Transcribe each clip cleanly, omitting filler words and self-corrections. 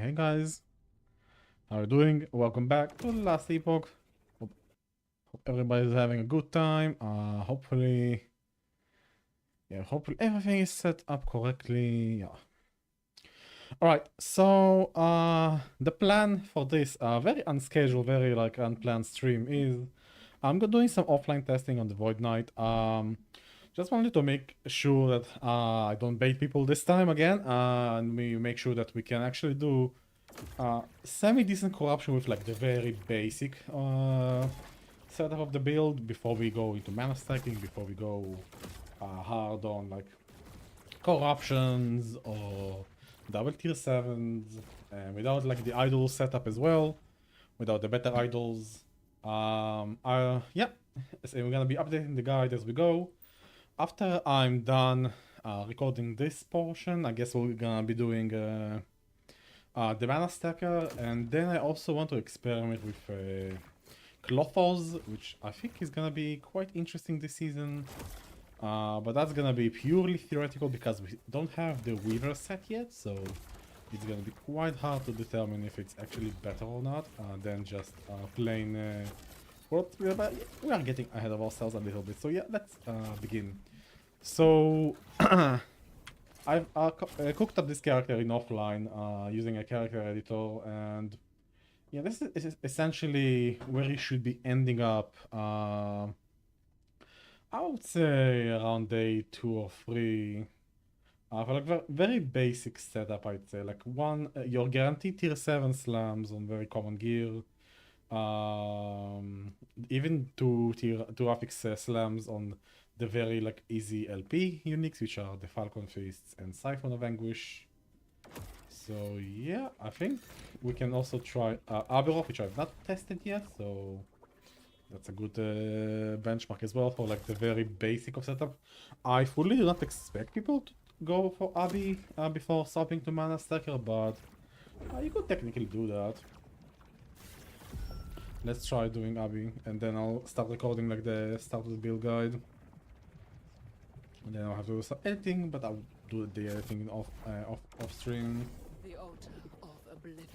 Hey guys, how are you doing? Welcome back to the last epoch. Hope everybody's having a good time. Hopefully everything is set up correctly. Yeah. All right. So the plan for this very unscheduled, very like unplanned stream is doing some offline testing on the Void Knight. Just wanted to make sure that I don't bait people this time again, and we make sure that we can actually do semi-decent corruption with like the very basic setup of the build before we go into mana stacking, before we go hard on like corruptions or double tier 7s, and without like the idol setup as well, without the better idols. Yeah, so we're gonna be updating the guide as we go. After I'm done recording this portion, I guess we're gonna be doing the mana stacker, and then I also want to experiment with Clothos, which I think is gonna be quite interesting this season. But that's gonna be purely theoretical because we don't have the Weaver set yet, so it's gonna be quite hard to determine if it's actually better or not than just plain world. But we are getting ahead of ourselves a little bit, so yeah, let's begin. So I've cooked up this character in offline using a character editor, and yeah, this is essentially where he should be ending up. I would say around day 2 or 3. For like very basic setup, I'd say. Like you're guaranteed tier 7 slams on very common gear. Even two affix slams on the very like easy LP uniques, which are the Falcon Fists and Siphon of Anguish. So yeah, I think we can also try Aberoth, which I've not tested yet, so that's a good benchmark as well for like the very basic of setup. I fully do not expect people to go for Abi before swapping to Mana Stacker, but you could technically do that. Let's try doing Abi, and then I'll start recording like the start of the build guide. And then I'll have to do some editing, but I'll do the editing off stream. The altar of oblivion.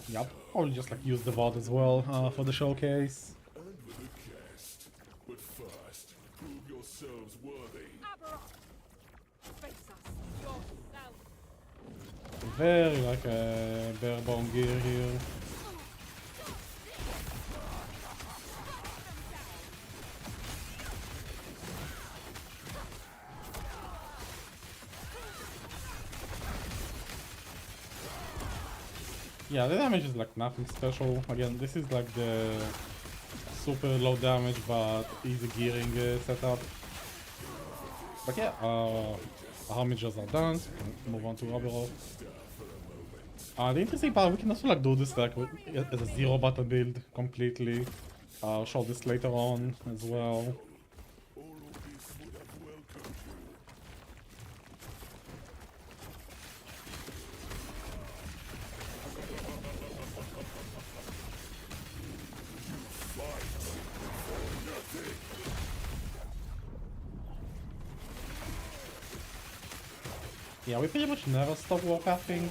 Yeah, I'll probably just like use the VOD as well for the showcase. With a cast. But first, prove yourselves worthy. Aberoth! Face us yourself! Very like a bare bone gear here. Yeah, the damage is like nothing special. Again, this is like the super low damage but easy gearing setup. But yeah, homages are done. So move on to Aberoth. The interesting part, we can also like do this like as a zero battle build completely. I'll show this later on as well. Yeah, we pretty much never stop warpathing.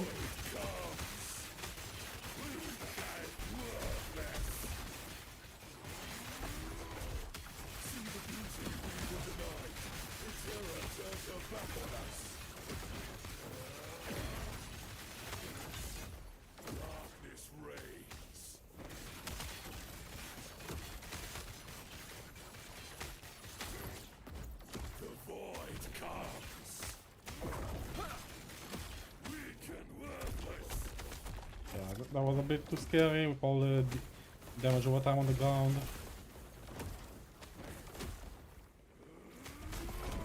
That was a bit too scary with all the damage over time on the ground.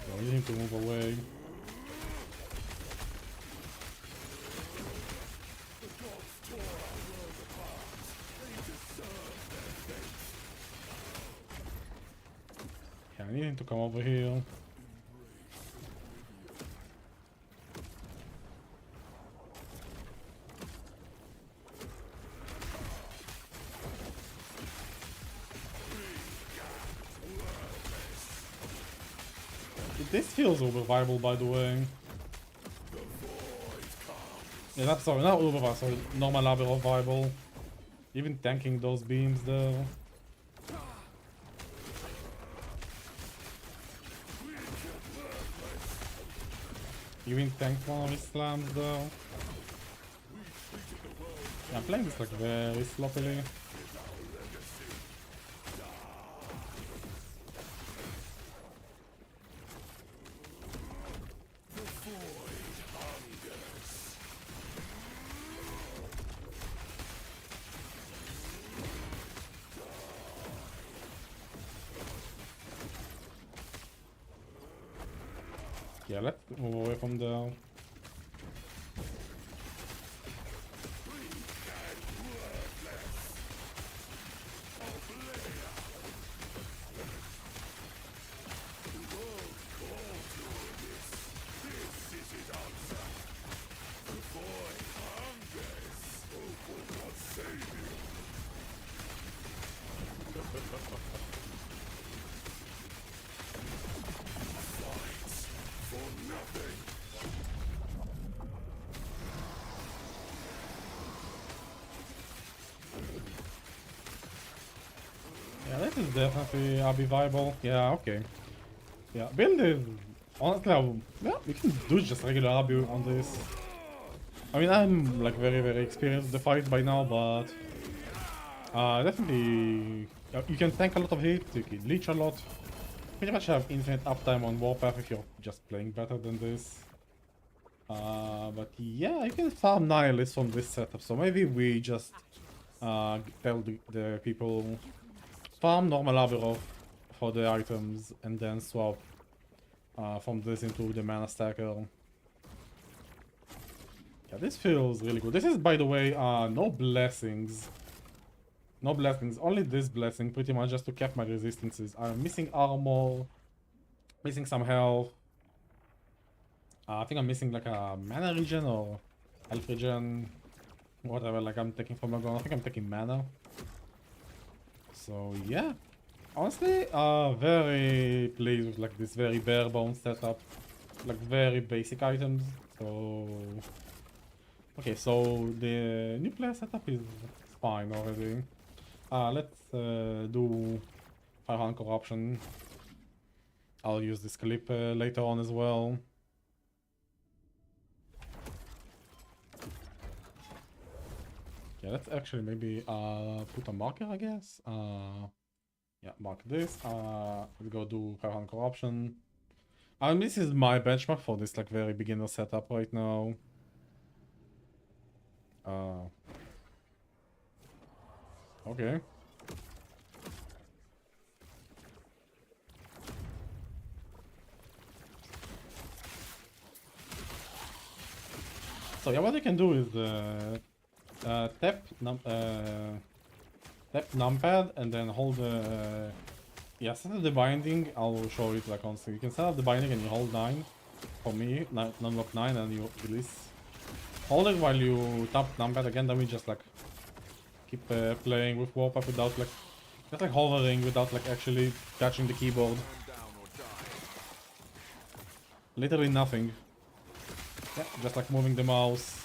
So we need to move away. Yeah, I need him to come over here. This feels overviable, by the way. Yeah, not sorry, not Uberfast, sorry, normal Aberov viable. Even tanking those beams though. Even tank one of his slams though. Yeah, I'm playing this like very sloppily. Yeah, let's move away from the... Yeah, this is definitely Abi viable. Yeah, okay. Yeah, build is... Honestly, yeah, we can do just regular Abi on this. I mean, I'm like very experienced with the fight by now, but... definitely... you can tank a lot of hit, you can leech a lot. Pretty much have infinite uptime on Warpath if you're just playing better than this. But yeah, you can farm Nihilist from this setup, so maybe we just tell the people farm normal Aberov for the items and then swap from this into the Mana Stacker. Yeah, this feels really good. This is, by the way, no blessings. No blessings, only this blessing, pretty much just to cap my resistances. I'm missing armor, missing some health. I think I'm missing like a mana regen or health regen, whatever, like I'm taking from Magon. I think I'm taking mana. So yeah, honestly, very pleased with like this very bare bones setup, like very basic items. So okay, so the new player setup is fine already. Let's do Firehunt Corruption. I'll use this clip later on as well. Yeah, let's actually maybe put a marker, I guess. Yeah, mark this. Let's go do Firehunt Corruption. This is my benchmark for this like very beginner setup right now. Okay. So yeah, what you can do is tap numpad and then hold yeah, set up the binding. I'll show it like on screen. You can set up the binding and you hold 9 for me, non-lock 9, and you release. Hold it while you tap numpad again, then we just like keep playing with Warpath without like just like hovering without like actually touching the keyboard. Literally nothing. Yeah, just like moving the mouse.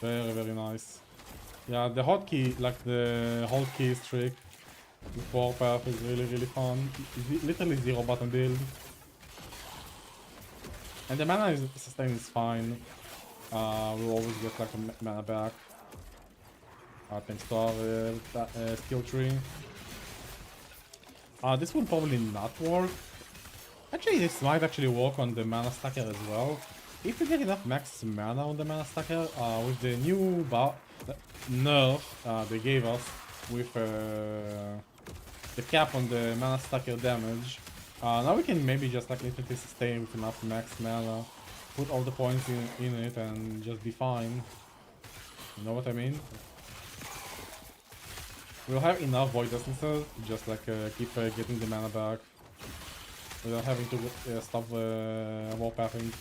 Very nice. Yeah, the hotkey, like the hold keys trick with Warpath is really fun. It's literally 0 button build. And the mana sustain is fine. We'll always get like a mana back. Thanks to our skill tree. This will probably not work. Actually, this might actually work on the Mana Stacker as well. If you get enough max mana on the Mana Stacker, with the new nerf they gave us with the cap on the Mana Stacker damage, now we can maybe just like instantly sustain with enough max mana, put all the points in it and just be fine. You know what I mean? We'll have enough Void Essences to just like keep getting the mana back without having to stop warpathing.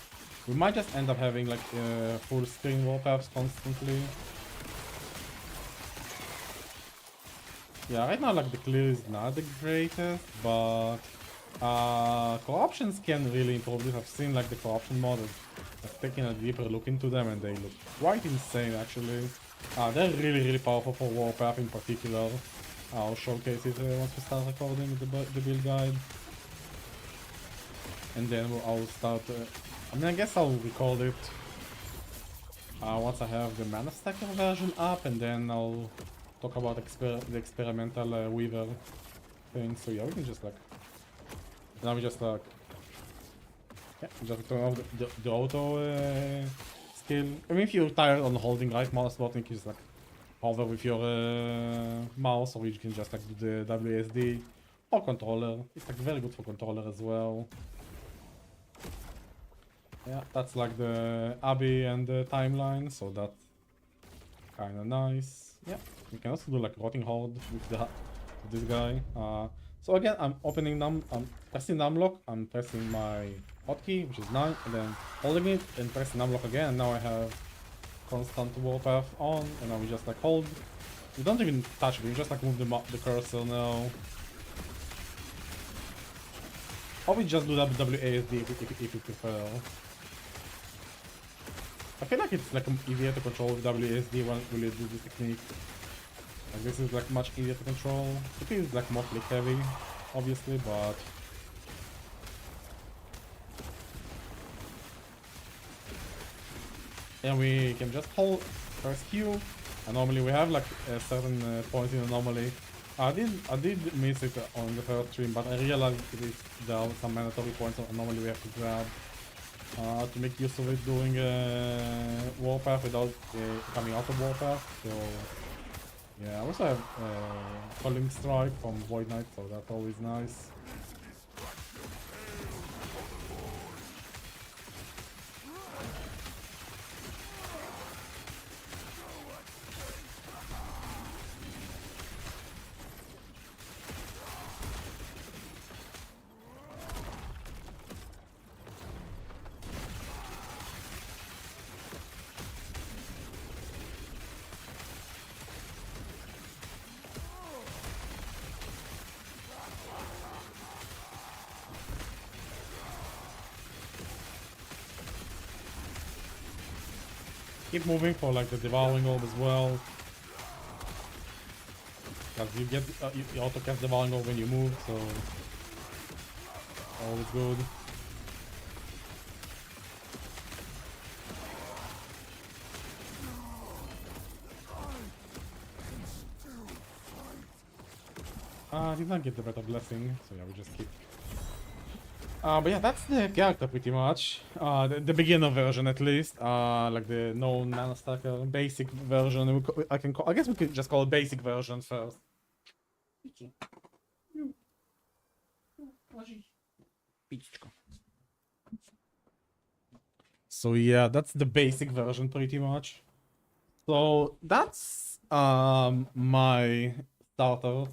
We might just end up having like full screen warpaths constantly. Yeah, right now like the clear is not the greatest, but corruptions can really improve this. I've seen like the corruption mod is I've taken a deeper look into them and they look quite insane actually. They're really powerful for Warpath in particular. I'll showcase it once we start recording the build guide. And then I'll start, I mean I guess I'll record it once I have the Mana Stacker version up, and then I'll talk about the experimental Weaver thing. So yeah, we can just like, now we just like, yeah, just turn off the auto skill. I mean, if you're tired on holding right mouse button, you can just like hover with your mouse, or you can just like do the WSD or controller. It's like very good for controller as well. Yeah, that's like the Abbey and the timeline, so that's kind of nice. Yeah, we can also do like Rotting Horde with this guy. So again, I'm pressing numlock, I'm pressing my hotkey, which is 9, and then holding it and pressing numlock again, and now I have constant Warpath on, and now we just like hold. We don't even touch it, we just like move the cursor now. Or we just do WASD if you prefer. I feel like it's like easier to control with WASD when you do this technique. Like this is like much easier to control. It is like more click heavy, obviously, but and we can just hold press Q. And normally we have like a certain points in anomaly. I did miss it on the first stream, but I realized there are some mandatory points of anomaly we have to grab to make use of it doing Warpath without coming out of Warpath. So yeah, I also have Falling Strike from Void Knight, so that's always nice. Keep moving for like the Devouring Orb as well. Because you get you auto cast Devouring Orb when you move, so always good. I did not get the Better Blessing, so yeah, we just keep. But yeah, that's the character pretty much. The beginner version at least. Like the known Mana Stacker basic version. I guess we could just call it basic version first. So yeah, that's the basic version pretty much. So that's my starter.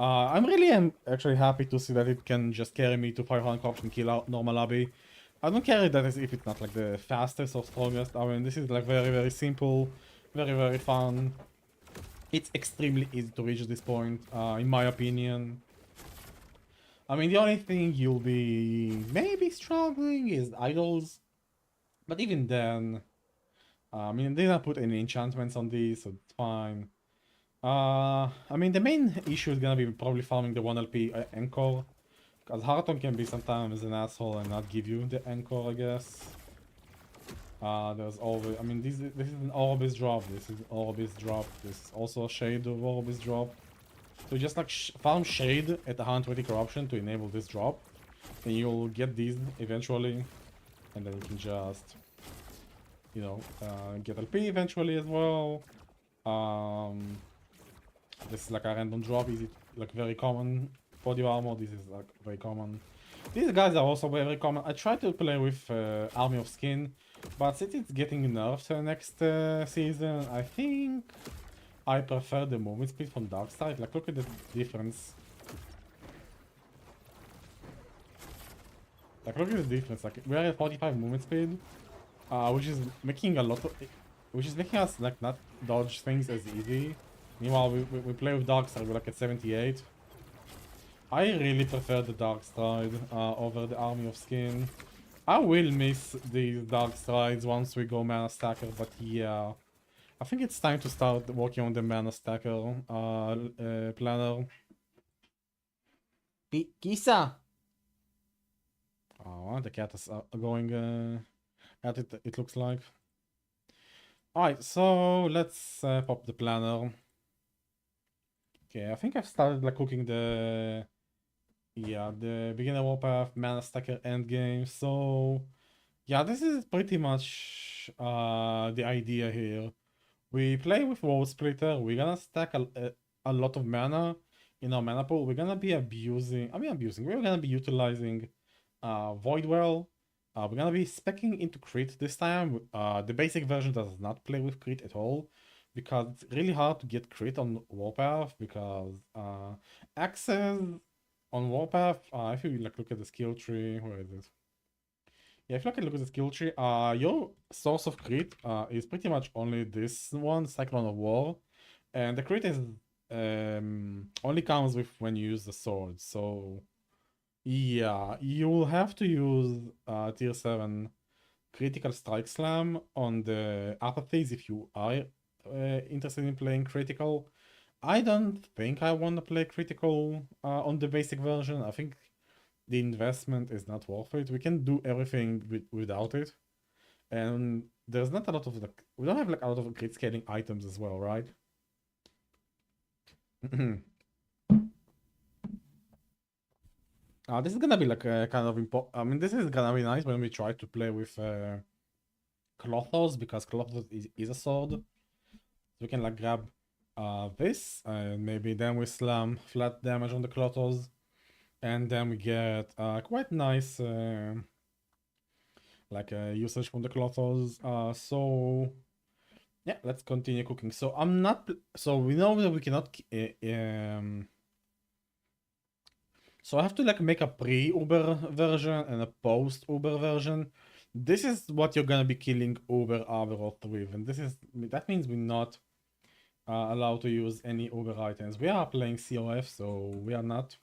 I'm really actually happy to see that it can just carry me to 500 corruption kill out normal Abbey. I don't care that if it's not like the fastest or strongest. I mean, this is like very simple, very fun. It's extremely easy to reach this point, in my opinion. I mean, the only thing you'll be maybe struggling is idols, but even then, I mean, they didn't put any enchantments on these, so it's fine. I mean, the main issue is gonna be probably farming the 1 LP Anchor, because Hearthstone can be sometimes an asshole and not give you the Anchor, I guess. There's always, I mean, this is an Orbis drop, this is Orbis drop, this is also a Shade of Orbis drop. So just like farm Shade at 120 corruption to enable this drop, and you'll get these eventually, and then you can just, you know, get LP eventually as well. This is like a random drop, easy, like very common. Body armor, this is like very common. These guys are also very common. I tried to play with Army of Skin, but since it's getting nerfed next season, I think I prefer the movement speed from Darkside. Like, look at the difference. Like, look at the difference. Like, we're at 45 movement speed, which is making a lot of, which is making us like not dodge things as easy. Meanwhile, we play with Darkside, we're like at 78. I really prefer the Darkside over the Army of Skin. I will miss these dark strides once we go mana stacker, but yeah. I think it's time to start working on the mana stacker planner. Kisa! Oh, the cat is going at it, it looks like. Alright, so let's pop the planner. Okay, I think I've started like cooking the beginner warpath mana stacker endgame. So yeah, this is pretty much the idea here. We play with World Splitter. We're gonna stack a lot of mana in our mana pool. We're gonna be we're gonna be utilizing Void Well. We're gonna be specking into crit this time. The basic version does not play with crit at all because it's really hard to get crit on Warpath because access on Warpath, if you like look at the skill tree, where is it? Yeah, if you look at the skill tree, your source of crit is pretty much only this one, Cyclone of War, and the crit is only comes with when you use the sword. So yeah, you will have to use tier 7 critical strike slam on the apathies if you are interested in playing critical. I don't think I want to play critical on the basic version. I think the investment is not worth it. We can do everything without it. And there's not a lot of like, we don't have like a lot of crit scaling items as well, right? This is gonna be like a kind of important. I mean, this is gonna be nice when we try to play with Klothos because Klothos is a sword. So we can like grab this and maybe then we slam flat damage on the Klothos. And then we get quite nice usage from the Klothos. So yeah, let's continue cooking. So I'm not. So we know that we cannot. So I have to like make a pre-Uber version and a post-Uber version. This is what you're gonna be killing Uber Aberoth with, and that means we're not allowed to use any Uber items. We are playing COF, so we are not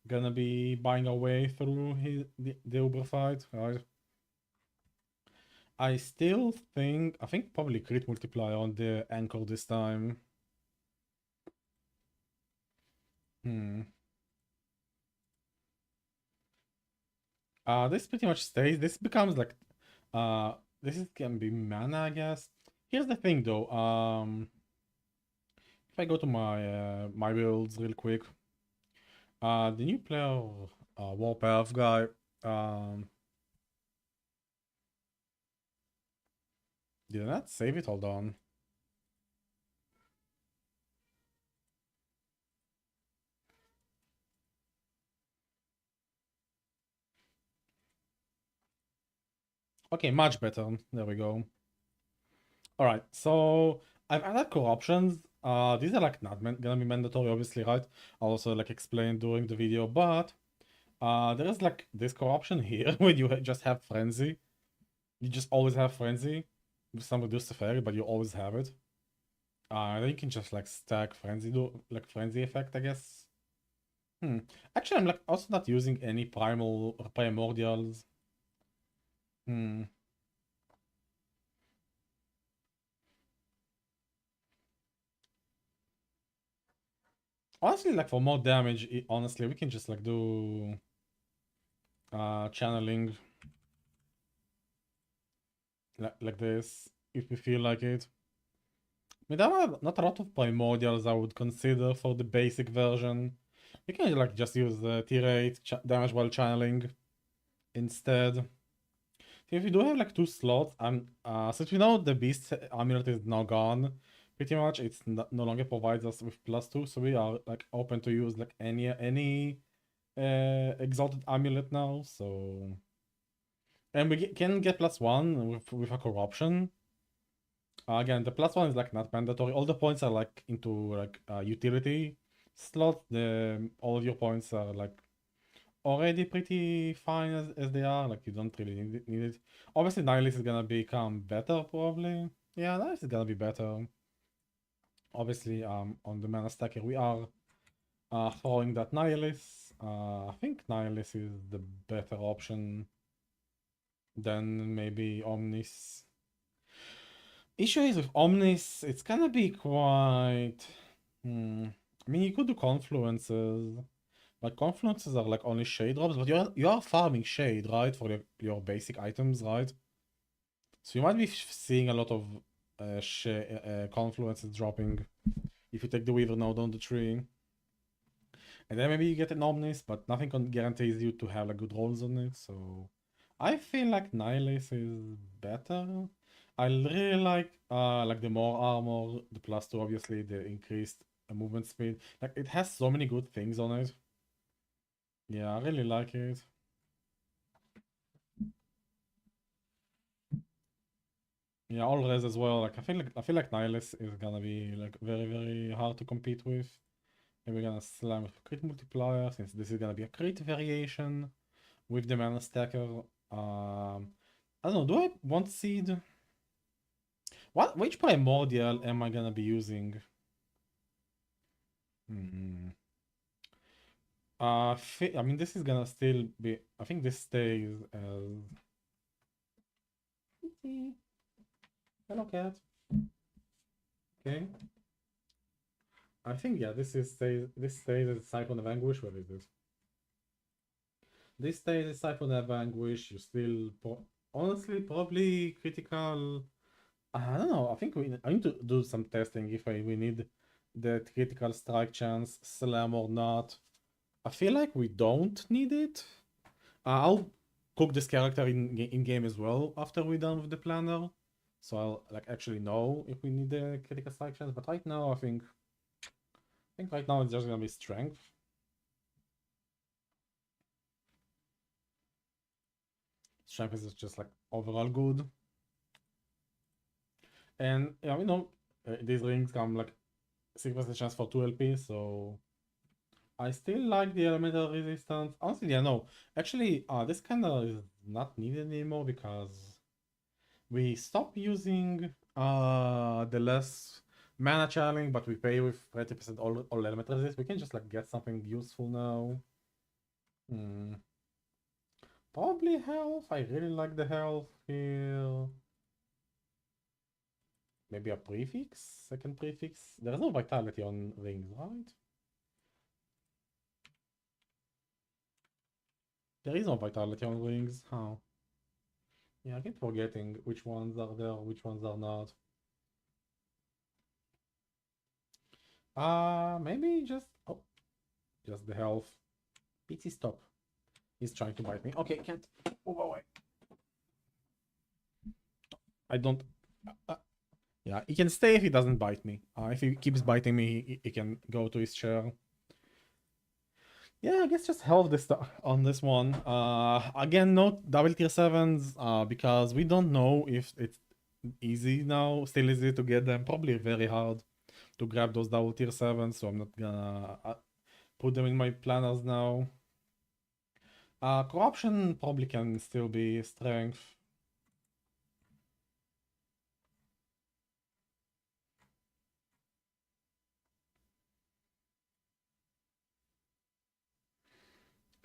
gonna be buying our way through the Uber fight, right? I think probably crit multiplier on the anchor this time. This pretty much stays. This becomes like, can be mana, I guess. Here's the thing though, if I go to my builds real quick, the new player, Warpath guy, did I not save it? Hold on. Okay, much better. There we go. Alright, so I've added corruptions. These are like not gonna be mandatory, obviously, right? I'll also like explain during the video, but there is like this corruption here when you just have frenzy. You just always have frenzy with some reduced fairy, but you always have it. Then you can just like stack frenzy, like frenzy effect, I guess. Actually, I'm like also not using any primal or primordials. Honestly, like for more damage, honestly, we can just like do channeling like this if we feel like it. I mean, there are not a lot of primordials I would consider for the basic version. We can like just use the tier 8 damage while channeling instead. So if we do have like 2 slots, since we know the beast amulet is now gone, pretty much it's no longer provides us with +2, so we are like open to use like any exalted amulet now. So, and we can get +1 with a corruption. Again, the +1 is like not mandatory. All the points are like into like utility slot. All of your points are like already pretty fine as they are. Like you don't really need it. Obviously, Nihilist is gonna become better probably. Yeah, Nihilist is gonna be better. Obviously, on the mana stacker we are throwing that Nihilist. I think Nihilist is the better option. Then maybe Omnis. Issue is with Omnis, it's gonna be quite. I mean, you could do confluences, but confluences are like only shade drops. But you are farming shade, right, for your basic items, right? So you might be seeing a lot of confluences dropping if you take the Weaver node on the tree. And then maybe you get an Omnis, but nothing guarantees you to have like good rolls on it. So I feel like Nihilus is better. I really like the more armor, the +2 obviously, the increased movement speed. Like it has so many good things on it. Yeah, I really like it. Yeah, all res as well. Like I feel like Nihilus is gonna be like very hard to compete with. And we're gonna slam with crit multiplier since this is gonna be a crit variation with the mana stacker. I don't know, do I want seed? Which primordial am I gonna be using? I mean, this is gonna still be. I think this stays as. Hello, cat. Okay. I think yeah, this stays as Siphon of Anguish. Where is it? This stays as Siphon of Anguish. You still honestly probably critical. I don't know. I think I need to do some testing if we need that critical strike chance slam or not. I feel like we don't need it. I'll cook this character in game as well after we're done with the planner, so I'll like actually know if we need the critical strike chance. But right now, I think right now it's just gonna be strength. Strength is just like overall good. And yeah, these rings come like 6% chance for 2 LP, so I still like the elemental resistance. Honestly, yeah, no. Actually, this kind of is not needed anymore because we stop using the less mana channeling, but we pay with 30% all element resist. We can just like get something useful now. Probably health. I really like the health here. Maybe a prefix? Second prefix? There's no vitality on rings, right? There is no vitality on rings. How? Yeah, I keep forgetting which ones are there, which ones are not. Maybe just the health. PT stop. He's trying to bite me. Okay, can't move away. I don't. Yeah, he can stay if he doesn't bite me. If he keeps biting me, he can go to his chair. Yeah, I guess just health this on this one. Again, no double tier 7s, because we don't know if it's easy now, still easy to get them. Probably very hard to grab those double tier 7s, so I'm not gonna put them in my planners now. Corruption probably can still be strength.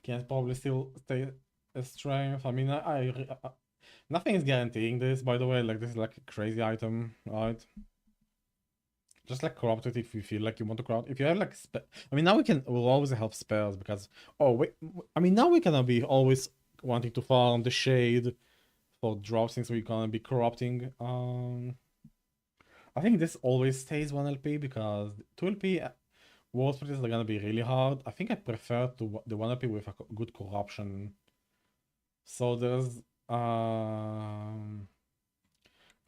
Can probably still stay a strength. I mean, nothing is guaranteeing this, by the way. Like, this is like a crazy item, right? Just like corrupt it if you feel like you want to corrupt. If you have like, I mean, now we'll always have spares because, oh wait, I mean, now we're gonna be always wanting to farm the shade for drops since we're gonna be corrupting. I think this always stays 1 LP because 2 LP war splitters are gonna be really hard. I think I prefer the 1 LP with a good corruption. So there's I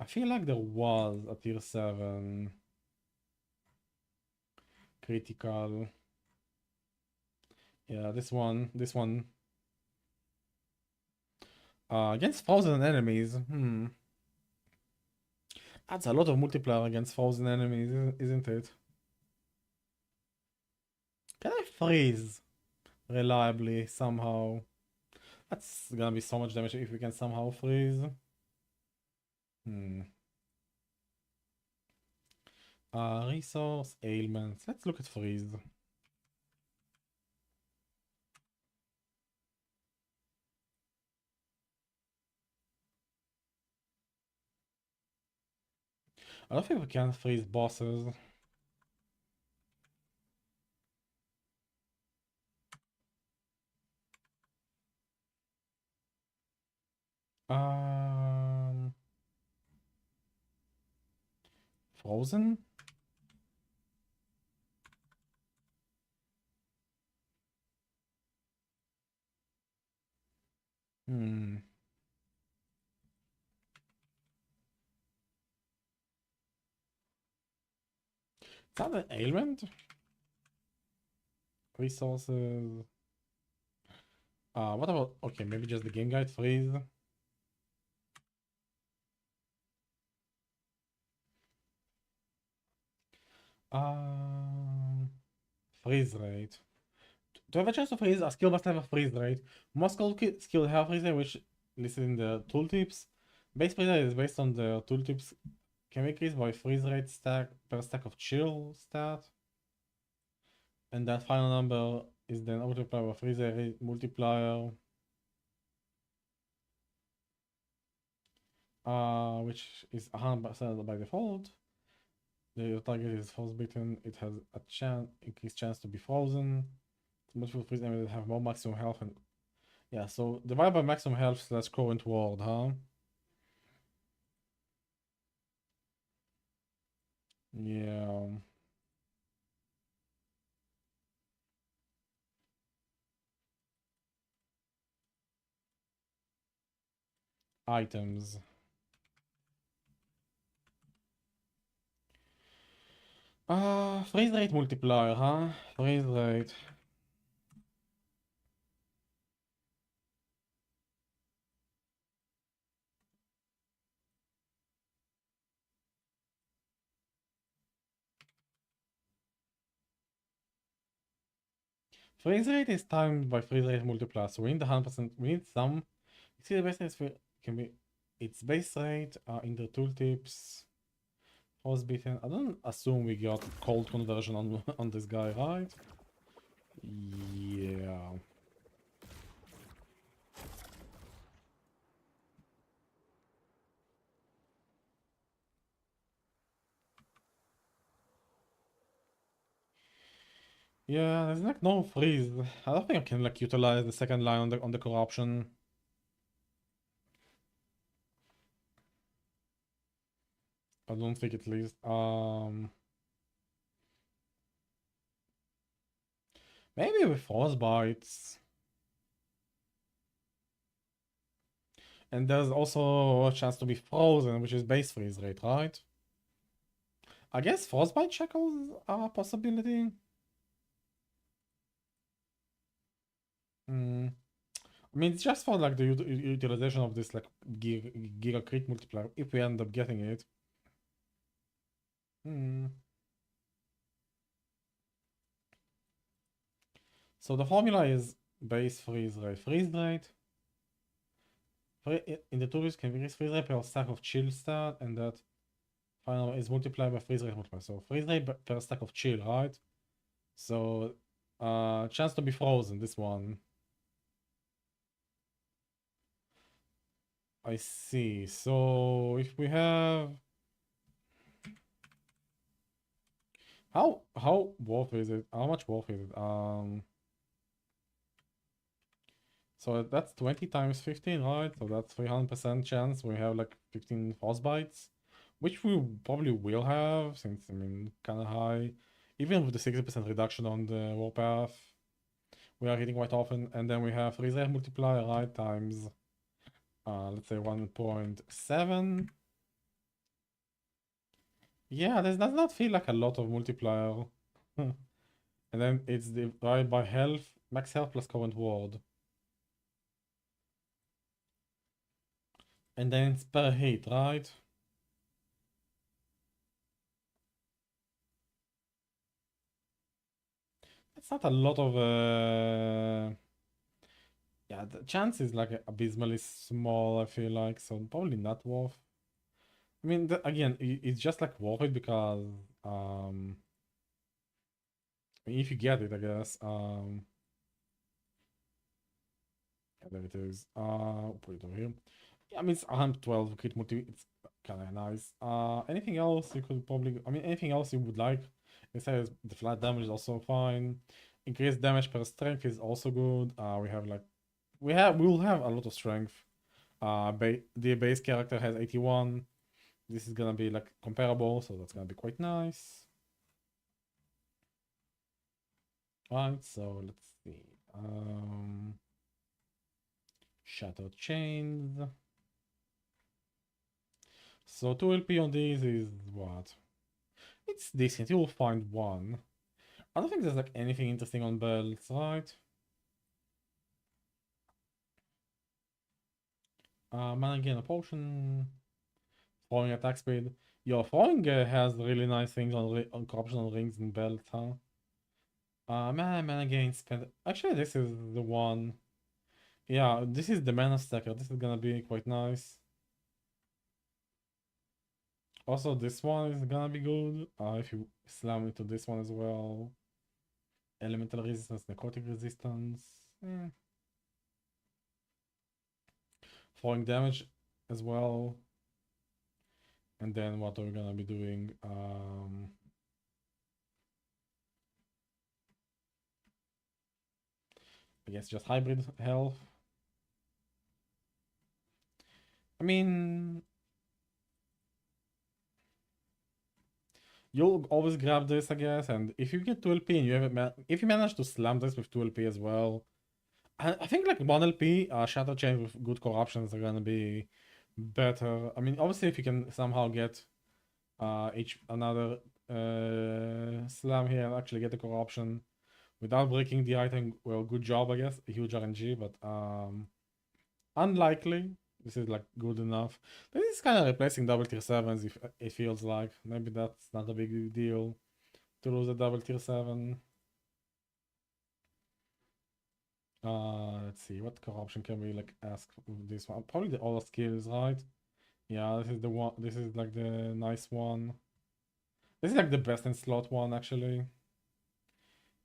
feel like there was a tier 7 critical. Yeah, this one. Against frozen enemies. That's a lot of multiplier against frozen enemies, isn't it? Can I freeze reliably somehow? That's gonna be so much damage if we can somehow freeze. Resource, ailments. Let's look at freeze. I don't think we can freeze bosses. Um, Frozen? Hmm. Is that an ailment? Resources. What about, okay, maybe just the game guide freeze. Um, Freeze rate. To have a chance to freeze, a skill must have a freeze rate. Most skill have freeze rate, which listed in the tooltips. Base freeze rate is based on the tooltips. Can be increased by freeze rate stack per stack of chill stat. And that final number is then multiplied by freeze rate multiplier. Which is 100% by default. The target is frostbitten. It has a increased chance to be frozen. Multiple freeze enemies that have more maximum health and yeah. So divide by maximum health slash current world, huh? Yeah. Items. Freeze rate multiplier, huh? Freeze rate. Freeze rate is timed by freeze rate multiplier. So we need 100%. We need some. See the base rate can be its base rate in the tooltips. Frostbitten. I don't assume we got cold conversion on on this guy, right? Yeah. Yeah, there's like no freeze. I don't think I can like utilize the second line on the corruption. I don't think at least. Maybe with frostbites. And there's also a chance to be frozen, which is base freeze rate, right? I guess frostbite shackles are a possibility. Hmm. I mean, it's just for like the utilization of this like giga crit multiplier if we end up getting it. Hmm. So the formula is base freeze rate. Freeze rate. In the toolbox can increase freeze rate per stack of chill stat, and that final is multiplied by freeze rate multiplier. So freeze rate per stack of chill, right? So chance to be frozen, this one. I see. So if we have how worth is it? How much worth is it? So that's 20 times 15, right? So that's 300% chance we have like 15 frostbites, which we probably will have since I mean kind of high, even with the 60% reduction on the warpath. We are hitting quite often, and then we have freeze rate multiplier, right? Times let's say 1.7. Yeah, this does not feel like a lot of multiplier. And then it's divided by health, max health plus current world. And then it's per hit, right? It's not a lot of yeah, the chance is like abysmally small, I feel like, so probably not worth. I mean, again, it's just like worth it because I mean, if you get it, I guess. Yeah, there it is. Put it over here. Yeah, I mean, it's 112 crit multi. It's kind of nice. Anything else you could probably, I mean, anything else you would like? It says the flat damage is also fine. Increased damage per strength is also good. We have like, we'll have a lot of strength. The base character has 81. This is gonna be like comparable, so that's gonna be quite nice. Right, so let's see. Shattered Chains. So 2 LP on these is what? It's decent, you will find one. I don't think there's like anything interesting on belts, right? Mana gain a potion. Throwing attack speed. Your throwing has really nice things on corruption on rings and belts, huh? Mana gain spend. Actually, this is the one. Yeah, this is the mana stacker. This is gonna be quite nice. Also, this one is gonna be good. If you slam into this one as well. Elemental resistance, necrotic resistance. Falling damage as well. And then what are we gonna be doing? I guess just hybrid health. I mean, you'll always grab this, I guess, and if you get 2 LP and you have if you manage to slam this with 2 LP as well, I think like 1 LP Shatter Chain with good corruptions are gonna be better. I mean, obviously if you can somehow get another slam here and actually get the corruption without breaking the item, well, good job, I guess. A huge RNG, but unlikely. This is like good enough. This is kind of replacing double tier 7s, if it feels like. Maybe that's not a big deal to lose a double tier 7. Let's see, what corruption can we like ask with this one? Probably the other skills, right? Yeah, this is the one. This is like the nice one. This is like the best in slot one, actually.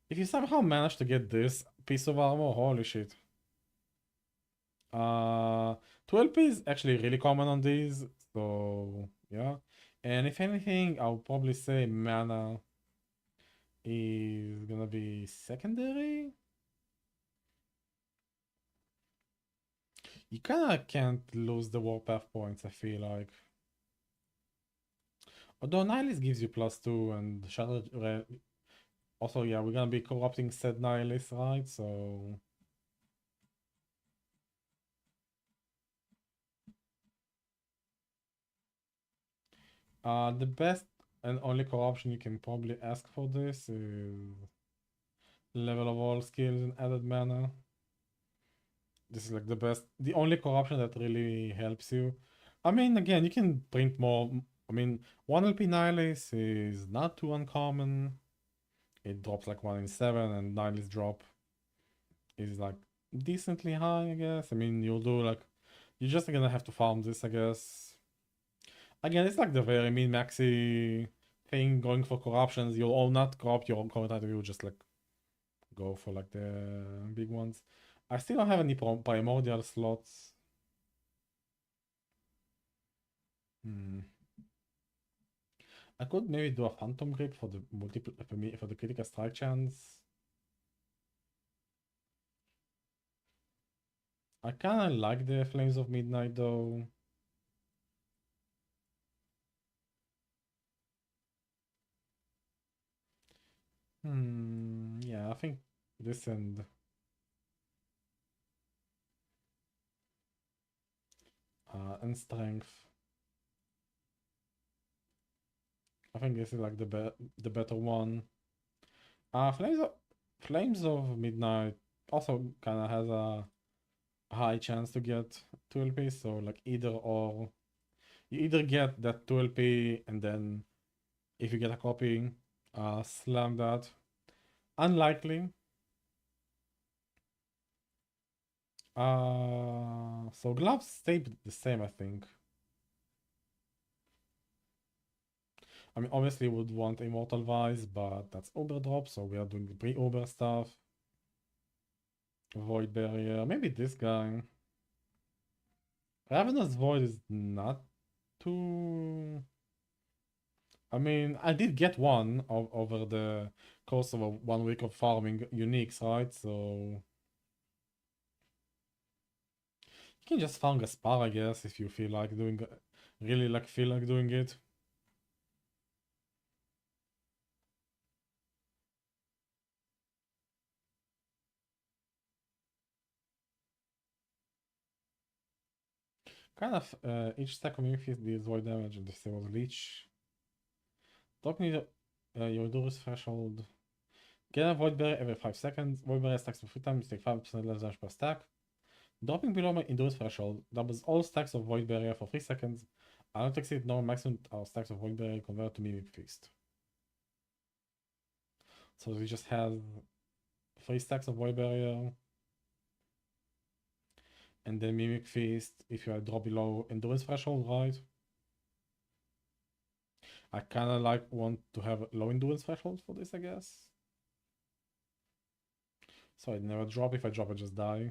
If you somehow manage to get this piece of armor, holy shit. 12P is actually really common on these, so yeah. And if anything, I'll probably say mana is gonna be secondary. You kinda can't lose the warpath points, I feel like. Although Nihilist gives you +2 and Shattered. Also, yeah, we're gonna be corrupting said Nihilist, right? So. The best and only corruption you can probably ask for this is level of all skills and added mana. This is like the best, the only corruption that really helps you. I mean, again, you can print more. I mean, 1 LP Nihilist is not too uncommon. It drops like 1 in 7, and Nihilist drop is like decently high, I guess. I mean, you'll do like, you're just gonna have to farm this, I guess. Again, it's like the very min-maxy thing going for corruptions. You'll all not corrupt your own current item, you'll just like go for like the big ones. I still don't have any primordial slots. I could maybe do a phantom grip for the multiple for the critical strike chance. I kinda like the Flames of Midnight though. Yeah, I think this and strength. I think this is like the better one. Flames of Midnight also kind of has a high chance to get 2 LP, so like either or. You either get that 2 LP and then if you get a copy, slam that. Unlikely. So gloves stay the same, I think. I mean, obviously would want Immortal Vice, but that's Uber drop, so we are doing the pre-Uber stuff. Void Barrier, maybe this guy. Ravenous Void is not too I mean, I did get one over the course of 1 week of farming uniques, right? So you can just farm Gaspar, I guess, if you feel like doing, really like feel like doing it. Kind of, each stack of Memphis deals void damage and disables leech. Dropping your Endurance threshold. Get a void barrier every 5 seconds. Void barrier stacks for 3 times, take 5% less damage per stack. Dropping below my Endurance threshold doubles all stacks of void barrier for 3 seconds. I don't exceed normal maximum stacks of void barrier convert to Mimic Feast. So we just have 3 stacks of void barrier. And then Mimic Feast if you drop below Endurance threshold, right? I kinda like want to have low Endurance threshold for this, I guess. So I never drop. If I drop, I just die.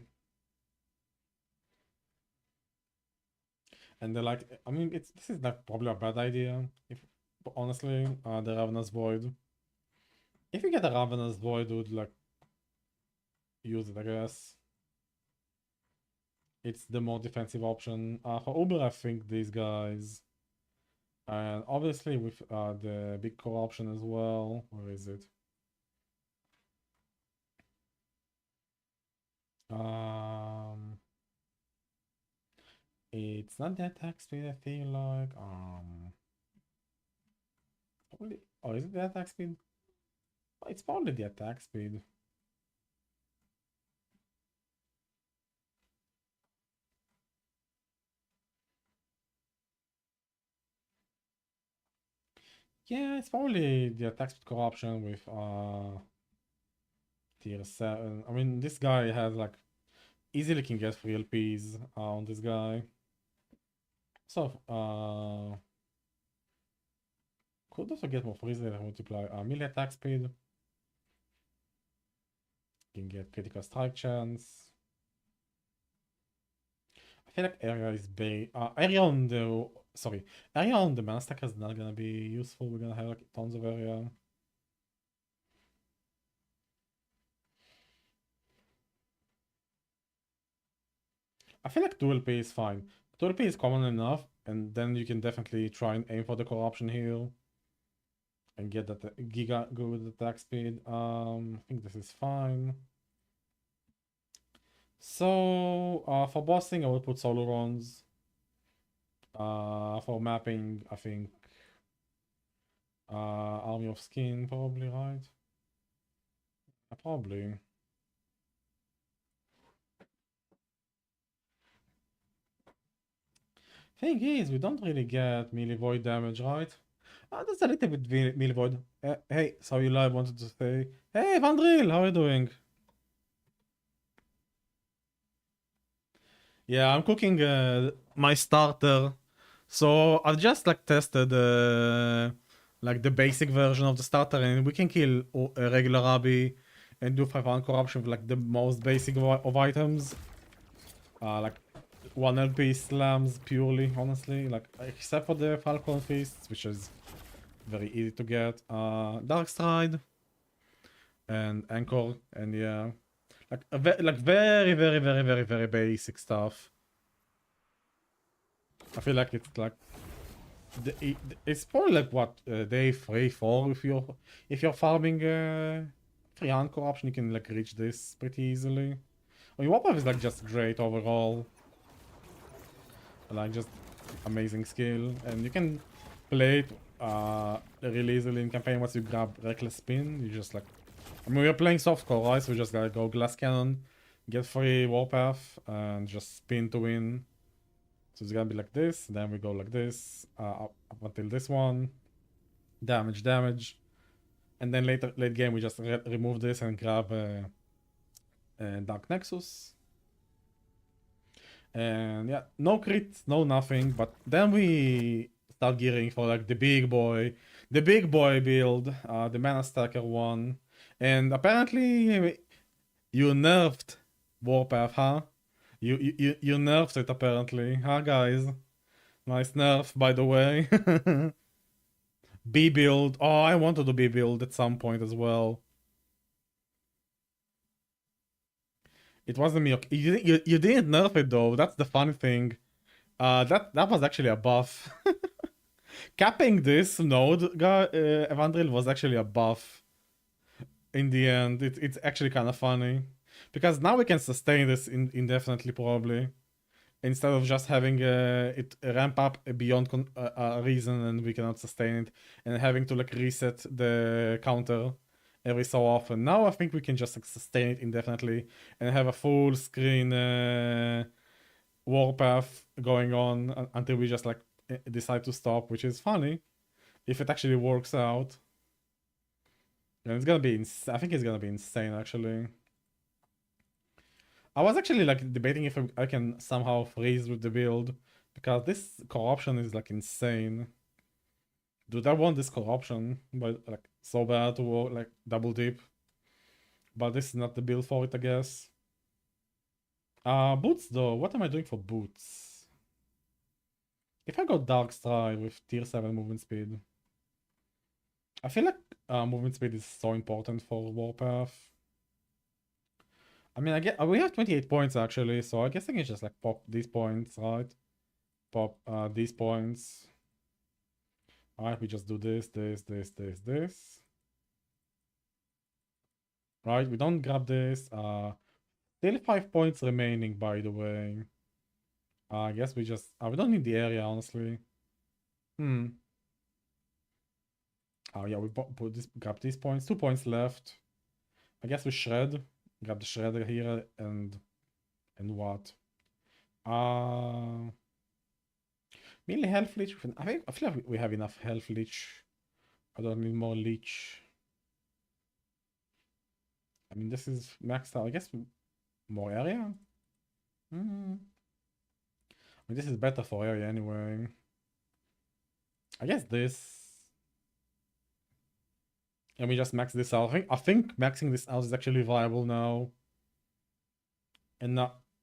And they're like, I mean, this is like probably a bad idea. If honestly, the Ravenous Void. If you get a Ravenous Void, would like use it, I guess. It's the more defensive option. For Uber, I think these guys. And obviously with the big corruption as well. Where is it? It's not the attack speed, I feel like. Probably, oh, is it the attack speed? Oh, it's probably the attack speed. Yeah, it's probably the attack speed corruption with tier 7. I mean, this guy has like easily can get 3 LPs on this guy. So could also get more freeze rate multiply melee attack speed. Can get critical strike chance. I feel like area is area on the area on the mana stacker is not gonna be useful. We're gonna have like tons of area. I feel like 2 LP is fine. 2 LP is common enough, and then you can definitely try and aim for the corruption heal and get that giga good attack speed. I think this is fine. So for bossing, I will put Solurons. For mapping, I think Army of Skin, probably, right? Probably. Thing is, we don't really get melee void damage, right? That's a little bit melee void. Hey, so you live wanted to say, hey, Vandril, how are you doing? Yeah, I'm cooking my starter. So I've just like tested like the basic version of the starter, and we can kill a regular Abby and do 500 corruption with like the most basic of items. Like 1 LP slams purely, honestly, like except for the Falcon Feasts, which is very easy to get. Darkstride and Anchor, and yeah, like very basic stuff. I feel like it's like it's probably like what day 3, 4 if you're farming free hand corruption, you can like reach this pretty easily. I mean, Warpath is like just great overall. Like just amazing skill, and you can play it really easily in campaign once you grab Reckless Spin. You just like, I mean, we're playing softcore, right? So we just gotta go Glass Cannon, get free Warpath, and just spin to win. So it's gonna be like this, then we go like this, up until this one. Damage. And then late game we just remove this and grab Dark Nexus. And yeah, no crit, no nothing, but then we start gearing for like the big boy build, the Mana Stacker one. And apparently you nerfed Warpath, huh? You nerfed it apparently, huh guys? Nice nerf, by the way. B build. Oh, I wanted to B build at some point as well. It wasn't me. Okay. You didn't nerf it though. That's the funny thing. That was actually a buff. Capping this node, Evandril, was actually a buff. In the end, it's actually kind of funny because now we can sustain this indefinitely probably instead of just having it ramp up beyond a reason and we cannot sustain it and having to like reset the counter every so often. Now I think we can just like, sustain it indefinitely and have a full screen warpath going on until we just like decide to stop, which is funny if it actually works out. And it's gonna be I think it's gonna be insane actually. I was actually like debating if I can somehow freeze with the build because this corruption is like insane. Dude, I want this corruption, but like so bad to work, like double dip. But this is not the build for it, I guess. Boots though, what am I doing for boots? If I go Dark Stride with tier 7 movement speed, I feel like movement speed is so important for Warpath. I mean, I get we have 28 points actually, so I guess I can just like pop these points, right? Pop these points. Alright, we just do this. Right, we don't grab this. Still 5 points remaining, by the way. I guess we just we don't need the area, honestly. Oh yeah, we put this, grab these points. 2 points left. I guess we shred. Grab the shredder here and what? Mainly health leech. I feel like we have enough health leech. I don't need more leech. I mean, this is maxed out. I guess more area. I mean, this is better for area anyway. I guess this. And we just max this out. I think maxing this out is actually viable now. And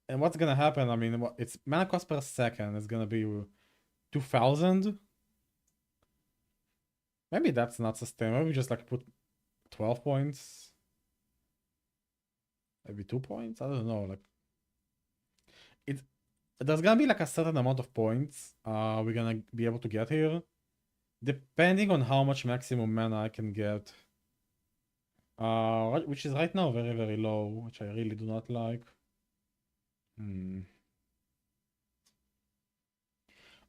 what's gonna happen? I mean, it's mana cost per second. It's gonna be 2000. Maybe that's not sustainable. Maybe just like put 12 points. Maybe 2 points. I don't know. Like there's gonna be like a certain amount of points we're gonna be able to get here, depending on how much maximum mana I can get. Which is right now very, very low, which I really do not like.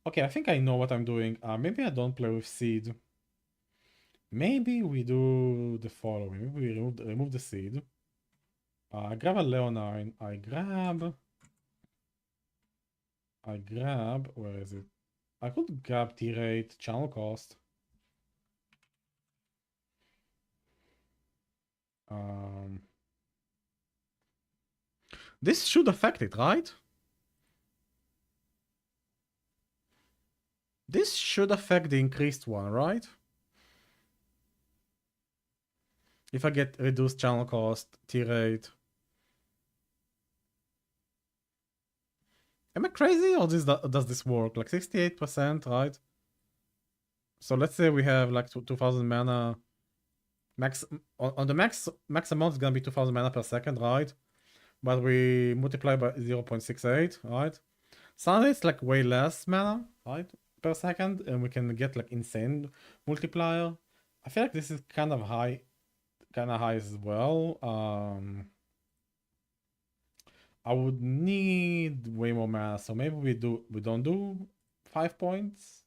Okay, I think I know what I'm doing. Maybe I don't play with seed. Maybe we do the following. Maybe we remove the seed. I grab a Leonine. I grab, where is it? I could grab T-rate, channel cost. This should affect it, right? This should affect the increased one, right? If I get reduced channel cost, T-rate. Am I crazy or does this work? Like 68%, right? So let's say we have like 2000 mana. Max on the max amount is gonna be 2000 mana per second, right? But we multiply by 0.68, right? Suddenly it's like way less mana, right? Per second, and we can get like insane multiplier. I feel like this is kind of high as well. I would need way more mana, so maybe we don't do 5 points.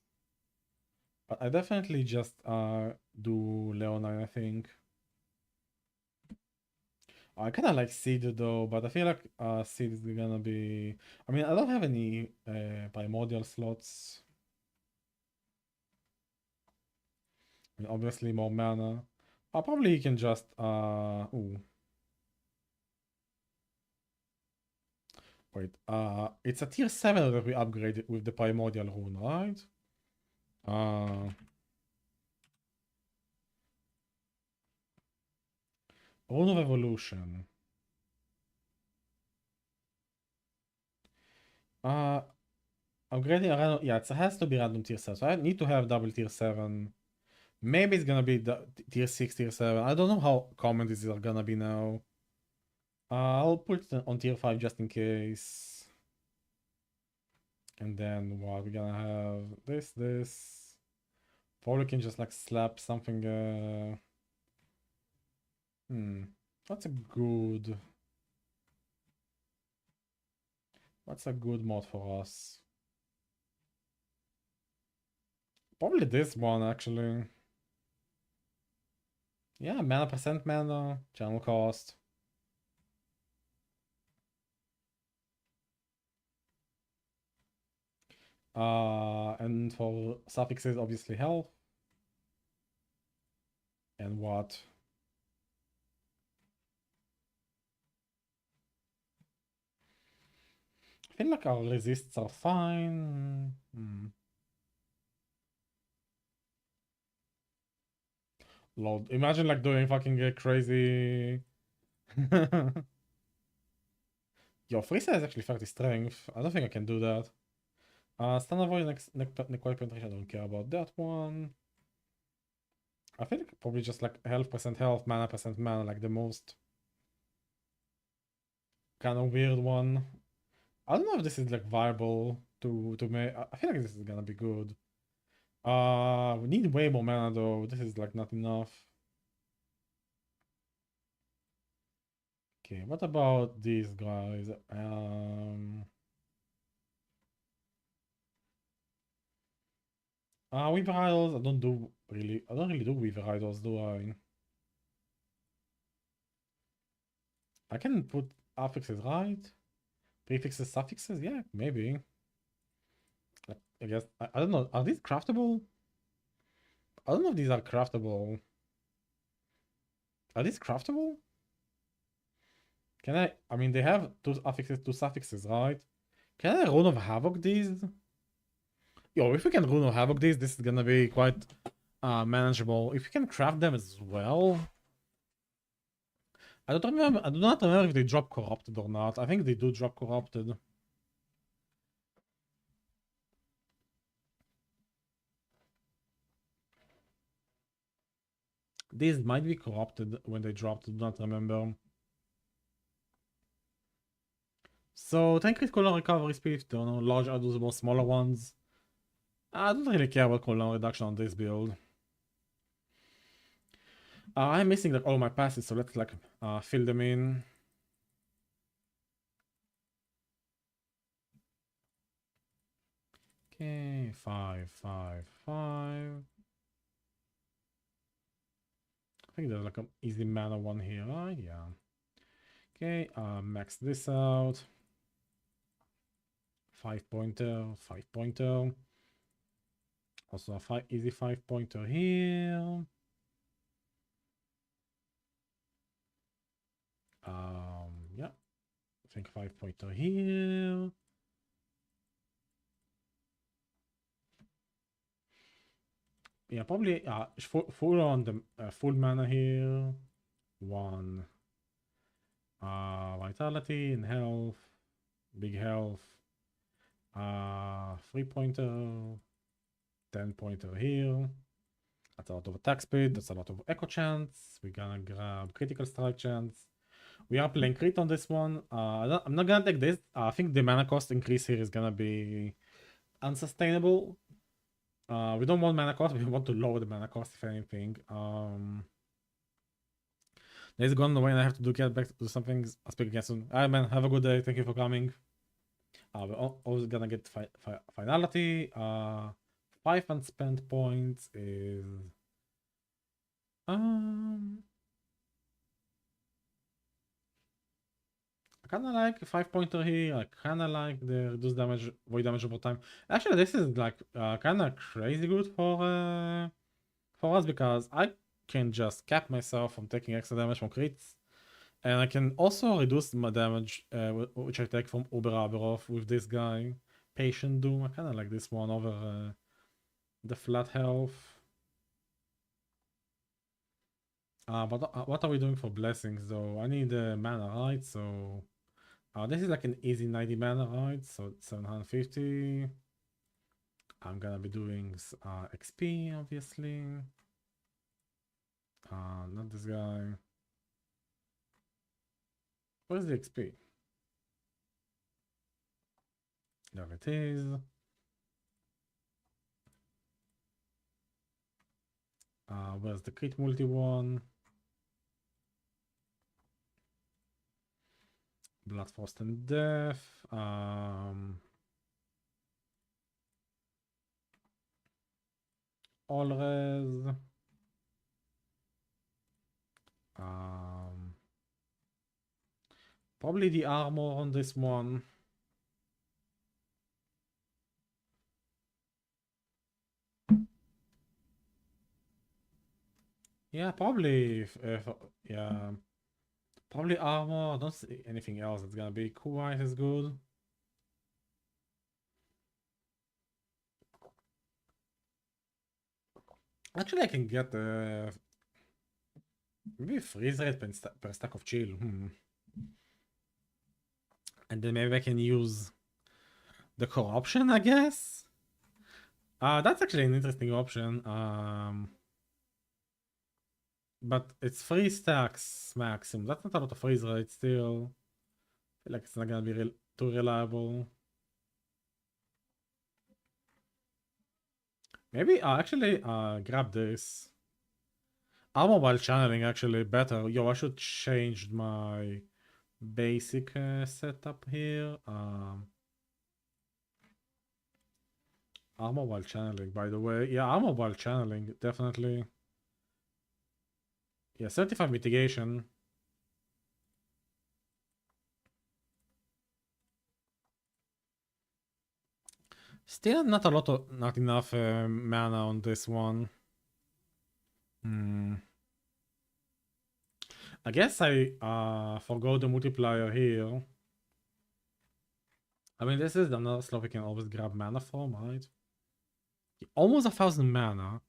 But I definitely just do Leonine, I think. I kind of like Seed though, but I feel like Seed is gonna be... I mean, I don't have any Primordial slots. I mean, obviously more mana. Probably you can just... ooh. Wait, it's a tier 7 that we upgraded with the Primordial rune, right? Rune of Evolution. Upgrading a random... Yeah, it has to be random tier 7. So I need to have double tier 7 Maybe it's gonna be the tier 6, tier 7. I don't know how common these are gonna be now. I'll put it on tier 5 just in case. And then what we're gonna have this. Probably can just like slap something. What's a good? What's a good mod for us? Probably this one actually. Yeah, mana percent mana, channel cost. And for suffixes, obviously health. And what? I feel like our resists are fine. Lord, imagine like doing fucking crazy. Yo, Freeza is actually 30 strength. I don't think I can do that. Stun avoid necrotic penetration. I don't care about that one. I feel like probably just like health percent health, mana percent mana, like the most kind of weird one. I don't know if this is like viable to make. I feel like this is gonna be good. We need way more mana though. This is like not enough. Okay, what about these guys? Weaver idols. I don't really do Weaver idols, do I? I can put affixes, right? Prefixes, suffixes? Yeah, maybe. I guess I don't know. Are these craftable? I don't know if these are craftable. Are these craftable? Can I mean they have two affixes, two suffixes, right? Can I Rune of Havoc these? Yo, if we can Rune of Havoc these, this is gonna be quite manageable. If you can craft them as well. I do not remember if they drop corrupted or not. I think they do drop corrupted. These might be corrupted when they dropped, I do not remember. So 10 crit cooldown recovery speed, don't know, large idols or smaller ones. I don't really care about cooldown reduction on this build. I'm missing like all my passes, so let's like fill them in. Okay, 5, 5, 5. I think there's like an easy mana one here, right? Yeah. Okay, max this out. 5-pointer, 5-pointer. Also a easy 5-pointer here. Yeah. I think 5-pointer here. Yeah, probably full on the full mana here. 1 vitality and health, big health. 3-pointer, 10-pointer here. That's a lot of attack speed. That's a lot of echo chance. We're gonna grab critical strike chance. We are playing crit on this one. I'm not gonna take this. I think the mana cost increase here is gonna be unsustainable. We don't want mana cost. We want to lower the mana cost, if anything. Days gone away and I have to get back to something. I'll speak again soon. Alright, man. Have a good day. Thank you for coming. We're always gonna get finality. 5 unspent points is I kinda like 5-pointer here. I kinda like the reduced damage, void damage over time. Actually, this is like kinda crazy good for us because I can just cap myself from taking extra damage from crits. And I can also reduce my damage, which I take from Uber Aberov with this guy. Patient Doom. I kinda like this one over the flat health. But what are we doing for blessings though? I need mana, right? So this is like an easy 90 mana, right? So 750. I'm gonna be doing XP, obviously. Not this guy. Where's the XP? There it is. Where's the crit multi one? Bloodfrost and Death. All res. Probably the armor on this one. Yeah, probably. Yeah, probably armor. I don't see anything else that's gonna be quite as good. Actually, I can get maybe freeze rate per stack of chill. And then maybe I can use the corruption, I guess. That's actually an interesting option. But it's 3 stacks maximum. That's not a lot of freeze rate still. I feel like it's not gonna be too reliable. Maybe actually grab this. Armor while channeling actually better. Yo, I should change my basic setup here. Armor while channeling, by the way. Yeah, armor while channeling, definitely. Yeah, 75 mitigation. Still not enough mana on this one. I guess I forgo the multiplier here. I mean, this is another slot we can always grab mana from, right? Almost 1,000 mana.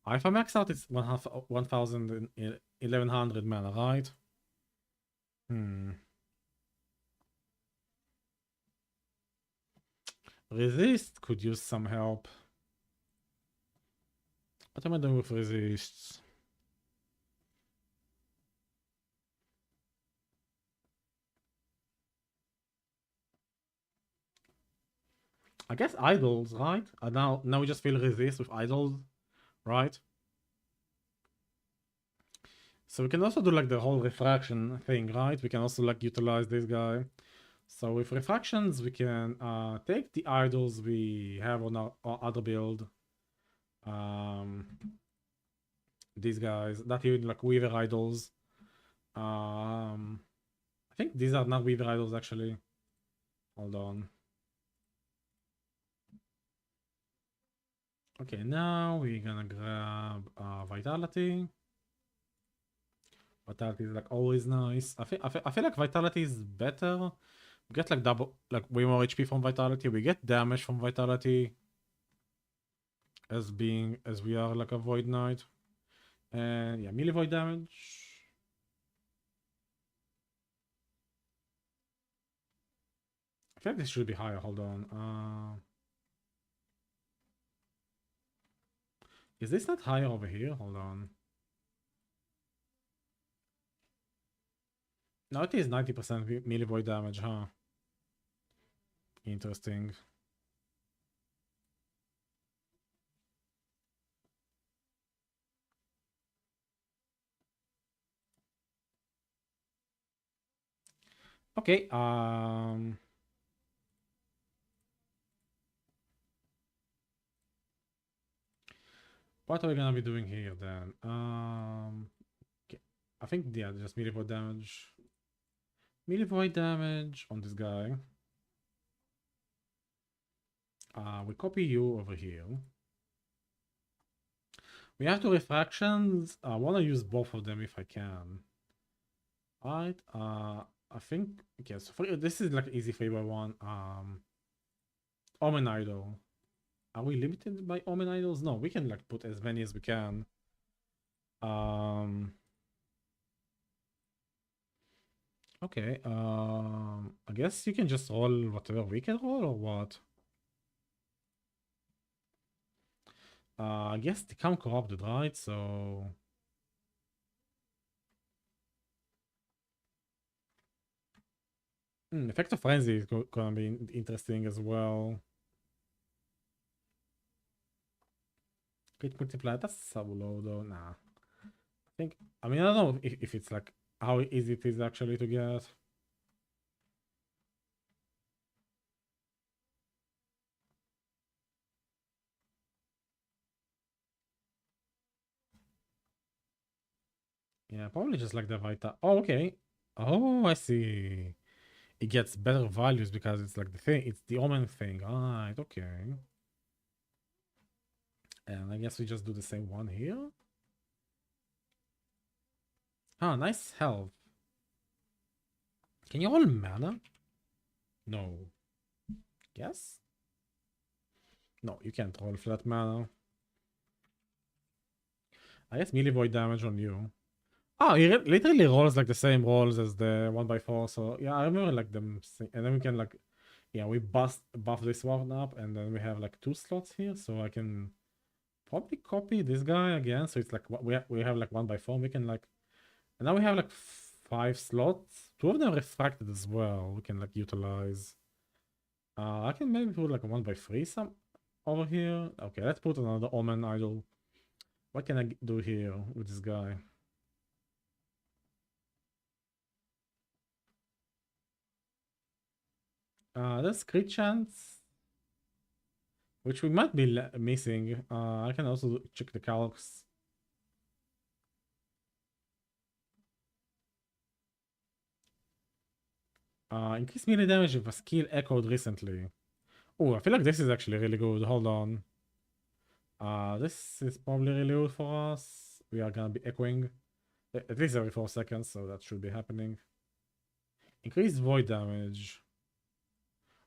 If I max out, it's 1,000 and 1,100 mana, right? Resist could use some help. What am I doing with resists? I guess idols, right? Now we just feel resist with idols, right? So we can also do like the whole refraction thing, right? We can also like utilize this guy. So with refractions, we can take the idols we have on our other build. These guys, not even like Weaver idols. I think these are not Weaver idols actually. Hold on. Okay, now we're gonna grab Vitality. Vitality is like always nice. I feel like Vitality is better. We get like way more HP from Vitality. We get damage from Vitality as we are like a Void Knight. And yeah, melee void damage. I feel like this should be higher. Hold on. Is this not higher over here? Hold on. No, it is 90% melee void damage, huh? Interesting. Okay, what are we gonna be doing here then? Okay. I think yeah, just melee void damage. Melee void damage on this guy. We copy you over here. We have two refractions. I want to use both of them if I can. Alright, I think, okay, so this is like easy favor one. Omen Idol. Are we limited by Omen Idols? No, we can like put as many as we can. Okay, I guess you can just roll whatever we can roll or what? I guess they come corrupted, right? So Effect of Frenzy is gonna be interesting as well. Crit multiplier, that's so low though. Nah. I mean, I don't know if it's like how easy it is actually to get. Yeah, probably just like the Vita. Oh, okay. Oh, I see. It gets better values because it's like the thing. It's the Omen thing. Right, okay. And I guess we just do the same one here. Ah, nice health. Can you roll mana? No. Yes? No, you can't roll flat mana. I guess melee void damage on you. Oh, he literally rolls like the same rolls as the 1x4. So yeah, I remember like them. And then we can like, yeah, we buff this one up, and then we have like 2 slots here. So I can probably copy this guy again. So it's like we have like 1x4. We can like, and now we have like 5 slots. 2 of them refracted as well. We can like utilize. I can maybe put like a 1x3 some over here. Okay, let's put another Omen idol. What can I do here with this guy? There's crit chance, which we might be missing. I can also check the calcs. Increase melee damage if a skill echoed recently. Oh, I feel like this is actually really good. Hold on. This is probably really good for us. We are gonna be echoing at least every 4 seconds, so that should be happening. Increased void damage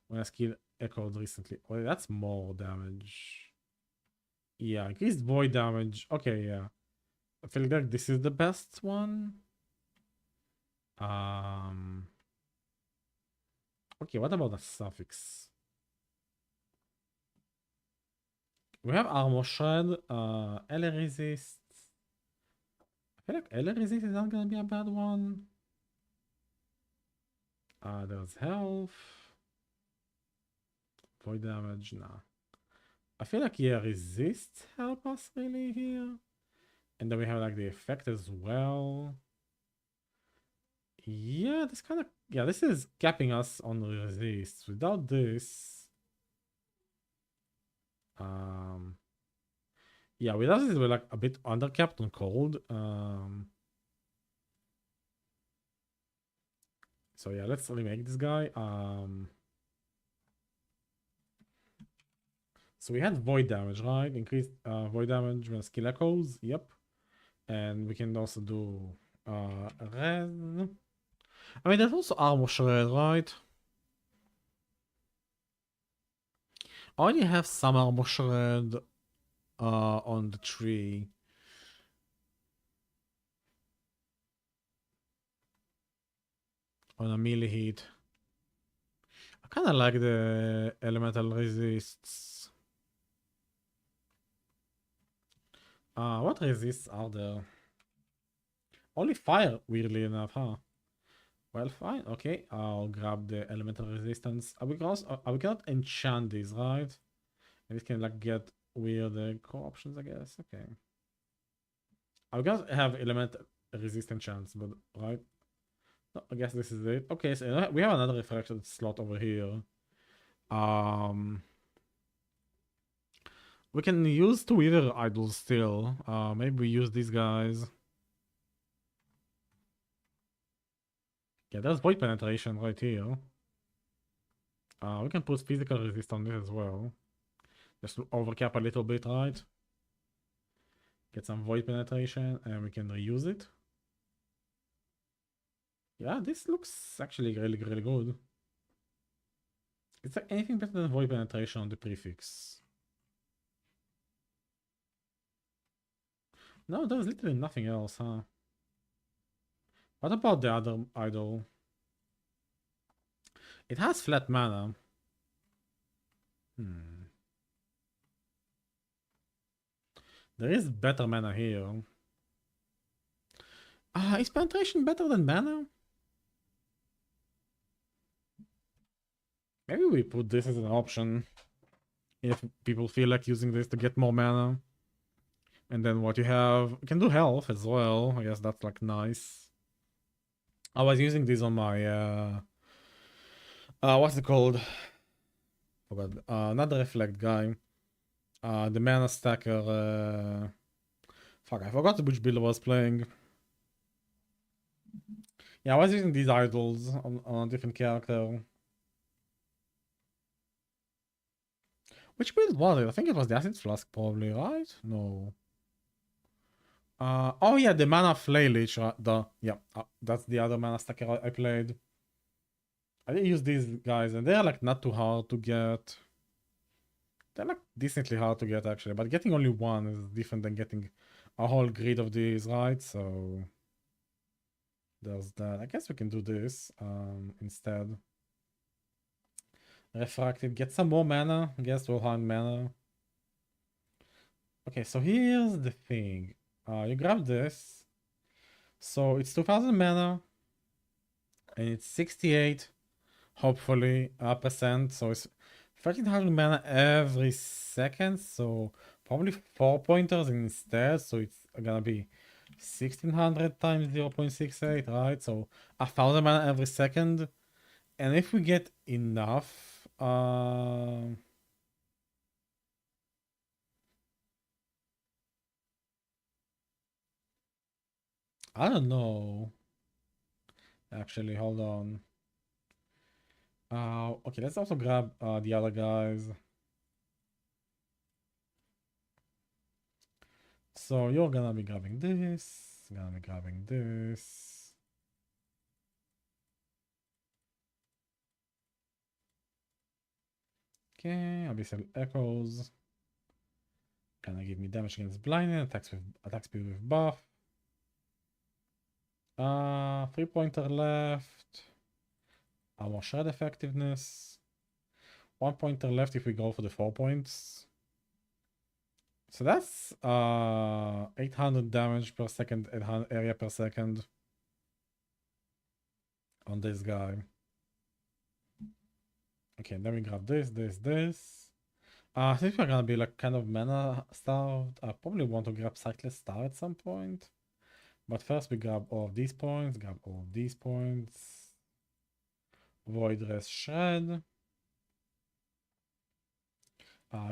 when a skill echoed recently. Oh, that's more damage. Yeah, increased void damage. Okay, yeah. I feel like this is the best one. Okay, what about the suffix? We have armor shred, LA resist. I feel like LA resist is not gonna be a bad one. There's health. Void damage, nah. I feel like, yeah, resist help us really here. And then we have like the effect as well. Yeah, this kind of, yeah, this is capping us on resist. Without this, yeah, without this we're like a bit undercapped on cold. So yeah, let's remake this guy. So we had void damage, right? Increased void damage when skill echoes. Yep. And we can also do res. I mean, there's also armor shred, right? I already have some armor shred on the tree. On a melee hit. I kind of like the elemental resists. What resists are there? Only fire, weirdly enough, huh? Well, fine. Okay, I'll grab the elemental resistance. We cannot enchant these, right? And it can like get weird core options, I guess. Okay. I cannot have elemental resistant chance, but right. No, I guess this is it. Okay, so we have another refraction slot over here. We can use 2 Wither idols still. Maybe we use these guys. Yeah, there's void penetration right here. We can put physical resist on this as well. Just to overcap a little bit, right? Get some void penetration and we can reuse it. Yeah, this looks actually really, really good. It's like anything better than void penetration on the prefix. No, there's literally nothing else, huh? What about the other idol? It has flat mana. There is better mana here. Is penetration better than mana? Maybe we put this as an option if people feel like using this to get more mana. And then what you have, you can do health as well. I guess that's like nice. I was using this on my what's it called? Forgot. Not the reflect guy. The mana stacker. Fuck, I forgot which build I was playing. Yeah, I was using these idols on a different character. Which build was it? I think it was the Acid Flask, probably, right? No. Oh yeah, the Mana Flail Lich. That's the other mana stacker I played. I did use these guys, and they're like not too hard to get. They're like decently hard to get actually, but getting only one is different than getting a whole grid of these, right? So there's that. I guess we can do this instead. Refracted, get some more mana. I guess we'll find mana. Okay, so here's the thing. You grab this. So it's 2000 mana. And it's 68, hopefully, percent. So it's 1300 mana every second. So probably 4 pointers instead. So it's gonna be 1600 times 0.68, right? So 1000 mana every second. And if we get enough, I don't know. Actually, hold on. Okay, let's also grab the other guys. So you're gonna be grabbing this, gonna be grabbing this. Okay, Abyssal Echoes. Gonna give me damage against blindness, attack speed with buff. 3-pointer left. Our shred effectiveness. 1-pointer left if we go for the 4 points. So that's 800 damage per second, 800 area per second on this guy. Okay, then we grab this. Since we're gonna be like kind of mana starved, I probably want to grab Sightless Star at some point. But first we grab all of these points, Void Rest Shred.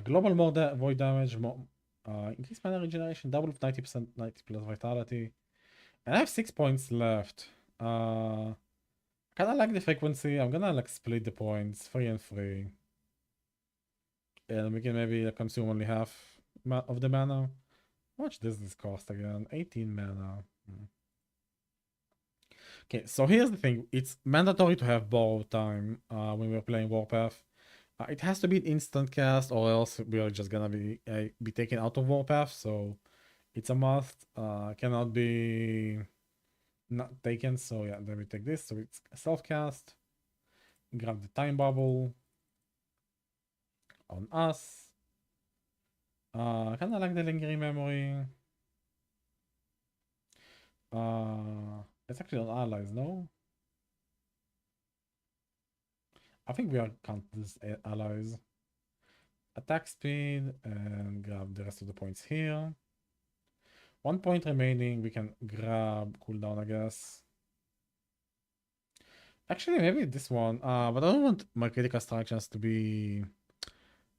Global more void damage, more increased mana regeneration, double of 90%, 90 plus vitality. And I have 6 points left. Kinda like the frequency. I'm gonna like split the points, 3 and 3. And we can maybe consume only half of the mana. How much does this cost again? 18 mana. Okay, so here's the thing. It's mandatory to have borrowed time when we're playing Warpath. It has to be an instant cast, or else we are just gonna be taken out of Warpath. So it's a must. Cannot be not taken. So yeah, then we take this. So it's a self cast. Grab the time bubble on us. Kind of like the lingering memory. It's actually on allies, no? I think we are count this allies. Attack speed and grab the rest of the points here. 1 point remaining. We can grab cooldown, I guess. Actually, maybe this one. But I don't want my critical strikes to be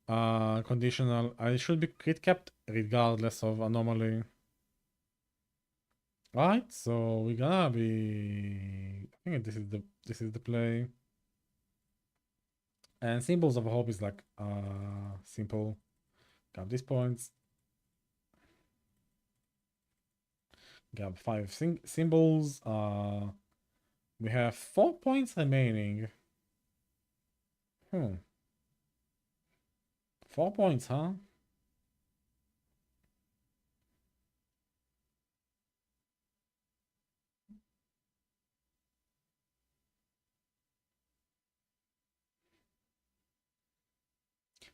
conditional. I should be crit capped regardless of anomaly. Right, so we're gonna be. I think this is the play. And Symbols of Hope is like simple. Grab these points. Grab 5 symbols. We have 4 points remaining. 4 points, huh?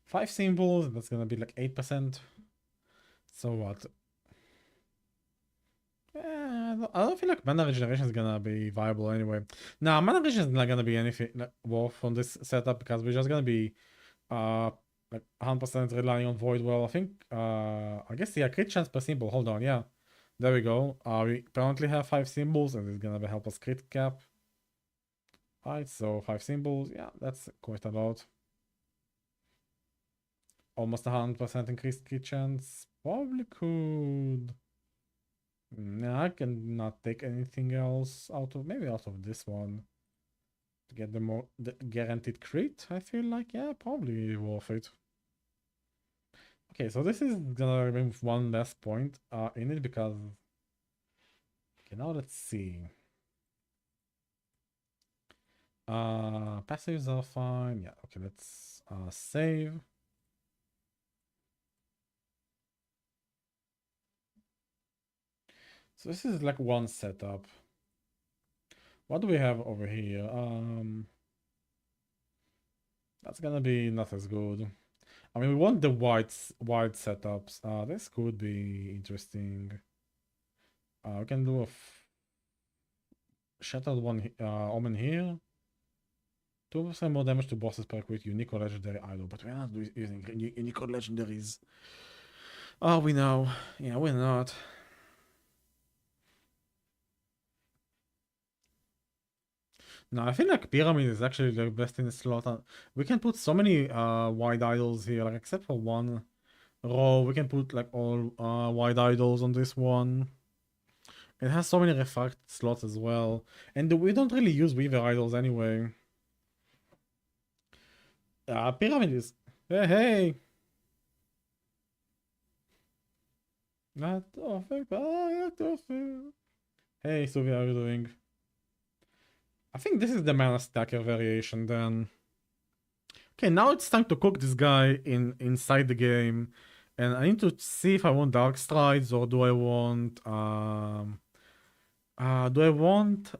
Five symbols, that's gonna be like 8%. So what? I don't feel like mana regeneration is gonna be viable anyway. Nah, mana regeneration is not gonna be anything like, worth on this setup because we're just gonna be like 100% relying on Void Well. I think I guess yeah, crit chance per symbol. Hold on, yeah. There we go. We currently have 5 symbols and it's gonna help us crit cap. Right, so 5 symbols, yeah, that's quite a lot. Almost 100% increased crit chance. Probably could. Nah, I can not take anything else out of maybe out of this one to get the guaranteed crit. I feel like yeah, probably worth it. Okay, so this is gonna remove one less point in it because okay, now let's see. Passives are fine. Yeah, okay, let's save. So this is like one setup. What do we have over here? That's gonna be not as good. I mean, we want the wide setups. This could be interesting. We can do a shattered one omen here. 2% more damage to bosses per crit, unique or legendary idol, but we're not using unique or legendaries. Oh, we know. Yeah, we're not. No, I feel like Pyramid is actually the best in the slot. We can put so many wide idols here, like except for one row. We can put like all wide idols on this one. It has so many refract slots as well. And we don't really use Weaver idols anyway. Pyramid is... Hey! Not offer, not offer. Hey, Suvi, how are you doing? I think this is the mana stacker variation then. Okay, now it's time to cook this guy inside the game. And I need to see if I want Dark Strides or do I want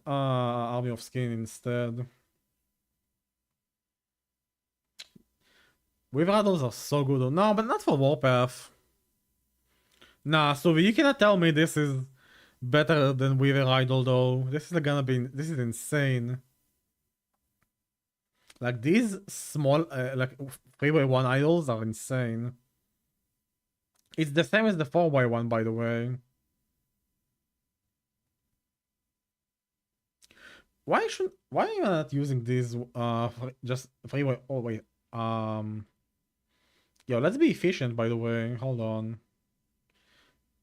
Army of Skin instead? Weaver idols are so good. No, but not for Warpath. Nah, so you cannot tell me this is better than Weaver idol though. This is gonna be, this is insane. Like these small, like 3x1 idols are insane. It's the same as the 4x1, by the way. Why are you not using these just 3x? Oh wait, yo, let's be efficient, by the way. Hold on.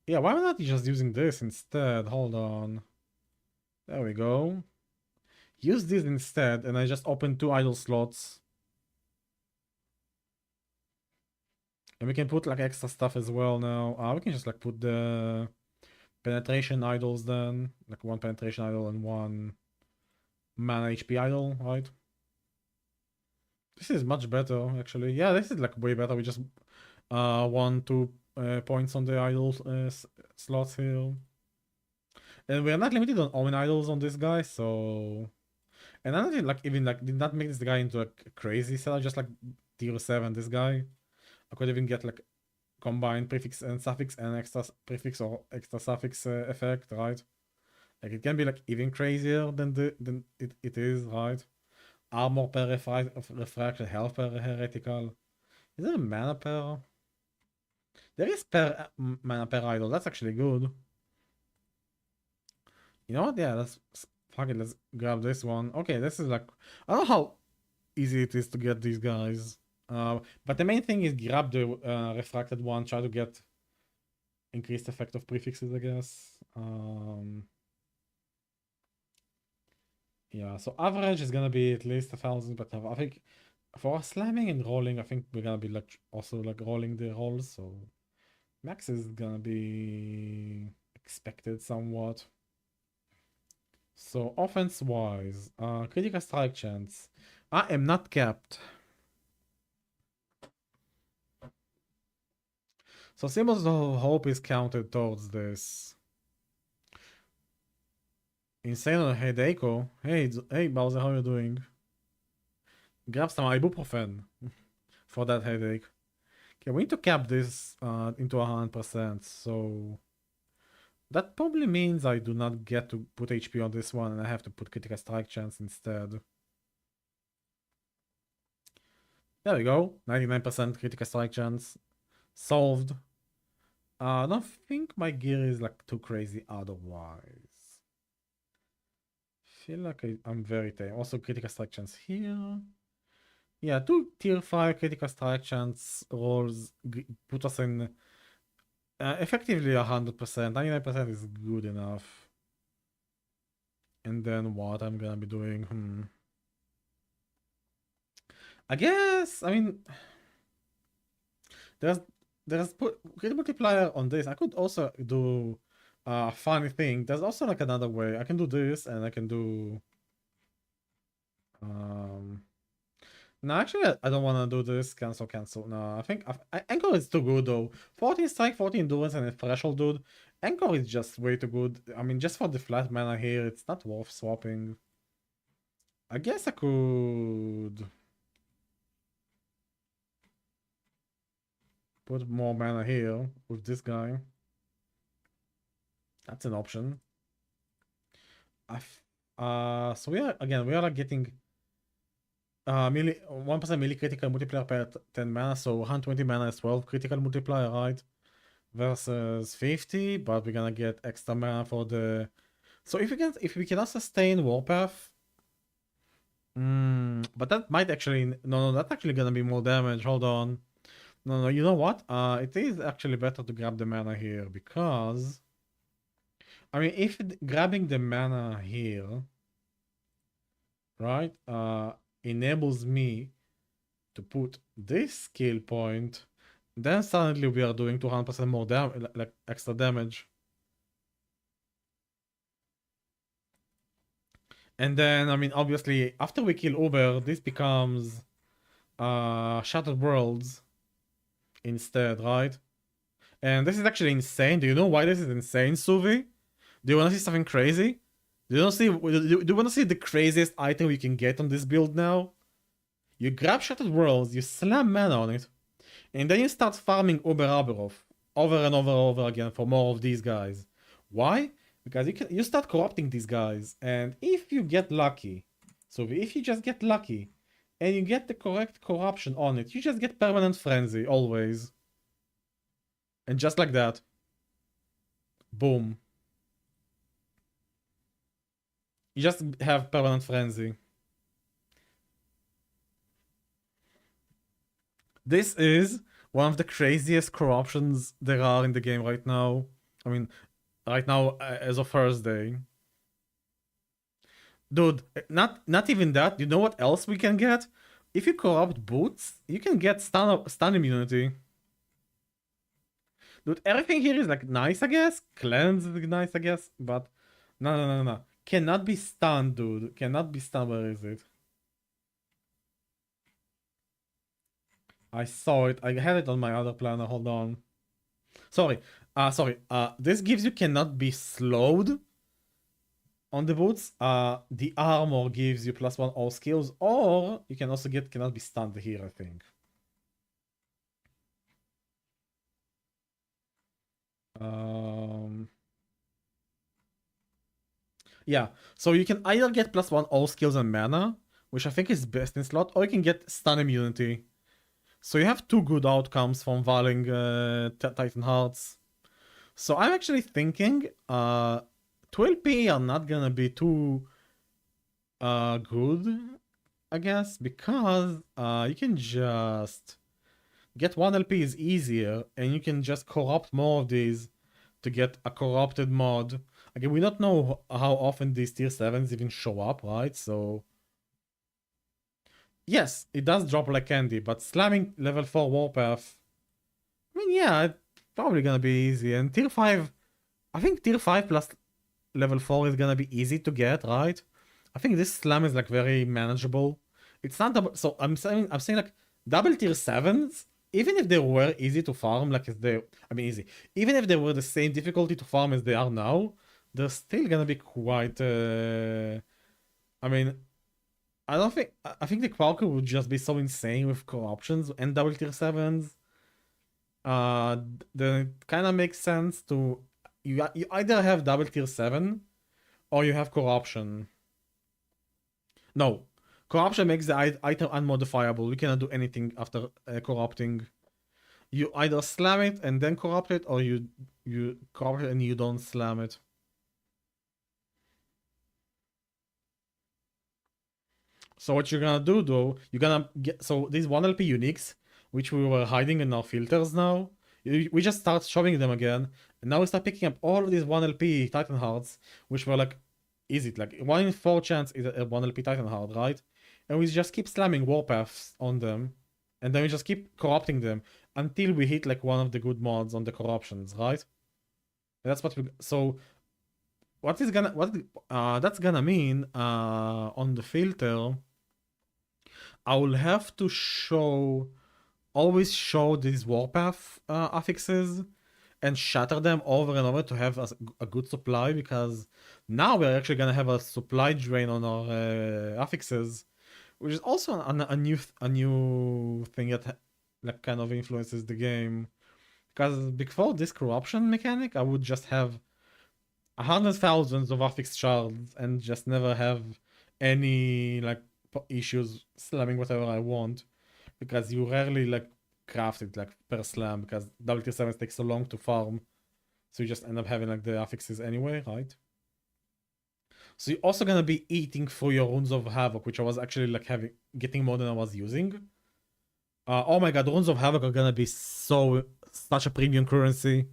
Yeah, why am I not just using this instead? Hold on. There we go. Use this instead, and I just open 2 idle slots. And we can put like extra stuff as well now. We can just like put the penetration idols then. Like 1 penetration idol and 1 mana HP idol, right? This is much better, actually. Yeah, this is like way better. We just 1-2 points on the idol slots here. And we are not limited on omen idols on this guy, so... And I don't like even like did not make this guy into a crazy seller, just like tier 7 this guy. I could even get like combined prefix and suffix and extra prefix or extra suffix effect, right? Like it can be like even crazier than it is, right? Armor per refraction, health per heretical. Is there a mana per? There is per mana per idol. That's actually good. You know what? Yeah, let's fuck it. Let's grab this one. Okay, this is like I don't know how easy it is to get these guys. But the main thing is grab the refracted one. Try to get increased effect of prefixes, I guess. Yeah, so average is gonna be at least 1,000, but I think for slamming and rolling, I think we're gonna be like also like rolling the rolls, so max is gonna be expected somewhat. So offense wise, critical strike chance. I am not capped. So symbols of hope is counted towards this. Insane on Hedeiko. Hey Bowser, how you doing? Grab some ibuprofen for that headache. Okay, we need to cap this into 100%. So That probably means I do not get to put HP on this one and I have to put critical strike chance instead. There we go. 99% critical strike chance. Solved. I don't think my gear is like too crazy otherwise. Feel like I'm very tame. Also critical strike chance here. Yeah, 2 tier 5 critical strike chance rolls put us in effectively 100%. 99% is good enough. And then what I'm gonna be doing? I guess, I mean, there's great multiplier on this. I could also do a funny thing. There's also like another way. I can do this and I can do no, actually I don't want to do this. Cancel. No, I think Anchor is too good though. 14 strike, 14 endurance, and a threshold, dude. Anchor is just way too good. I mean, just for the flat mana here, it's not worth swapping. I guess I could put more mana here with this guy. That's an option. So we are like getting melee 1% melee critical multiplier per 10 mana, so 120 mana is 12 critical multiplier, right? Versus 50, but we're gonna get extra mana for the. So if we cannot sustain Warpath, but that might actually no, that's actually gonna be more damage. Hold on. No, you know what? It is actually better to grab the mana here because, I mean, if grabbing the mana here, right, enables me to put this skill point, then suddenly we are doing 200% more damage, like extra damage. And then, I mean, obviously, after we kill Uber, this becomes Shattered Worlds instead, right? And this is actually insane. Do you know why this is insane, Suvi? Do you want to see something crazy? Do you want to see the craziest item we can get on this build now? You grab Shattered Worlds, you slam mana on it, and then you start farming Uber Aberov over and over again for more of these guys. Why? Because you start corrupting these guys, and if you get lucky, so if you just get lucky, and you get the correct corruption on it, you just get permanent frenzy always. And just like that, boom. You just have permanent frenzy. This is one of the craziest corruptions there are in the game right now. I mean, right now as of Thursday. Dude, not even that. You know what else we can get? If you corrupt boots, you can get stun immunity. Dude, everything here is like nice, I guess. Cleanse is nice, I guess. But no. Cannot be stunned, dude. Cannot be stunned. Where is it? I saw it. I had it on my other planner. Hold on. Sorry. This gives you cannot be slowed on the boots. The armor gives you +1 all skills, or you can also get cannot be stunned here, I think. Yeah, so you can either get +1 all skills and mana, which I think is best in slot, or you can get stun immunity. So you have 2 good outcomes from Valing Titan Hearts. So I'm actually thinking 2LP are not gonna be too good, I guess, because you can just get 1 LP is easier, and you can just corrupt more of these to get a corrupted mod. Again, we don't know how often these tier 7s even show up, right? So yes, it does drop like candy, but slamming level 4 Warpath, I mean, yeah, it's probably gonna be easy. And tier 5, I think tier 5 plus level 4 is gonna be easy to get, right? I think this slam is like very manageable. It's not double, so I'm saying like double tier 7s, even if they were easy to farm, like easy, even if they were the same difficulty to farm as they are now, they're still gonna be quite I mean, I think the Qualcomm would just be so insane with corruptions and double tier 7s. Then it kind of makes sense to you either have double tier 7 or you have corruption. No, corruption makes the item unmodifiable. You cannot do anything after corrupting. You either slam it and then corrupt it, or you corrupt it and you don't slam it. So what you're gonna do though, you're gonna get, so these 1LP uniques, which we were hiding in our filters now, we just start showing them again, and now we start picking up all of these 1LP Titan Hearts, which were like, is it like 1 in 4 chance is a 1LP Titan Heart, right? And we just keep slamming Warpaths on them, and then we just keep corrupting them until we hit like one of the good mods on the corruptions, right? And that's what we, so what is gonna, that's gonna mean on the filter, I will have to always show these Warpath affixes and shatter them over and over to have a good supply, because now we're actually gonna have a supply drain on our affixes, which is also a new thing that like kind of influences the game. Because before this corruption mechanic, I would just have 100,000 of affix shards and just never have any like issues slamming whatever I want, because you rarely like craft it like per slam, because double tier 7 takes so long to farm, so you just end up having like the affixes anyway, right? So you're also gonna be eating through your Runes of Havoc, which I was actually like getting more than I was using. Oh my god, Runes of Havoc are gonna be such a premium currency.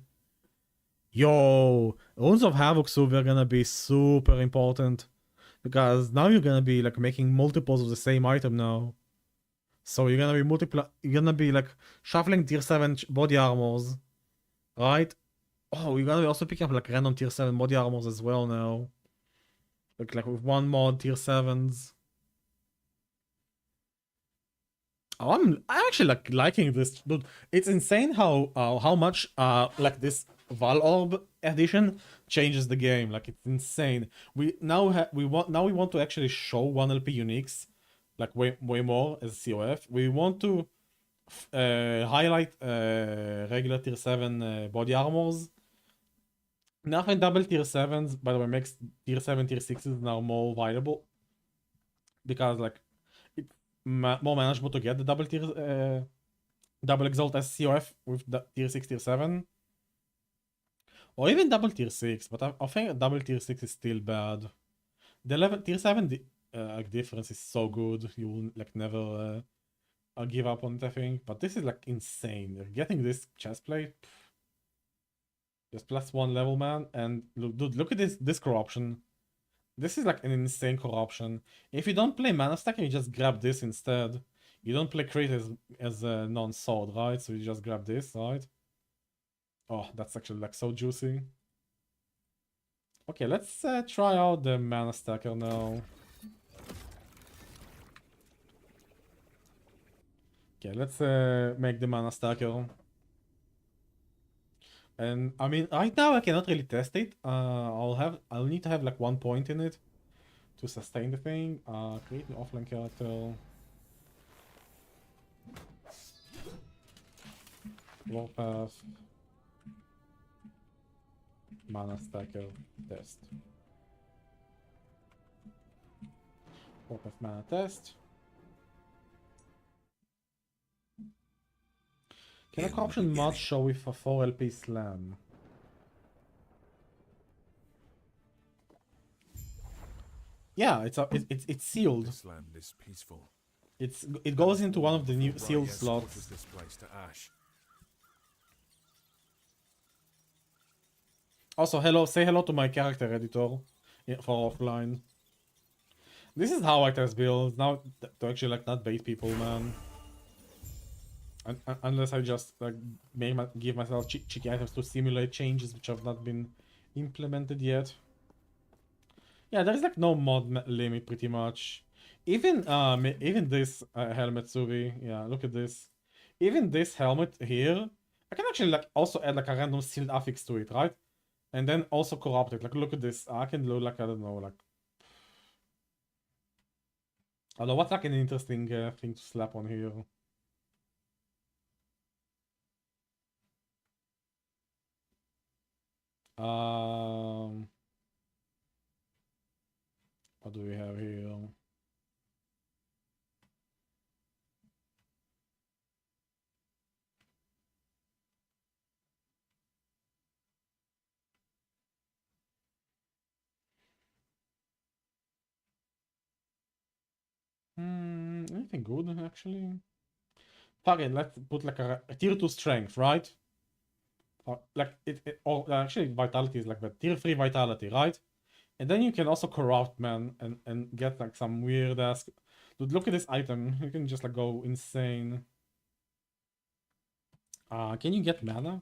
Yo, Runes of Havoc super are gonna be super important, because now you're gonna be like making multiples of the same item now. So you're gonna be like shuffling tier 7 body armors, right? Oh, you're gonna be also picking up like random tier 7 body armors as well now. Like with one mod tier 7s. Oh, I'm actually like liking this, dude. It's insane how much like this Val Orb edition changes the game. Like it's insane. We want to actually show 1LP uniques like way more as COF. We want to highlight regular tier 7 body armors. Nothing double tier 7s, by the way, makes tier 7 tier 6s now more viable, because like it's more manageable to get the double tier double exalt as COF with the tier 6 tier 7, or even double tier 6, but I think double tier 6 is still bad. The level tier 7 difference is so good, you will like never give up on it, I think. But this is like insane. Getting this chest plate, just +1 level, man. And look, dude, look at this corruption. This is like an insane corruption. If you don't play Mana Stack, you just grab this instead. You don't play Crit as a non-sword, right? So you just grab this, right? Oh, that's actually like so juicy. Okay, let's try out the Mana Stacker now. Okay, let's make the Mana Stacker. And I mean, right now I cannot really test it. I'll need to have like 1 point in it to sustain the thing. Create an offline character. Warpath. Mana Stacker test. Warpath Mana test. Can a corruption mod show with a 4LP slam? Yeah, it's sealed. This land is peaceful. It goes into one of the new sealed Raya slots. scorches this place to ash. Also, say hello to my character editor for offline. This is how I test builds now, to actually like not bait people, man. Unless I just like give myself cheeky items to simulate changes which have not been implemented yet. Yeah, there's like no mod limit pretty much. Even this helmet Subi, yeah, look at this. Even this helmet here, I can actually like also add like a random sealed affix to it, right? And then also corrupt it. Like look at this. I can do like, I don't know, like, I don't know what's like an interesting thing to slap on here. What do we have here? Anything good actually? Fuck it, let's put like a tier 2 strength, right? Like or actually vitality is like the tier 3 vitality, right? And then you can also corrupt, man, and get like some weird ass. Dude, look at this item. You can just like go insane. Can you get mana?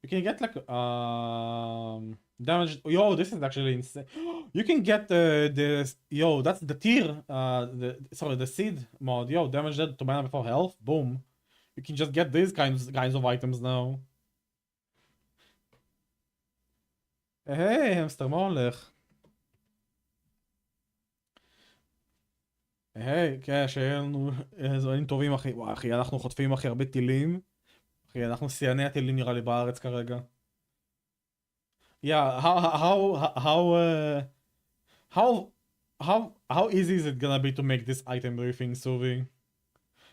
You can get like damage. Yo, this is actually insane. You can get this. Yo, that's the tier. The seed mod. Yo, damage dead to mana before health. Boom. You can just get these kinds of items now. היי, המסטר, מה הולך? היי, כן, שיהיה לנו זמנים טובים, אחי. וואי, אחי, אנחנו חוטפים, אחי, הרבה טילים. אחי, אנחנו שיאני הטילים נראה לי בארץ כרגע. Yeah, how easy is it gonna be to make this item briefing, Suvi?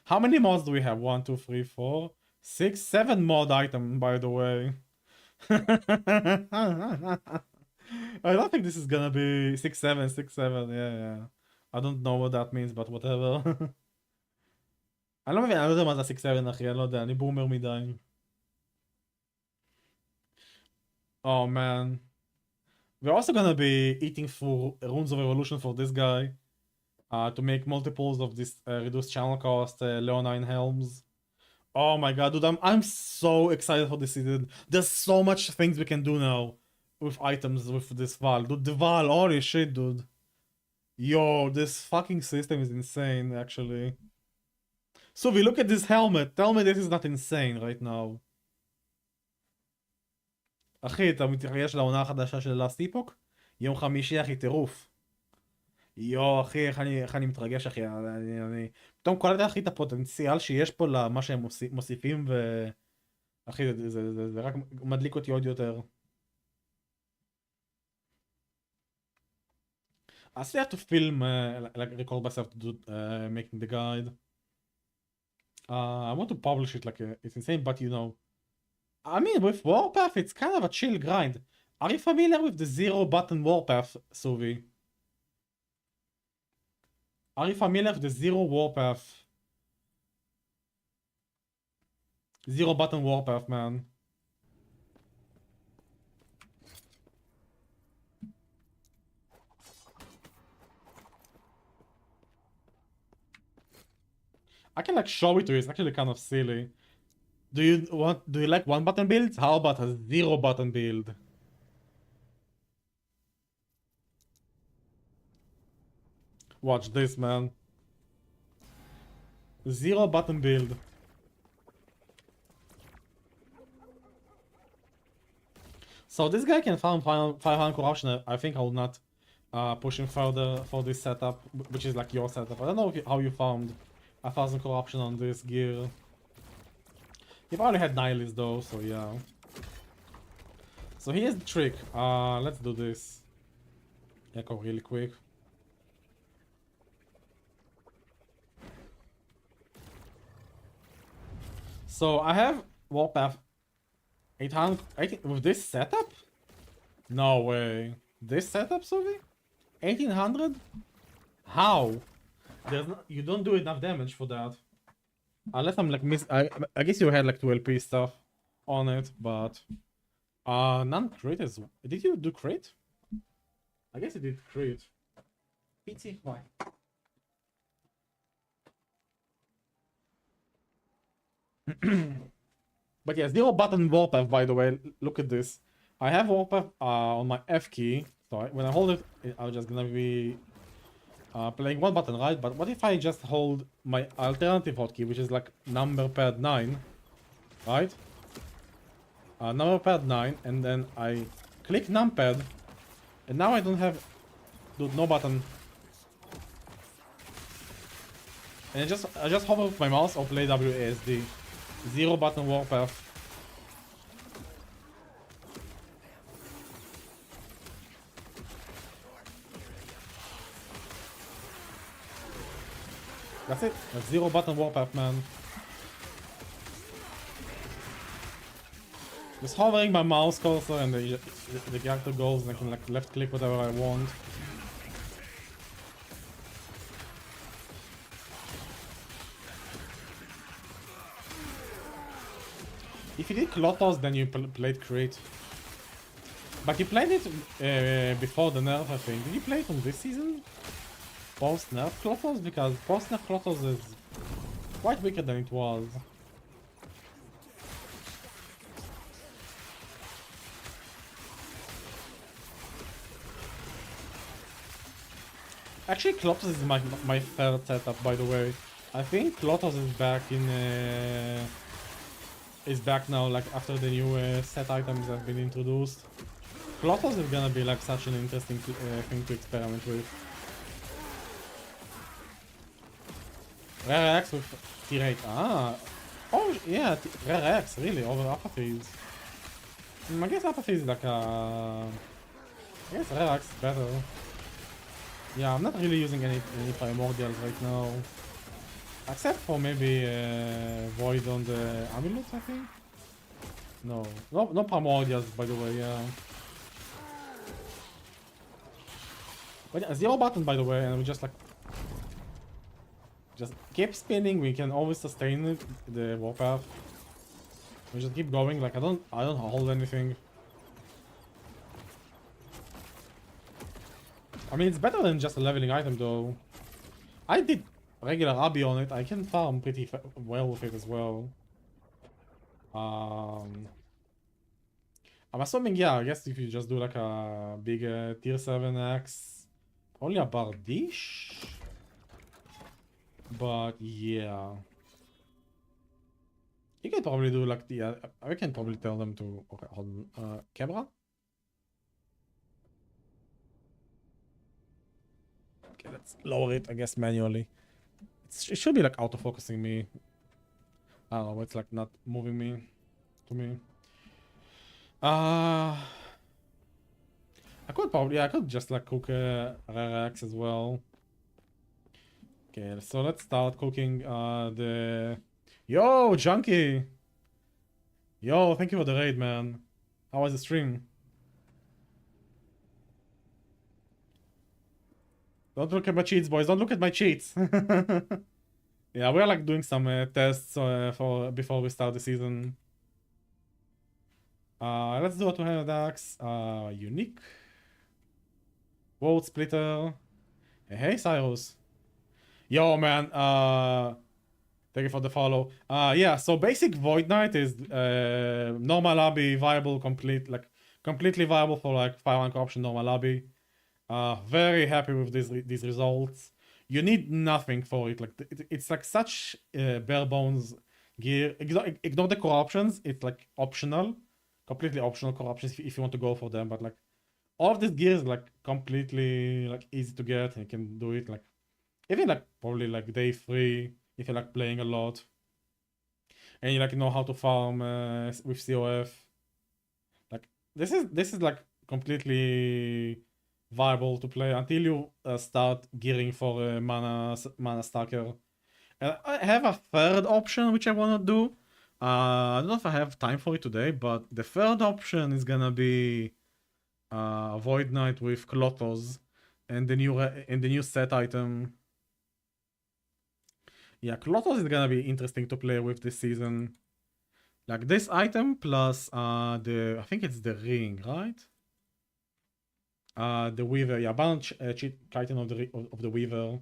How many mods do we have? 1, 2, 3, 4, 6, 7 mod item, by the way. I don't think this is gonna be 6, 7, 6, 7, yeah. I don't know what that means, but whatever. אני לא מבין, אני לא יודע מה זה ה-6, 7, אחי, אני לא יודע, אני בומר מדי. Oh man. We're also gonna be eating through Runes of Evolution for this guy. To make multiples of this reduced channel cost Leonine Helms. Oh my god, dude, I'm so excited for this season. There's so much things we can do now with items with this Val. Dude, the Val, holy shit, dude. Yo, this fucking system is insane, actually. So we look at this helmet. Tell me this is not insane right now. אחי, אתה מתרגש לעונה החדשה של Last Epoch? יום חמישי, אחי, טירוף. יו, אחי, איך אני מתרגש, אחי. אני פתאום קולט, אחי, את הפוטנציאל שיש פה למה שהם מוסיפים, אחי, זה רק מדליק אותי עוד יותר. I still have to film, like record myself to do making the guide. I want to publish it, like, it's insane, but you know, I mean, with Warpath, it's kind of a chill grind. Are you familiar with the 0-button Warpath, Suvi? Are you familiar with the 0 Warpath? 0-button Warpath, man. I can like show it to you, it's actually kind of silly. Do you like 1-button builds? How about a 0-button build? Watch this, man. 0-button build. So this guy can farm 500 corruption. I think I will not push him further for this setup, which is like your setup. I don't know how you farmed 1000 corruption on this gear. He probably had Nihilist though, so yeah. So here's the trick. Let's do this. Echo really quick. So I have Warpath 800 with this setup? No way. This setup, Suvi? 1800? How? You don't do enough damage for that. Unless I'm like I guess you had like 2LP stuff on it, but none crit is. Did you do crit? I guess you did crit. PT, why? But yeah, 0-button Warpath, by the way. Look at this. I have Warpath on my F key, so when I hold it, I'm just gonna be playing 1 button, right? But what if I just hold my alternative hotkey, which is like number pad 9, right? Number pad 9, and then I click numpad, and now I don't have, dude, no button. And I just hover with my mouse or play WASD. 0-button Warpath. That's it. Like 0 button warpath, man. Just hovering my mouse cursor and the character goes and I can like left click whatever I want. If you did Klothos, then you played Create. But you played it before the nerf, I think. Did you play it on this season? Post-nerf Klothos? Because post-nerf Klothos is quite weaker than it was. Actually, Klothos is my third setup, by the way. I think Klothos is back in... is back now, like, after the new set items have been introduced. Klothos is gonna be, like, such an interesting thing to experiment with. Rare X with tier 8. Ah! Oh, yeah, Rare X, really, over Apathies. I guess Apathies is like a... I guess Rare X is better. Yeah, I'm not really using any primordials right now. Except for maybe Void on the amulets, I think? No primordials, by the way, yeah. But yeah, 0 button, by the way, and we just like... Just keep spinning, we can always sustain it, the warpath. We just keep going, like I don't hold anything. I mean, it's better than just a leveling item, though. I did regular Abi on it. I can farm pretty well with it as well. I'm assuming, yeah, I guess if you just do like a big tier 7 axe, probably a Bardiche. But yeah, you can probably do like the. I can probably tell them to. Okay, hold on. Kebra. Okay, let's lower it, I guess, manually. It should be like auto-focusing me. I don't know, it's like not moving me to me. I could probably, yeah, I could just like cook Rare X as well. Okay, so let's start cooking the... Yo, Junkie! Yo, thank you for the raid, man. How was the stream? Don't look at my cheats, boys. Don't look at my cheats. Yeah, we're like doing some tests for before we start the season. Let's do a 200 axe. Unique. World Splitter. Hey, Cyrus. Yo, man. Thank you for the follow. Yeah, so basic Void Knight is normal lobby, viable, completely viable for like 5-1 corruption normal lobby. Very happy with these results. You need nothing for it. Like it's like such bare bones gear. Ignore the corruptions. It's like optional, completely optional corruptions if you want to go for them. But like all of this gear is like completely like easy to get, and you can do it like even like probably like day 3 if you're like playing a lot, and you like know how to farm with COF. Like this is like completely viable to play until you start gearing for a mana stacker. And I have a third option which I want to do. I don't know if I have time for it today, but the third option is gonna be Void Knight with Klothos and the new set item. Yeah, Klothos is gonna be interesting to play with this season. Like this item plus I think it's the ring, right? The Weaver, yeah, bunch cheat Chitin of the Weaver.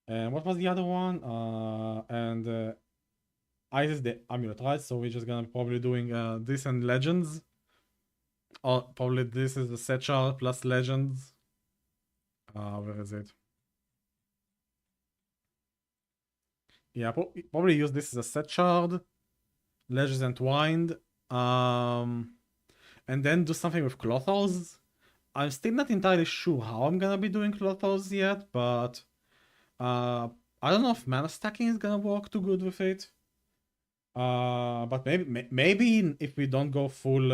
And what was the other one? And Isis the Amulet, right? So we're just gonna probably doing this and Legends. Or probably this is the set chart plus Legends. Where is it? Yeah, probably use this as a set shard. Legends entwined. And then do something with Klothos. I'm still not entirely sure how I'm gonna be doing Klothos yet, but I don't know if mana stacking is gonna work too good with it. But maybe if we don't go full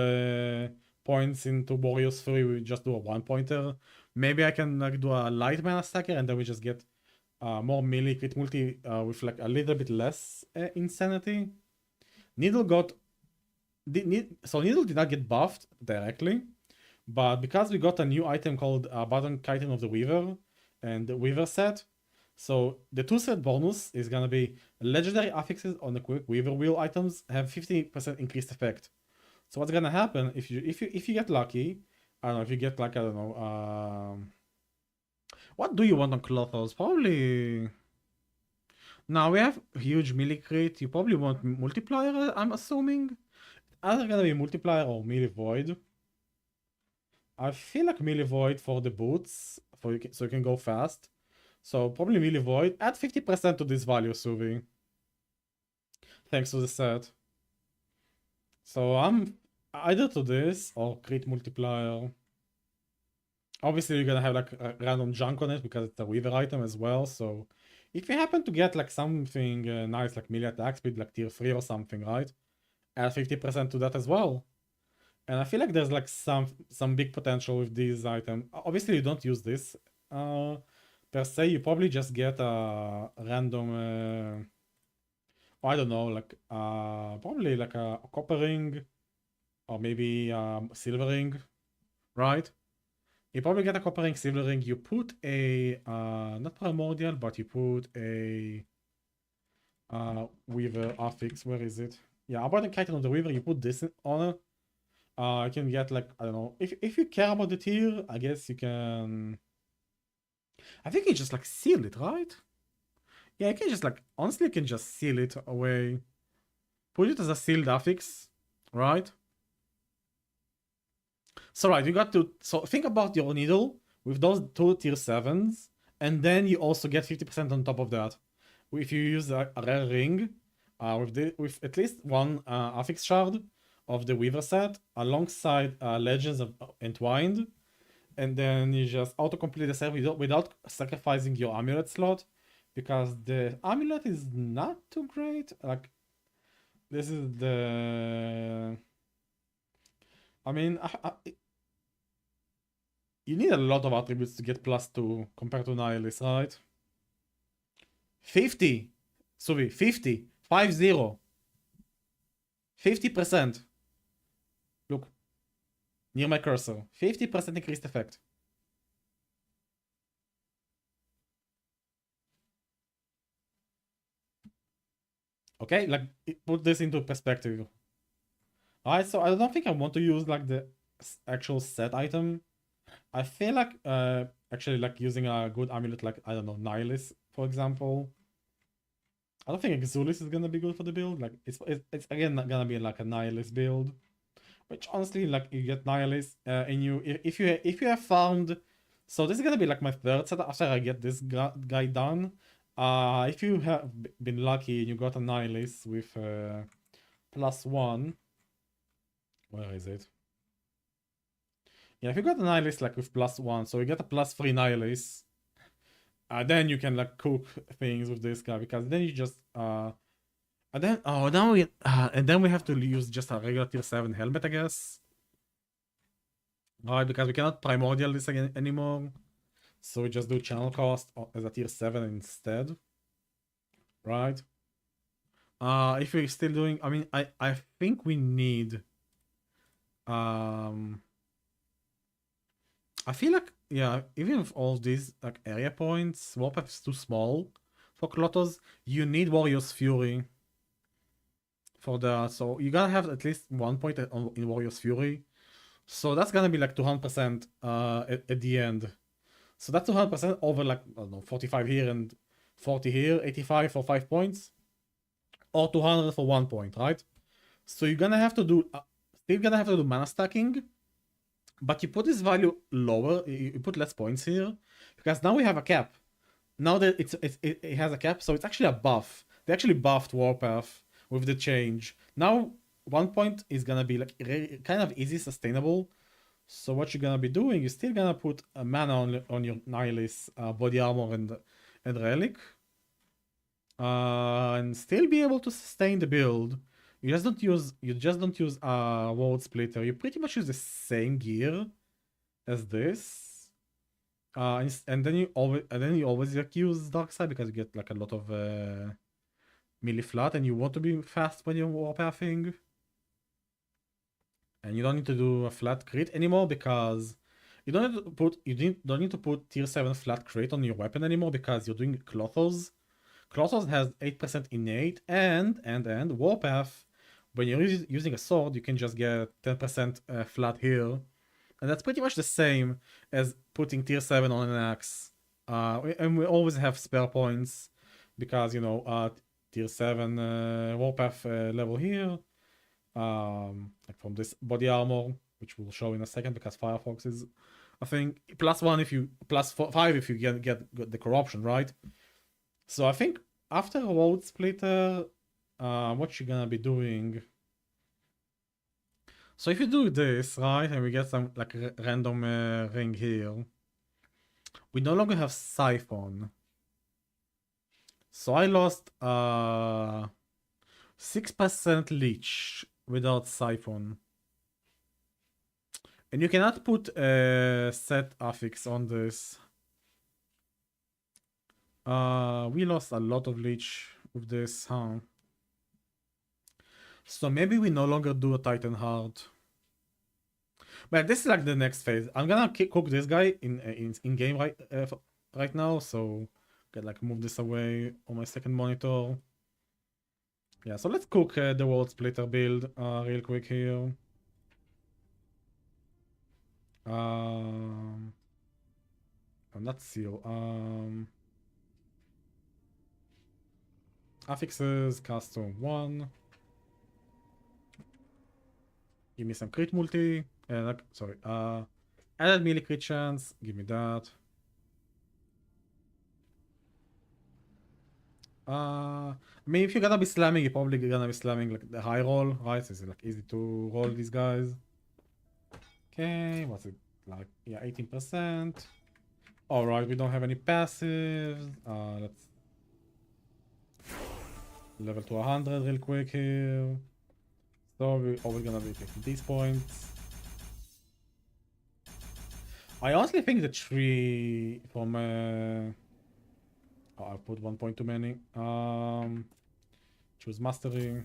points into Warriors 3, we just do a 1-pointer. Maybe I can like do a light mana stacker and then we just get more melee crit multi with like a little bit less insanity. Needle got so Needle did not get buffed directly, but because we got a new item called Button Chitin of the Weaver and the Weaver set, so the 2-set bonus is gonna be legendary affixes on the quick Weaver wheel items have 50% increased effect. So what's gonna happen if you get lucky? I don't know if you get like I don't know. What do you want on Clothos? Probably. Now we have huge melee crit. You probably want multiplier. I'm assuming. Either gonna be multiplier or melee void. I feel like melee void for the boots, so you can go fast. So probably melee void. Add 50% to this value, Suvi. Thanks to the set. So I'm either to this or crit multiplier. Obviously, you're gonna have like a random junk on it because it's a Weaver item as well. So if you happen to get like something nice like melee attack speed, like tier 3 or something, right? Add 50% to that as well. And I feel like there's like some big potential with these items. Obviously, you don't use this per se. You probably just get a random, I don't know, like probably like a copper ring or maybe silver ring, right? You probably get a copper ring, silver ring. You put a not primordial, but you put a Weaver affix. Where is it? Yeah, about the Chitin of the Weaver. You put this on it. You can get like I don't know if you care about the tier. I guess you can. I think you just like seal it, right? Yeah, you can just like honestly, you can just seal it away. Put it as a sealed affix, right? So right, you got to think about your needle with those 2 tier 7s, and then you also get 50% on top of that. If you use a rare ring, with at least one affix shard of the Weaver set alongside Legends of Entwined, and then you just auto-complete the set without sacrificing your amulet slot, because the amulet is not too great. Like, this is the... I mean, you need a lot of attributes to get +2 compared to Nihilist, right? 50! Suvi, 50! 50! 50%. Look. Near my cursor. 50% increased effect. Okay, like, put this into perspective. Alright, so I don't think I want to use, like, the actual set item. I feel like, actually, like, using a good amulet, like, I don't know, Nihilist, for example. I don't think Exulis is gonna be good for the build. Like, it's again not gonna be, like, a Nihilist build. Which, honestly, like, you get Nihilist, and if you have found... So this is gonna be, like, my third set after I get this guy done. If you have been lucky and you got a Nihilist with +1... Where is it? Yeah, if you got a Nihilist like with +1, so you get a +3 Nihilist, then you can like cook things with this guy, because then you just and then and then we have to use just a regular tier 7 helmet, I guess. Right, because we cannot primordial this again anymore. So we just do channel cost as a tier 7 instead. Right? If we're still doing, I mean, I think we need I feel like, yeah, even with all these like area points, Warpath is too small for Klotos. You need Warrior's Fury for that, so you gotta have at least 1 point in Warrior's Fury. So that's gonna be like 200% at the end. So that's 200% over like, I don't know, 45 here and 40 here, 85 for 5 points, or 200 for 1 point, right? So you're gonna have to do, still gonna have to do mana stacking, but you put this value lower, you put less points here, because now we have a cap. Now that it has a cap, so it's actually a buff. They actually buffed Warpath with the change. Now 1 point is gonna be like kind of easy sustainable. So what you're gonna be doing, you're still gonna put a mana on your Nihilist body armor and relic, and still be able to sustain the build. You just don't use World Splitter. You pretty much use the same gear as this. and then you always like use dark side because you get like a lot of melee flat, and you want to be fast when you're warpathing. And you don't need to do a flat crit anymore because you don't need to put don't need to put tier 7 flat crit on your weapon anymore because you're doing Clothos. Clothos has 8% innate and warpath. When you're using a sword, you can just get 10% flat here. And that's pretty much the same as putting tier 7 on an axe. And we always have spare points because, you know, tier 7 warpath level here. Like from this body armor, which we'll show in a second because Firefox is, I think, +1 if you, +5 if you get the corruption, right? So I think after World Splitter, what you're gonna be doing. So if you do this, right, and we get some like random ring here, we no longer have Siphon. So I lost 6% leech without Siphon. And you cannot put a set affix on this. We lost a lot of leech with this, huh? So maybe we no longer do a Titan Heart. But this is like the next phase. I'm gonna cook this guy in game right now, so get like move this away on my second monitor. Yeah, so let's cook the World Splitter build real quick here. Not seal. Affixes, custom 1. Give me some crit multi. Sorry. Added melee crit chance. Give me that. I mean, if you're gonna be slamming, you're probably gonna be slamming like the high roll, right? So it's like easy to roll these guys. Okay, what's it like? Yeah, 18%. Alright, we don't have any passives. Let's level to 100 real quick here. So we're always gonna be taking these points. I honestly think the tree from I put 1 point too many. Choose mastery.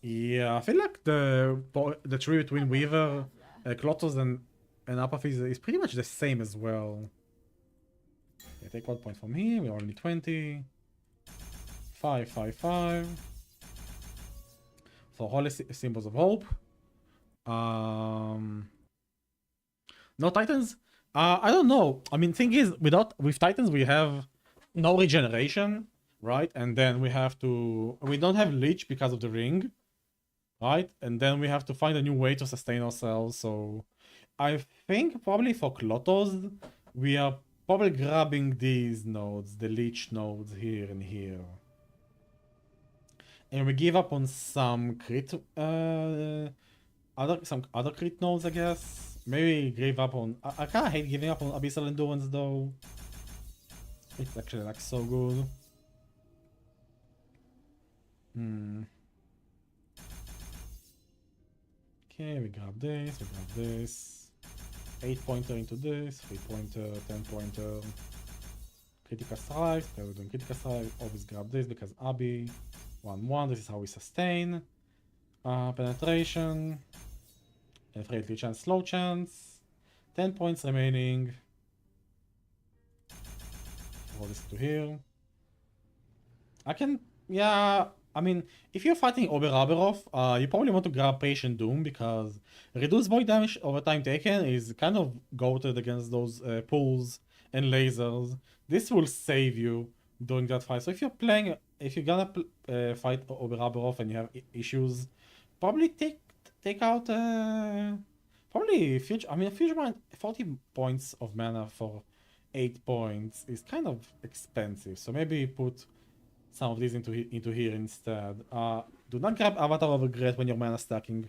Yeah, I feel like the tree between Weaver, Clothos and Apathy is pretty much the same as well. Okay, take 1 point from here. We're only 20. 5, 5, 5. For Holy Symbols of Hope. No Titans. I don't know. I mean, thing is, with Titans we have no regeneration, right? And then we don't have Leech because of the ring, right? And then we have to find a new way to sustain ourselves. So I think probably for Clothos, we are probably grabbing these nodes, the Leech nodes here and here. And we give up on some crit, some other crit nodes, I guess. Maybe give up on. I kinda hate giving up on Abyssal Endurance though. It's actually like so good. Okay, we grab this. 8-pointer into this, 3-pointer, 10-pointer. Critical strike, we're doing critical strike. Always grab this because Abby. 1-1, this is how we sustain. Penetration. Frailty chance, slow chance. 10 points remaining. Roll this to here. I mean, if you're fighting Ober-Aberov, you probably want to grab Patient Doom because reduced void damage over time taken is kind of goated against those pulls and lasers. This will save you during that fight. So if you're gonna fight Ober-Aberov and you have issues, probably take out probably Future. I mean, Future Mind, 40 points of mana for 8 points is kind of expensive. So maybe put some of these into here instead. Do not grab Avatar of Regret when you're mana stacking.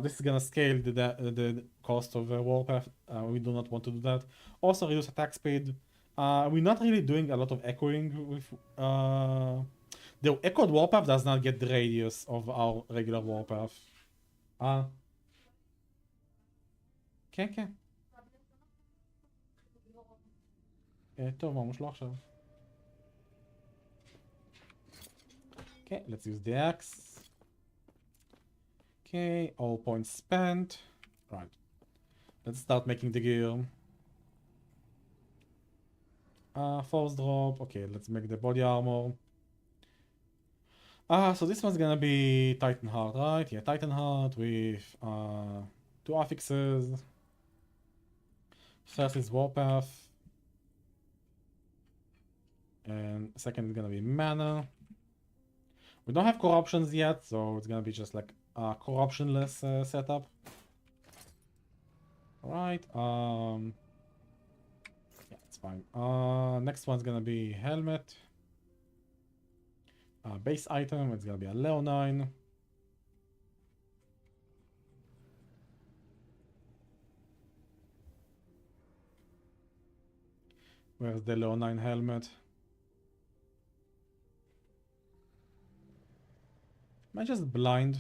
This is gonna scale the cost of Warpath. We do not want to do that. Also reduce attack speed. We're not really doing a lot of echoing with the echoed Warpath does not get the radius of our regular Warpath. כן, כן. טוב, ממש לא עכשיו. Okay, let's use the axe. Okay, all points spent. Right. Let's start making the gear. Force drop. Okay, let's make the body armor. So this one's gonna be Titan Heart, right? Yeah, Titan Heart with 2 affixes. First is Warpath. And second is gonna be mana. We don't have corruptions yet, so it's gonna be just like a corruptionless setup. Alright, yeah, it's fine. Next one's gonna be helmet. Base item, it's gonna be a Leonine. Where's the Leonine helmet? Am I just blind?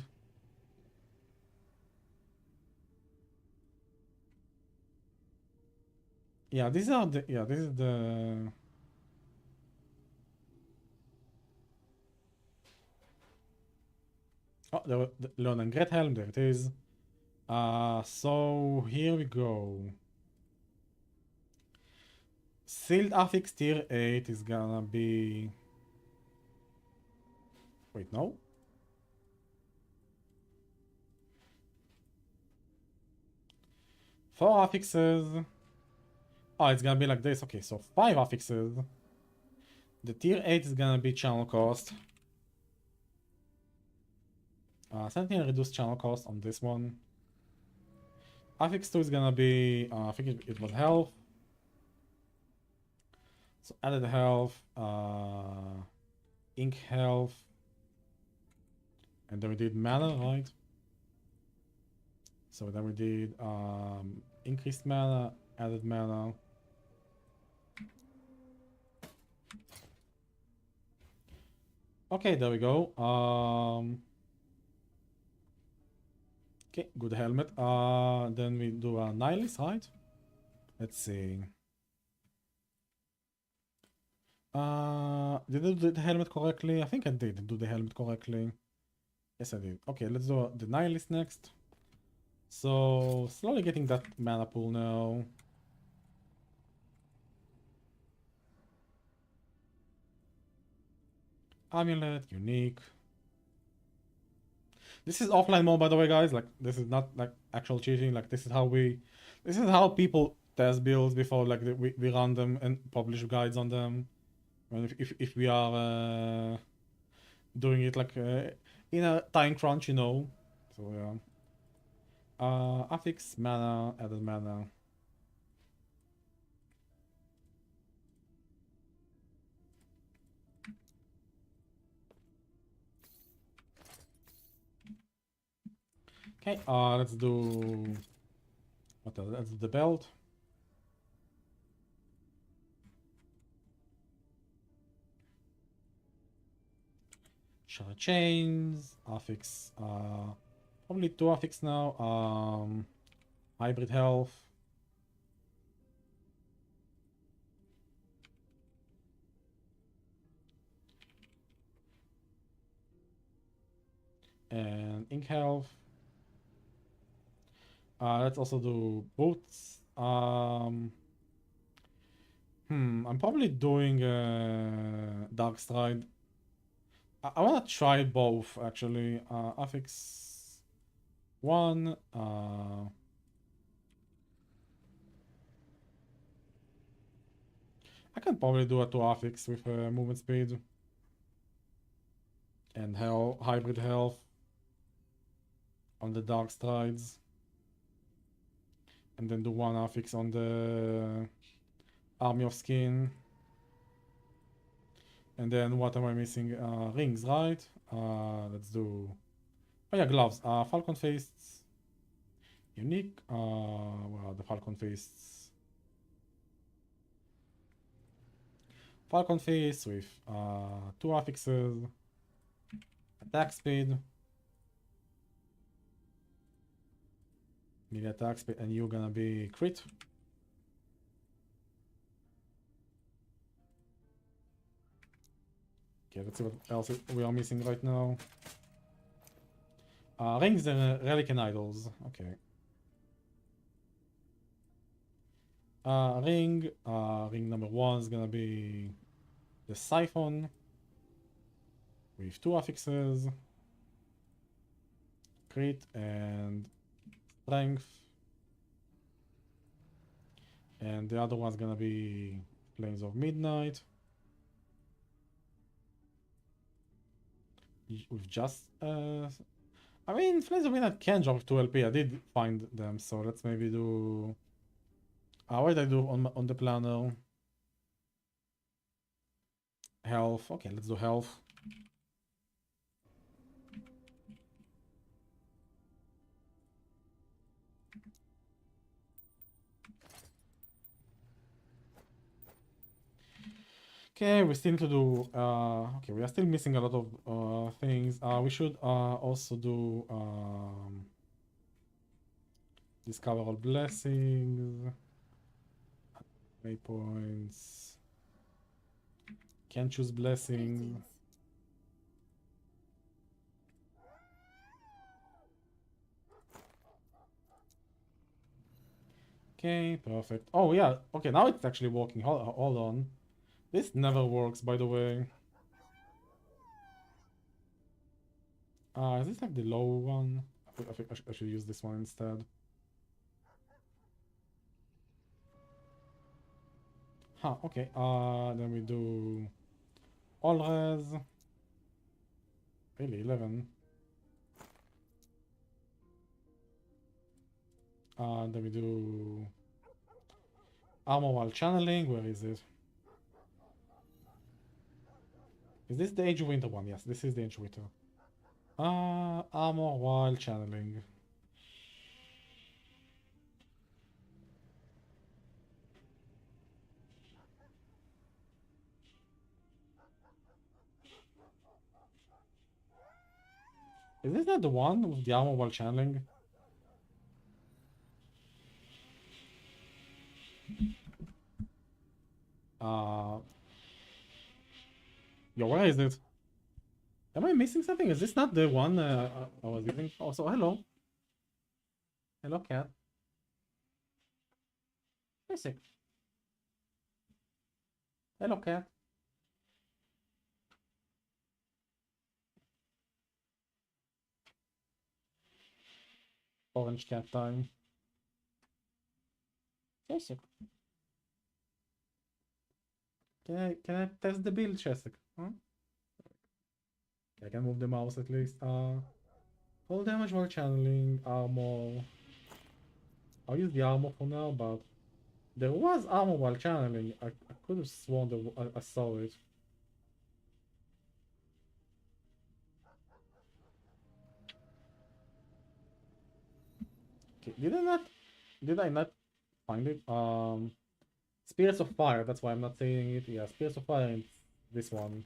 Yeah, these are the, yeah, this is the... Oh, the Leonine Great Helm, there it is. So here we go. Sealed affix tier 8 is gonna be... Wait, no? Four affixes. Oh, it's gonna be like this. Okay, so 5 affixes. The tier 8 is gonna be channel cost. Something reduced channel cost on this one. Affix 2 is gonna be, I think it was health. So added health, ink health. And then we did mana, right? So then we did increased mana, added mana. Okay, there we go. Okay, good helmet. Then we do a Nihilist, right? Let's see. Did I do the helmet correctly? I think I did do the helmet correctly. Yes, I did. Okay, let's do the Nihilist next. So, slowly getting that mana pool now. Amulet, unique. This is offline mode, by the way, guys. Like, this is not like actual cheating. Like, this is how people test builds before, like, we run them and publish guides on them. And if we are doing it like in a time crunch, you know. So yeah. Affix, mana, added mana. Okay, let's do what else? Let's do the belt. Shadow chains, affix, probably 2 affix now. Hybrid health. And ink health. Let's also do boots. I'm probably doing Dark Stride. I want to try both actually. Affix 1. I can probably do a 2 affix with movement speed and hybrid health on the Dark Strides. And then do 1 affix on the Army of Skin. And then what am I missing? Rings, right? Let's do... Oh yeah, gloves. Falcon Fists. Unique. Well, the Falcon Fists. Falcon Fists with 2 affixes. Attack speed. melee attacks, and you're gonna be crit. Okay, let's see what else we are missing right now. Rings and relic and idols. Okay. Ring number 1 is gonna be the Siphon with 2 affixes, crit and strength, and the other one's gonna be Plains of Midnight with just I mean, Flames of Midnight can drop 2 LP. I did find them, so let's maybe do. What did I do on the planner? Health. Okay, let's do health. Okay, we still need to do. Okay, we are still missing a lot of things. We should also do discover all blessings, waypoints. Can choose blessings. Okay, perfect. Oh yeah. Okay, now it's actually working. Hold on. This never works, by the way. Is this like the low one? I think I should use this one instead. Huh, okay. Then we do all res. Really, 11. Then we do armor while channeling. Where is it? Is this the Age of Winter one? Yes, this is the Age of Winter. Armor while channeling. Is this not the one with the armor while channeling? Yo, where is it? Am I missing something? Is this not the one I was using? Oh, so hello. Hello, cat. Basic. Hello, cat. Orange cat time. Basic. Can I test the build, Chesik? Huh? Okay, I can move the mouse at least. Full damage while channeling, armor. I'll use the armor for now, but there was armor while channeling. I could have sworn that I saw it. Okay, did I not find it? Spirits of Fire, that's why I'm not saying it. Yeah, Spirits of Fire, it's this one.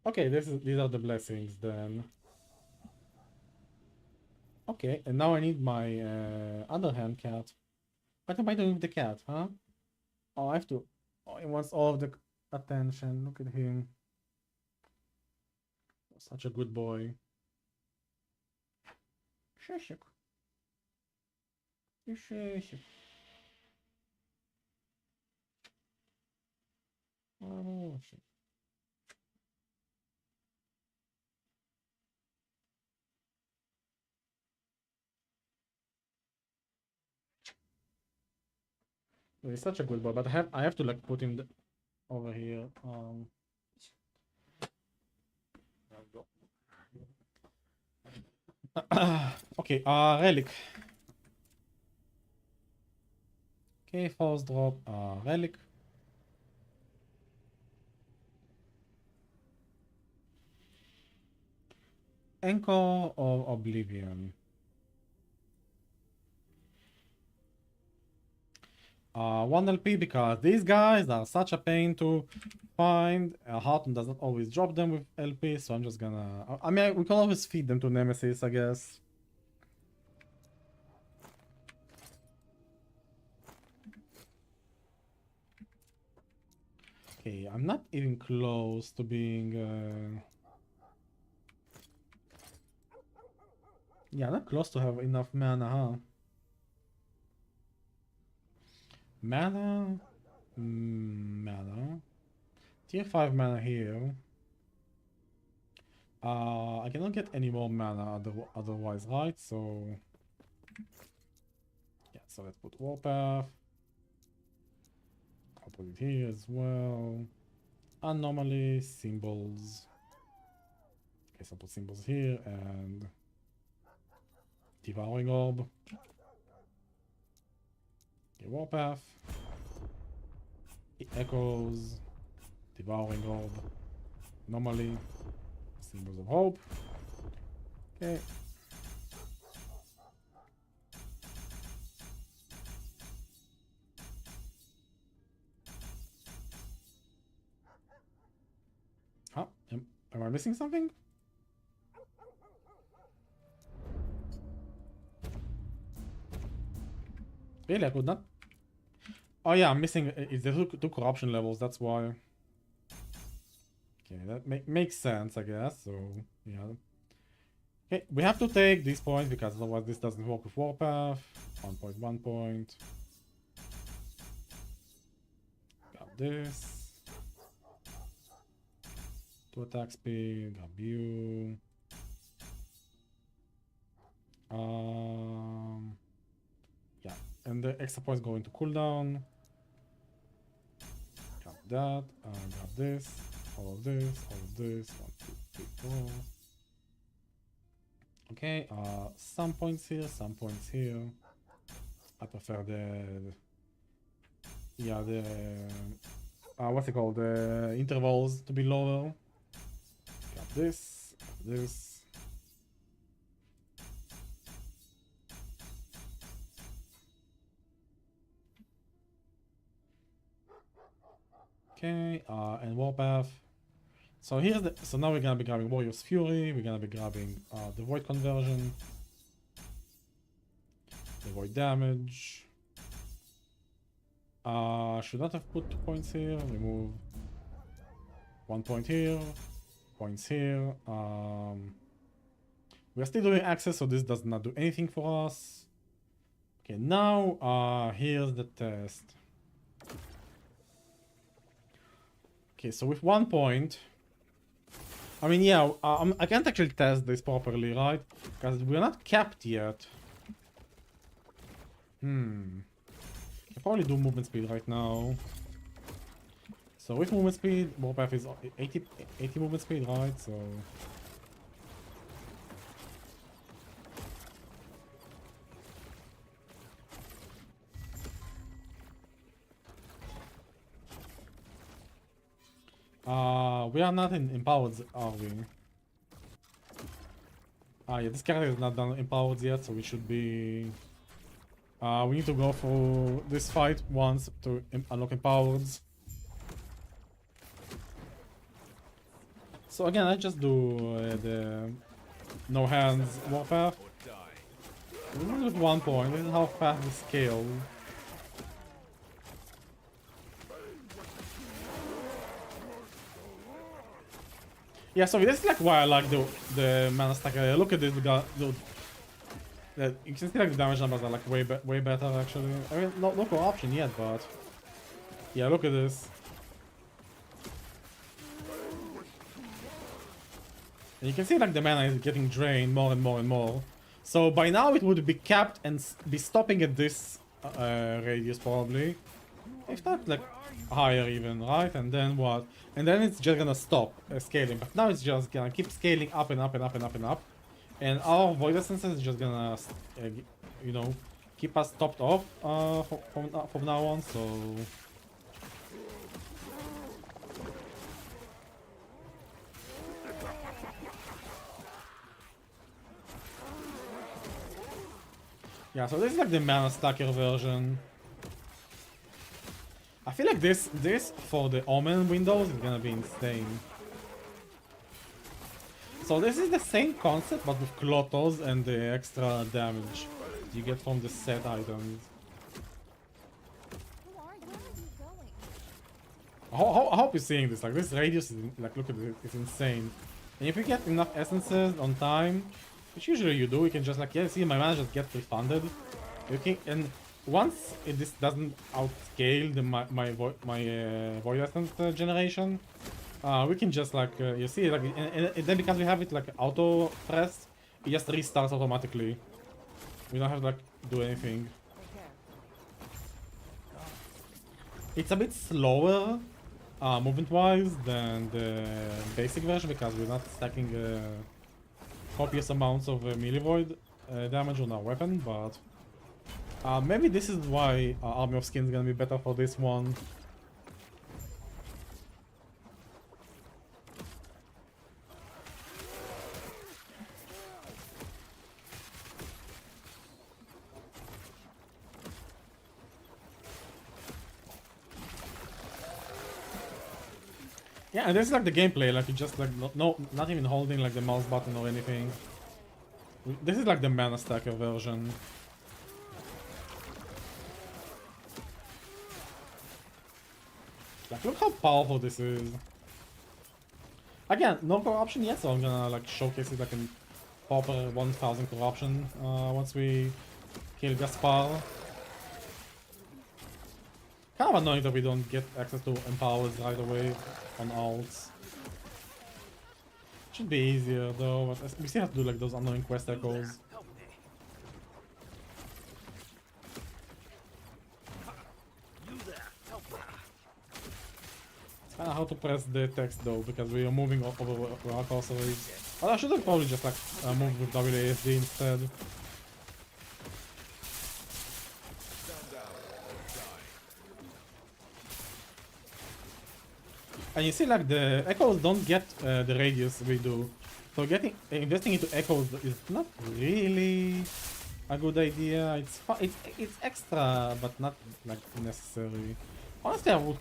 Okay, these are the blessings then. Okay, and now I need my other hand cat. What am I doing with the cat, huh? Oh, I have to. Oh, he wants all of the attention. Look at him. Such a good boy. Shishik. Shishik. Oh, shit. He's such a good boy, but I have to like put him over here. There we go. Okay, relic. Okay, force drop, relic. Anchor of Oblivion. 1 LP because these guys are such a pain to find. Hearthstone does not always drop them with LP, so I'm just gonna... I mean, we can always feed them to Nemesis, I guess. Okay, I'm not even close to being... Yeah, not close to have enough mana, huh? Mana? Mana. Tier 5 mana here. I cannot get any more mana otherwise, right? So... Yeah, so let's put Warpath. I'll put it here as well. Anomaly, symbols. Okay, so I'll put symbols here and... Devouring Orb. Okay, Warpath. It echoes. Devouring Orb. Anomaly. Symbols of Hope. Okay. Huh? Am I missing something? Really, I could not... Oh yeah, I'm missing... It's the two corruption levels, that's why. Okay, that makes sense, I guess, so... Yeah. Okay, we have to take these points, because otherwise this doesn't work with Warpath. 1 point, 1 point. Got this. 2 attack speed, got you. Yeah, and the extra points go into cooldown. Got that, got this, all of this, all of this. 1, 2, 3, 4. Okay, some points here, some points here. I prefer the... Yeah, the... what's it called? The intervals to be lower. Got this, this. Okay, and Warpath. So here's the... So now we're gonna be grabbing Warrior's Fury, we're gonna be grabbing the Void Conversion. The Void Damage. Should not have put 2 points here, remove 1 point here, points here. We're still doing access, so this does not do anything for us. Okay, now here's the test. Okay, so with 1 point, I mean, yeah, I can't actually test this properly, right? Because we're not capped yet. I probably do movement speed right now. So with movement speed, Warpath is 80 movement speed, right? So... we are not in empowered, are we? Yeah, this character is not done empowered yet, so we should be... we need to go for this fight once to unlock empowered. So again, I just do the no hands Warpath. With 1 point, this is how fast we scale. Yeah, so this is like why I like the mana stacker. Look at this, we got you can see like the damage numbers are like way better actually. I mean, no corruption yet, but yeah, look at this. And you can see like the mana is getting drained more and more and more. So by now it would be capped and be stopping at this radius probably. If not like higher even, right? And then what? And then it's just gonna stop scaling. But now it's just gonna keep scaling up and up and up and up and up. And our Void Essence is just gonna, you know, keep us topped off from now on, so... Yeah, so this is like the mana stacker version. I feel like this for the Omen windows is gonna be insane. So this is the same concept but with Klotos and the extra damage you get from the set items. Who are you? Where are you going? I hope you're seeing this. Like this radius is like, look at it, it's insane. And if you get enough essences on time, which usually you do, you can just like, yeah, see my mana just get refunded. You can, and once this doesn't outscale the my void essence generation, we can just like you see like and then because we have it like auto press, it just restarts automatically. We don't have to like do anything. It's a bit slower movement-wise than the basic version because we're not stacking copious amounts of melee void damage on our weapon, but maybe this is why Army of Skin is gonna be better for this one. Yeah, and this is like the gameplay, like you just like no, not even holding like the mouse button or anything. This is like the mana stacker version. Like look how powerful this is. Again, no corruption yet, so I'm gonna like showcase it like in proper 1000 corruption once we kill Gaspar. Kind of annoying that we don't get access to empowers right away on alts. Should be easier though, but we still have to do like those annoying quest echoes. It's kinda hard to press the text though, because we are moving over our cursories. Well, I should have probably just like moved with WASD instead. And you see like the echoes don't get the radius we do. So investing into echoes is not really a good idea. It's extra but not like necessary. Honestly, I would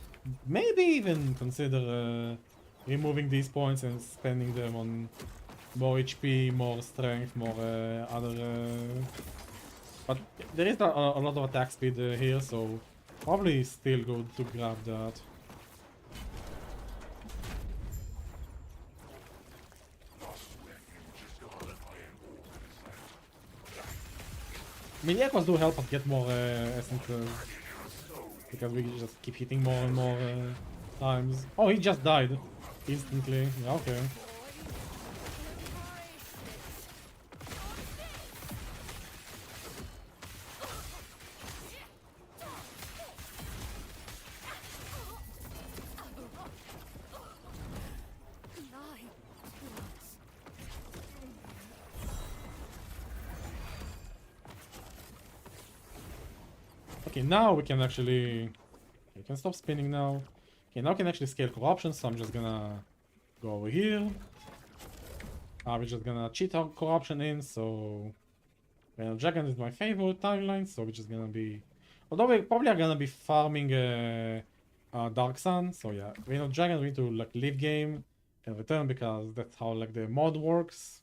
maybe even consider removing these points and spending them on more HP, more strength, more other but there is a lot of attack speed here, so probably still good to grab that. I mean, the echoes do help us get more essences. Because we just keep hitting more and more times. Oh, he just died. Instantly. Yeah, okay. Okay, now we can actually... We can stop spinning now. Okay, now we can actually scale corruption, so I'm just gonna go over here. We're just gonna cheat our corruption in, so... Dragon is my favorite timeline, so we're just gonna be... Although we probably are gonna be farming Dark Sun, so yeah. Dragon, we need to like leave game and return because that's how like the mod works.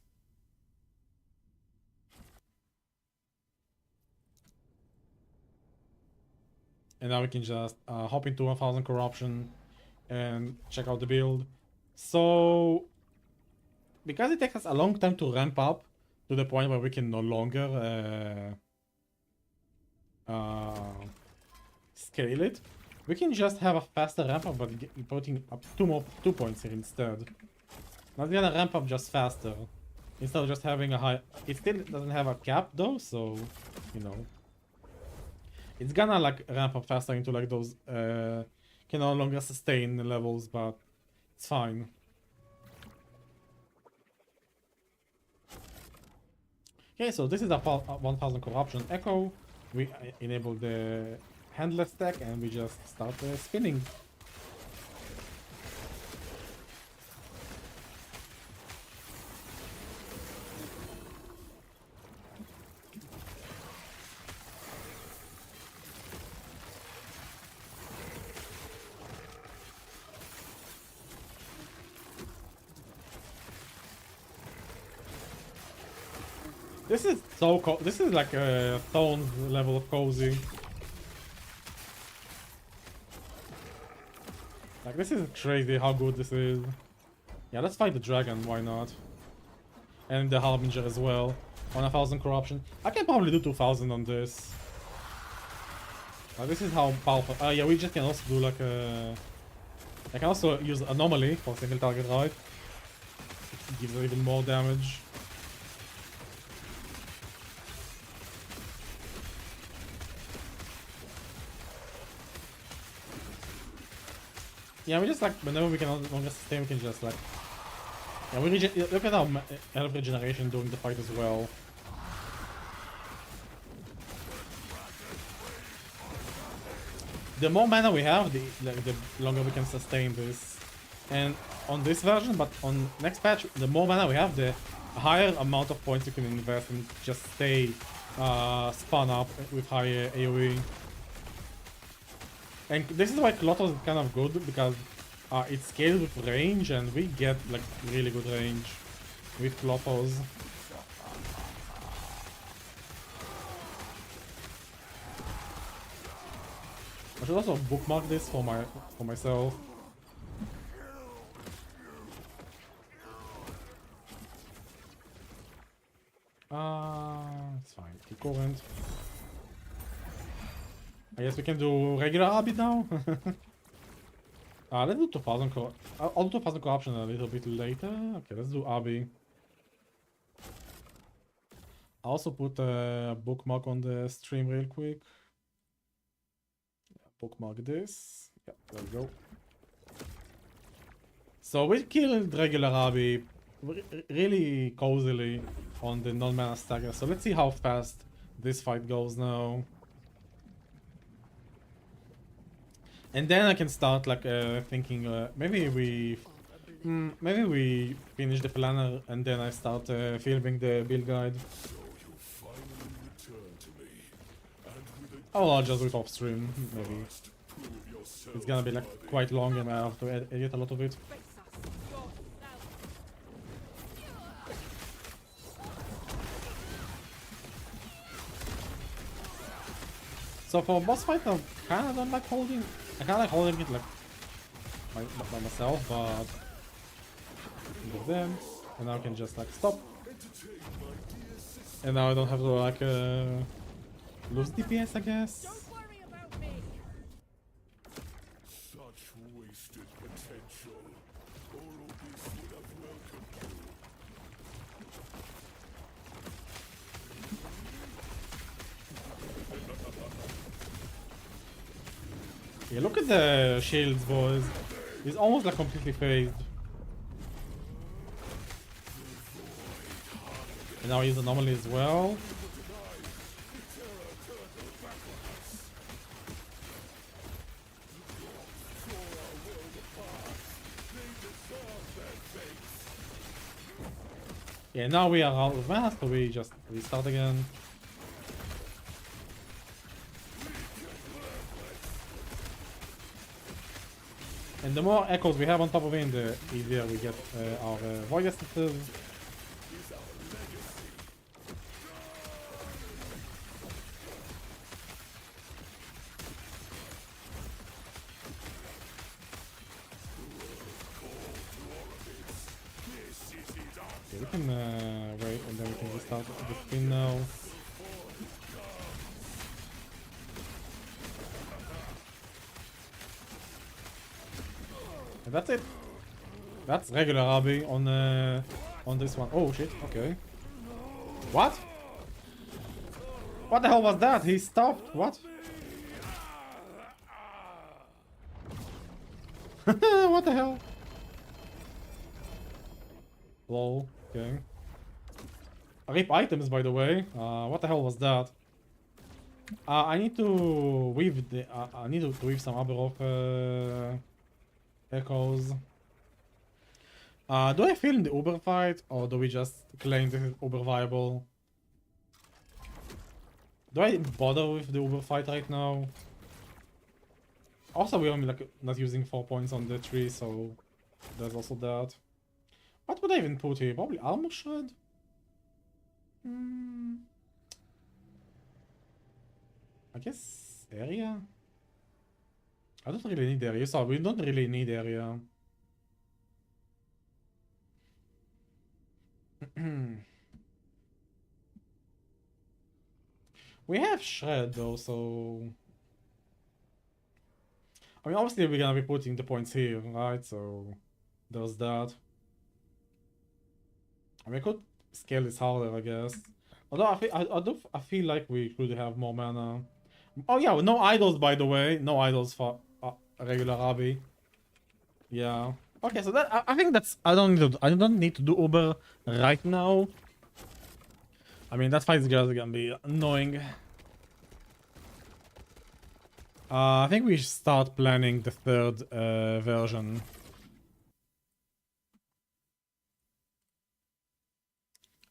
And now we can just hop into 1000 corruption and check out the build. So, because it takes us a long time to ramp up to the point where we can no longer scale it, we can just have a faster ramp up, but putting up 2 points here instead. Not gonna ramp up just faster, instead of just having a high. It still doesn't have a cap though, so you know. It's gonna like ramp up faster into like those can no longer sustain the levels, but it's fine. Okay, so this is a 1000 corruption echo. We enable the handless stack and we just start spinning. This is so this is like a Thorns level of cozy. Like this is crazy how good this is. Yeah, let's fight the dragon, why not? And the Harbinger as well. On 1000 corruption. I can probably do 2000 on this. This is how powerful. Yeah, we just can also do like a. I can also use anomaly for single target right. It gives even more damage. Yeah, we just like whenever we can no longer sustain, we can just like. Yeah, we look at our health regeneration during the fight as well. The more mana we have, the longer we can sustain this. And on this version, but on next patch, the more mana we have, the higher amount of points you can invest and just stay spun up with higher AoE. And this is why Klothos is kind of good, because it scales with range, and we get like really good range with Klothos. I should also bookmark this for myself. It's fine. Keep current. I guess we can do regular Abid now. Let's do 2000 I'll do 2000 corruption a little bit later. Okay, let's do Abi. I also put a bookmark on the stream real quick. Bookmark this. Yeah, there we go. So we killed regular Abi really cozily on the non-mana stagger. So let's see how fast this fight goes now. And then I can start like thinking maybe we finish the planner and then I start filming the build guide. So you finally return to me, and with a Oh, I'll just do it off stream maybe. just prove yourself It's gonna be like worthy. quite long and I have to edit a lot of it. Face us yourself. So for boss fight, I kinda don't like holding. I kinda like holding it like by myself, but with them, and now I can just like stop. And now I don't have to like lose DPS, I guess. Don't worry about me. Such wasted potential. Orobis would have welcomed you. Yeah, look at the shields, boys. He's almost like completely phased. And now he's anomaly as well. Yeah, now we are out of mana, so we just restart again. And the more echoes we have on top of him, the easier we get our void essences. Okay, we can wait and then we can restart the spin now. And that's it. That's regular Abi on this one. Oh shit, okay. What? What the hell was that? He stopped. What? What the hell? Lol. Okay. RIP items, by the way. What the hell was that? I need to weave the. I need to weave some Aberov echoes. Do I film the Uber fight, or do we just claim this is Uber viable? Do I bother with the Uber fight right now? Also, we're only like not using 4 points on the tree, so there's also that. What would I even put here? Probably armor shred? I guess area? I don't really need area, so we don't really need area. We have shred though, so I mean obviously we're gonna be putting the points here, right? So there's that. I mean I could scale this harder, I guess. Although I feel like we could have more mana. Oh yeah, no idols by the way. No idols for regular Abby. Yeah. Okay, so that I think that's I don't need to do Uber right now. I mean that fight is just gonna be annoying. I think we should start planning the third version.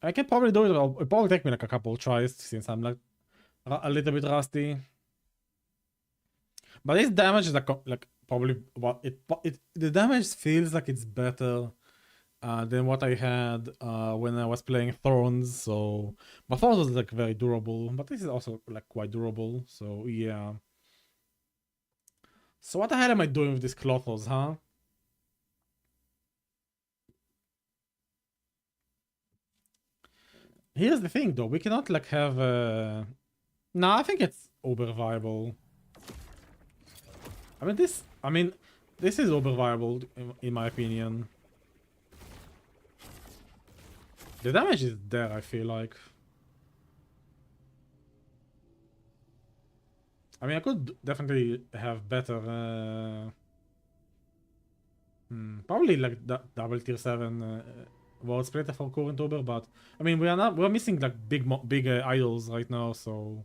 I can probably do it. It'll probably take me like a couple tries since I'm like a little bit rusty. But this damage is like probably what it the damage feels like it's better than what I had when I was playing Thorns. So my Thorns was like very durable, but this is also like quite durable. So yeah. So what the hell am I doing with these Clothos, huh? Here's the thing though, we cannot like have no, I think it's uber viable. I mean this is uber viable in my opinion. The damage is there, I feel like. I mean I could definitely have better probably like double tier 7 world splitter for current uber, but I mean we're missing like big idols right now, so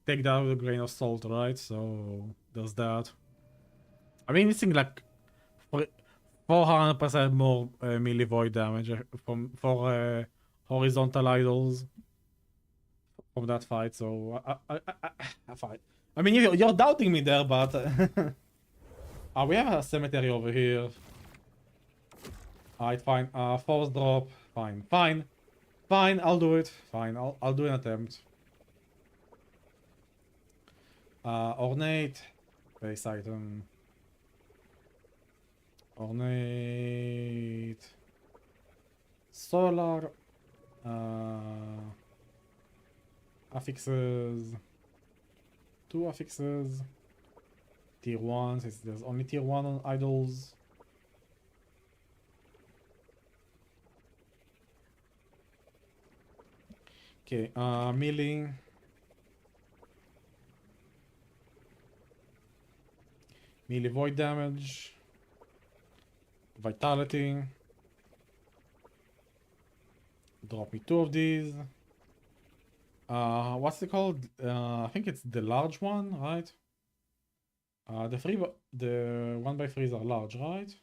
take that with a grain of salt, right? So there's that. I mean missing like 400% more melee void damage for horizontal idols from that fight, so I fight. I mean you're doubting me there, but we have a cemetery over here. Alright, fine. Force drop. Fine. I'll do it. Fine. I'll do an attempt. Ornate. Base item. Ornate. Solar. Affixes. 2 affixes. Tier 1, since there's only tier 1 on idols. Okay, melee. Melee void damage. Vitality. Drop me 2 of these. What's it called? I think it's the large one, right? The 1x3s are large, right?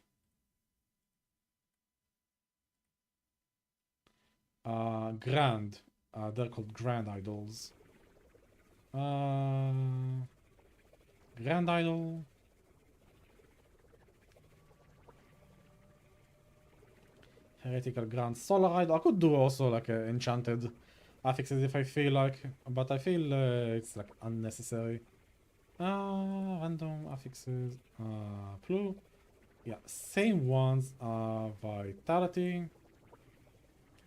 Grand. They're called Grand Idols. Grand Idol. Heretical Grand Solar Idol. I could do also like enchanted affixes if I feel like, but I feel it's like unnecessary. Random affixes. Plu. Yeah, same ones. Vitality.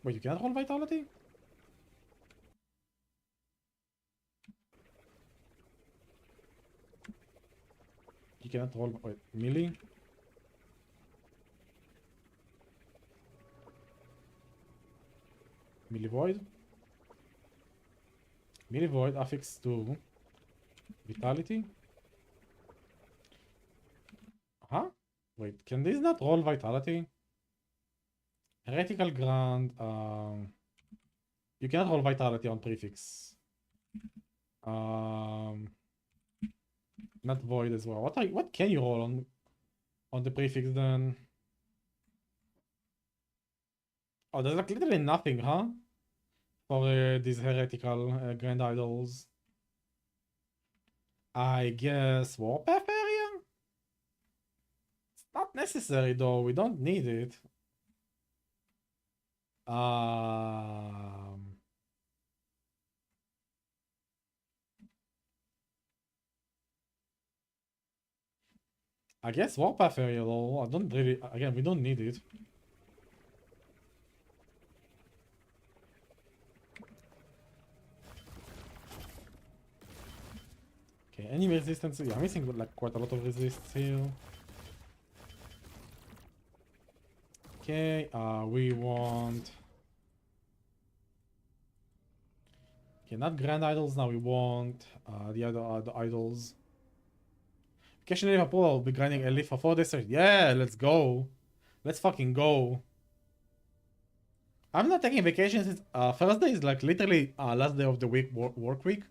Wait, you can't roll Vitality? You cannot roll. Wait, melee? Melee Void? Melee Void affix to Vitality? Huh? Wait, can this not roll Vitality? Heretical Grand, you cannot roll Vitality on prefix. Not Void as well. What can you roll on the prefix then? Oh, there's like literally nothing, huh? For these heretical Grand Idols. I guess Warpath area? It's not necessary though, we don't need it. I guess Warpath area though. I don't really. Again, we don't need it. Okay, any resistance? Yeah, I'm missing like quite a lot of resists here. Okay, we want. Okay, not Grand Idols now. We want the other idols. Vacation Elite Pro, I'll be grinding Elite for 4 days. Yeah, let's go. Let's fucking go. I'm not taking vacation since Thursday is like literally last day of the week, work week.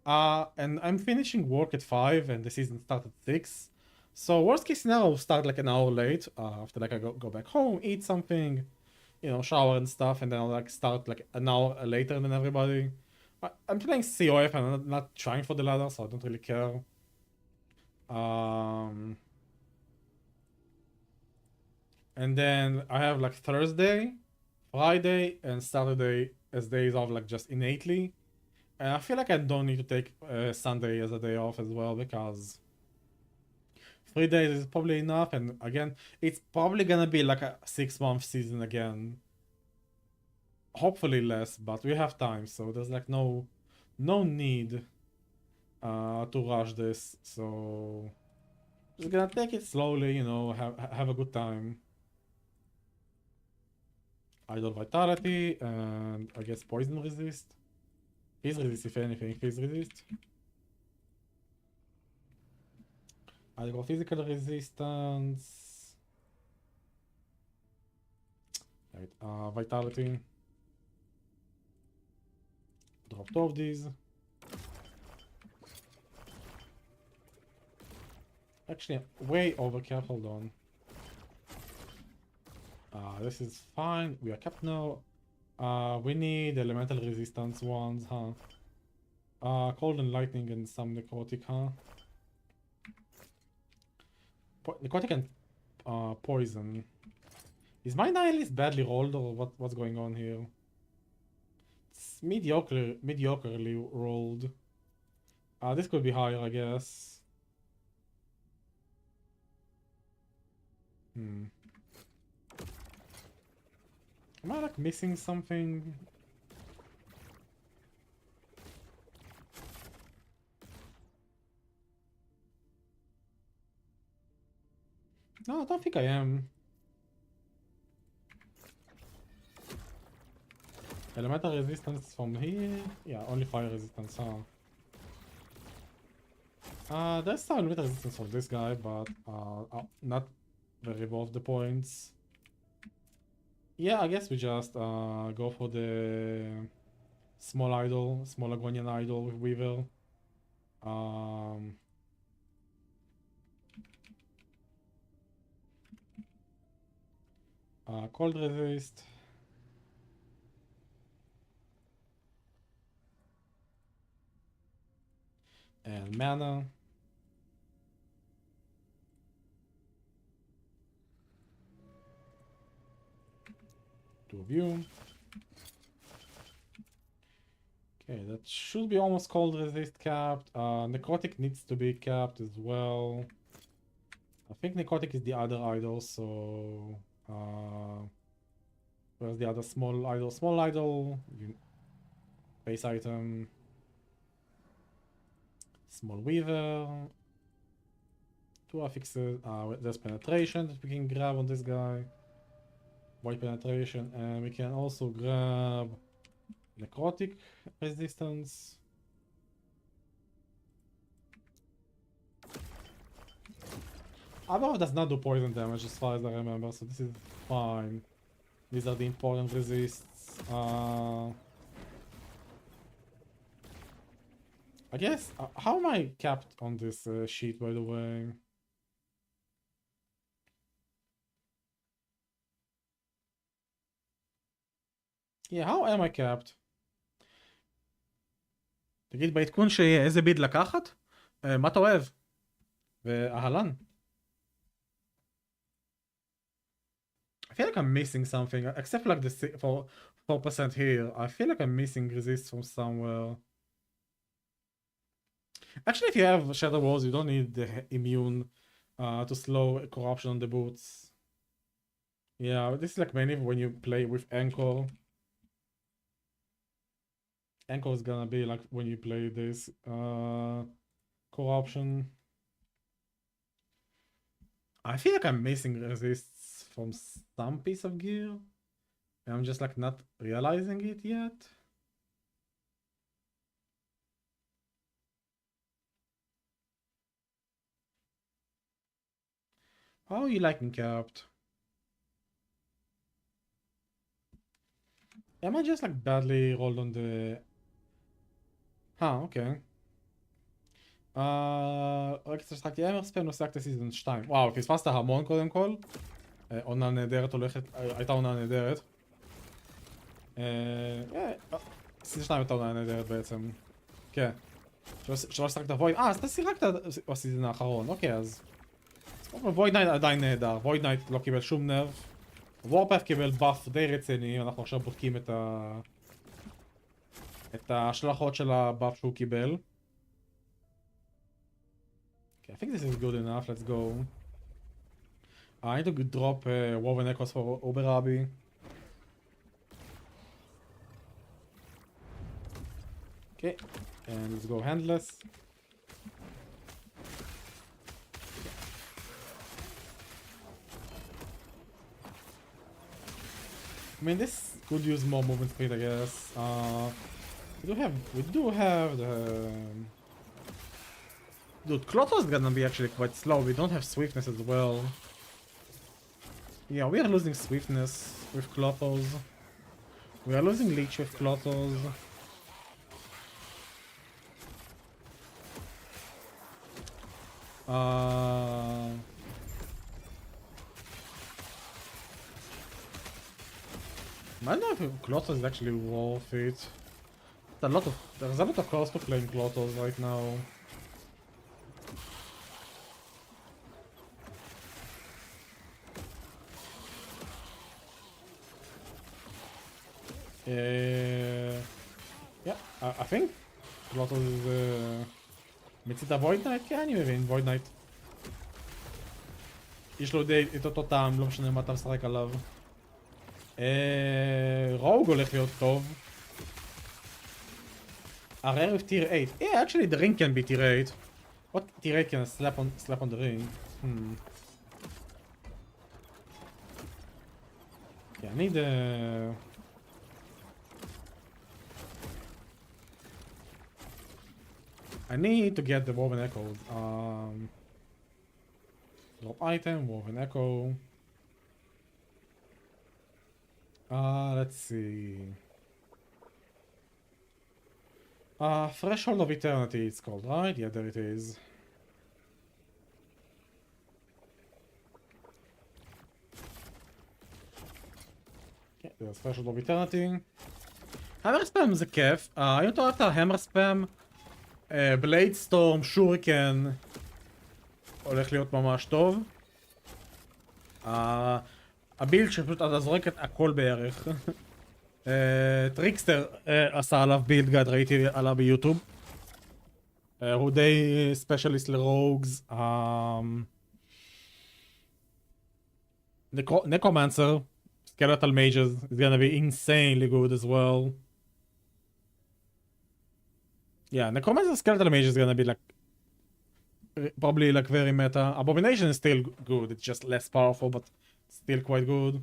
And I'm finishing work at 5 and the season starts at 6. So worst case scenario, I'll start like an hour late after like I go back home, eat something, you know, shower and stuff, and then I'll like start like an hour later than everybody. I'm playing COF and I'm not trying for the ladder, so I don't really care. And then I have like Thursday, Friday, and Saturday as days off, like just innately. And I feel like I don't need to take Sunday as a day off as well, because 3 days is probably enough. And again, it's probably gonna be like a 6-month season again. Hopefully less, but we have time, so there's like no need to rush this. So just gonna take it slowly, you know, have a good time. Idol Vitality, and I guess Poison Resist. Freeze Resist, if anything, Freeze Resist. I got Physical Resistance. Right, Vitality. Drop 2 of these. Actually, I'm way overcapped, hold on. This is fine, we are capped now. We need elemental resistance ones, huh? Cold and lightning and some necrotic, huh? Necrotic and poison. Is my nihilist badly rolled, or what's going on here? It's mediocrely rolled. This could be higher, I guess. Am I like missing something? No, I don't think I am. Elemental resistance from here? Yeah, only fire resistance, huh? There's some elemental resistance for this guy, but not very worth the points. Yeah, I guess we just go for the small idol, small Agonian idol with Weevil. Cold resist. And mana. Two of you. Okay, that should be almost cold resist capped. Necrotic needs to be capped as well. I think Necrotic is the other idol, so where's the other small idol? Small idol, base item. Small Weaver. 2 affixes. There's penetration that we can grab on this guy. White penetration, and we can also grab necrotic resistance. Abaddon does not do poison damage as far as I remember, so this is fine. These are the important resists. I guess, how am I capped on this sheet, by the way? Yeah, how am I capped? תגיד, בעדכון שאיזה ביד לקחת? מה אתה אוהב? ואהלן. I feel like I'm missing something, except for like the for 4% here. I feel like I'm missing resist from somewhere. Actually, if you have Shadow Walls, you don't need the immune to slow corruption on the boots. Yeah, this is like mainly when you play with Anchor. Anchor is gonna be like when you play this corruption. I feel like I'm missing resists from some piece of gear. And I'm just like not realizing it yet. How are you liking capped? Am I just like badly rolled on the... okay. רק השחקתי אמרספן, לא שיחקתי סיזון 2. וואו, פספסת המון קודם כל. עונה נהדרת הולכת, הייתה עונה נהדרת. סיזון 2 הייתה עונה נהדרת בעצם. כן. שלא שחקת וויד... אז אתה שיחקת בסיזון האחרון, אוקיי, אז... וויד נייט עדיין נהדר, וויד נייט לא קיבל שום נרף. וורפאף קיבל באף די רציני, אנחנו עכשיו בודקים את ההשלכות של הבאף שהוא קיבל. Okay, I think this is good enough, let's go. I need to drop Woven Echoes for Uberabi. Okay, and let's go handless. I mean, this could use more movement speed, I guess. We do have the... Dude, Klotos is gonna be actually quite slow. We don't have swiftness as well. Yeah, we are losing swiftness with Klotos. We are losing leech with Klotos. I don't know if Klotos is actually worth it. There's a lot of cost to playing Klotos right now. Yeah, I think Klotos is מצית ה-Void Knight? כן, אני מבין, Void Knight. יש לו די את אותו טעם, לא משנה מה אתה משחק עליו. רוג הולך להיות טוב. Rare with tier 8. Yeah, actually the ring can be tier 8. What tier 8 can slap on the ring? Yeah, I need I need to get the Woven Echo. Drop item, Woven Echo. Let's see. Threshold of Eternity it's called, right? Yeah, there it is. Okay, there's Threshold of Eternity. Hammer Spam זה כיף. אם אתה אוהב את ההמר ספאם, בלייד סטורם, שוריקן, הולך להיות ממש טוב. הבילד שפשוט אתה זורק את הכל בערך. טריקסטר עשה עליו בילד גאד, ראיתי עליו ביוטיוב. הוא די ספיישליסט לרוגס. Necromancer, Skeletal Mages is gonna be insanely good as well. Yeah, Necromancer Skeletal Mage is gonna be like probably like very meta. Abomination is still good, it's just less powerful, but still quite good.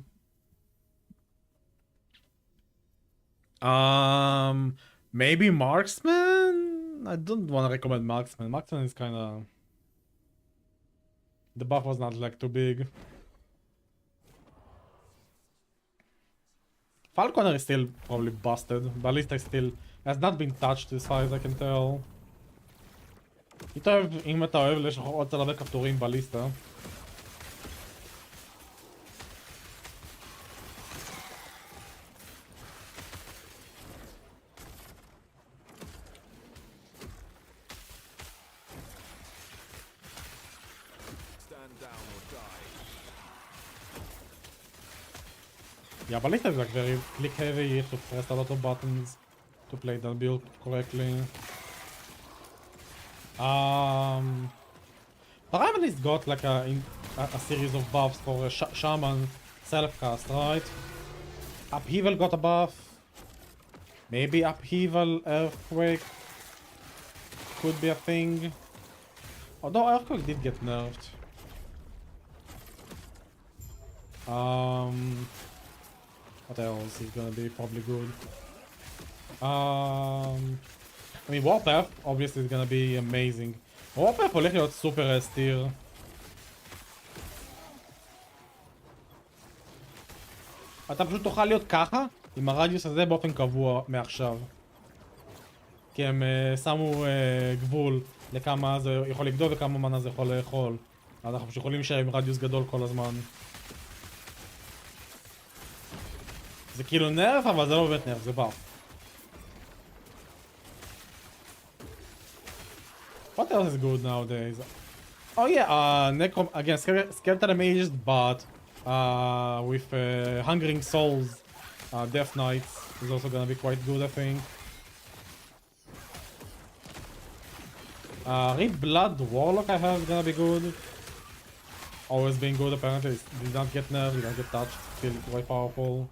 Maybe Marksman? I don't want to recommend Marksman. Marksman is kind of... The buff was not like too big. Falconer is still probably busted. Ballista is still... has not been touched as far as I can tell. אם אתה אוהב לשחרר עוד צלבי כפתורים בליסטה. Yeah, Ballista is like very click heavy, you have to press a lot of buttons to play that build correctly. Primalist got like a series of buffs for a shaman self-cast, right? Upheaval got a buff. Maybe Upheaval Earthquake could be a thing. Although Earthquake did get nerfed. What else is gonna be probably good? I mean, Warpath obviously is gonna be amazing. Warpath הולך להיות סופר אסטיר. אתה פשוט תוכל להיות ככה, עם הרדיוס הזה באופן קבוע מעכשיו. כי הם שמו גבול לכמה זה יכול לגדול וכמה מנה זה יכול לאכול. אז אנחנו פשוט יכולים להישאר עם רדיוס גדול כל הזמן. זה כאילו נרף, אבל זה לא באמת נרף, זה באף. What else is good nowadays? Oh yeah, Necrom again, Skeletal Amazed, but with Hungering Souls, Death Knights is also gonna be quite good, I think. Rip Blood Warlock I have is gonna be good. Always been good apparently. It did not get nerfed, did not get touched, still quite powerful.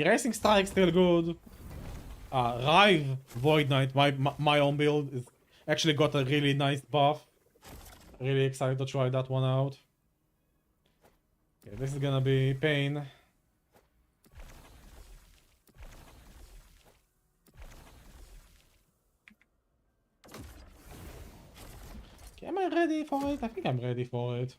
Erasing Strike still good. Rive Void Knight, my own build, is actually got a really nice buff. Really excited to try that one out. Okay, this is gonna be pain. Okay, am I ready for it? I think I'm ready for it.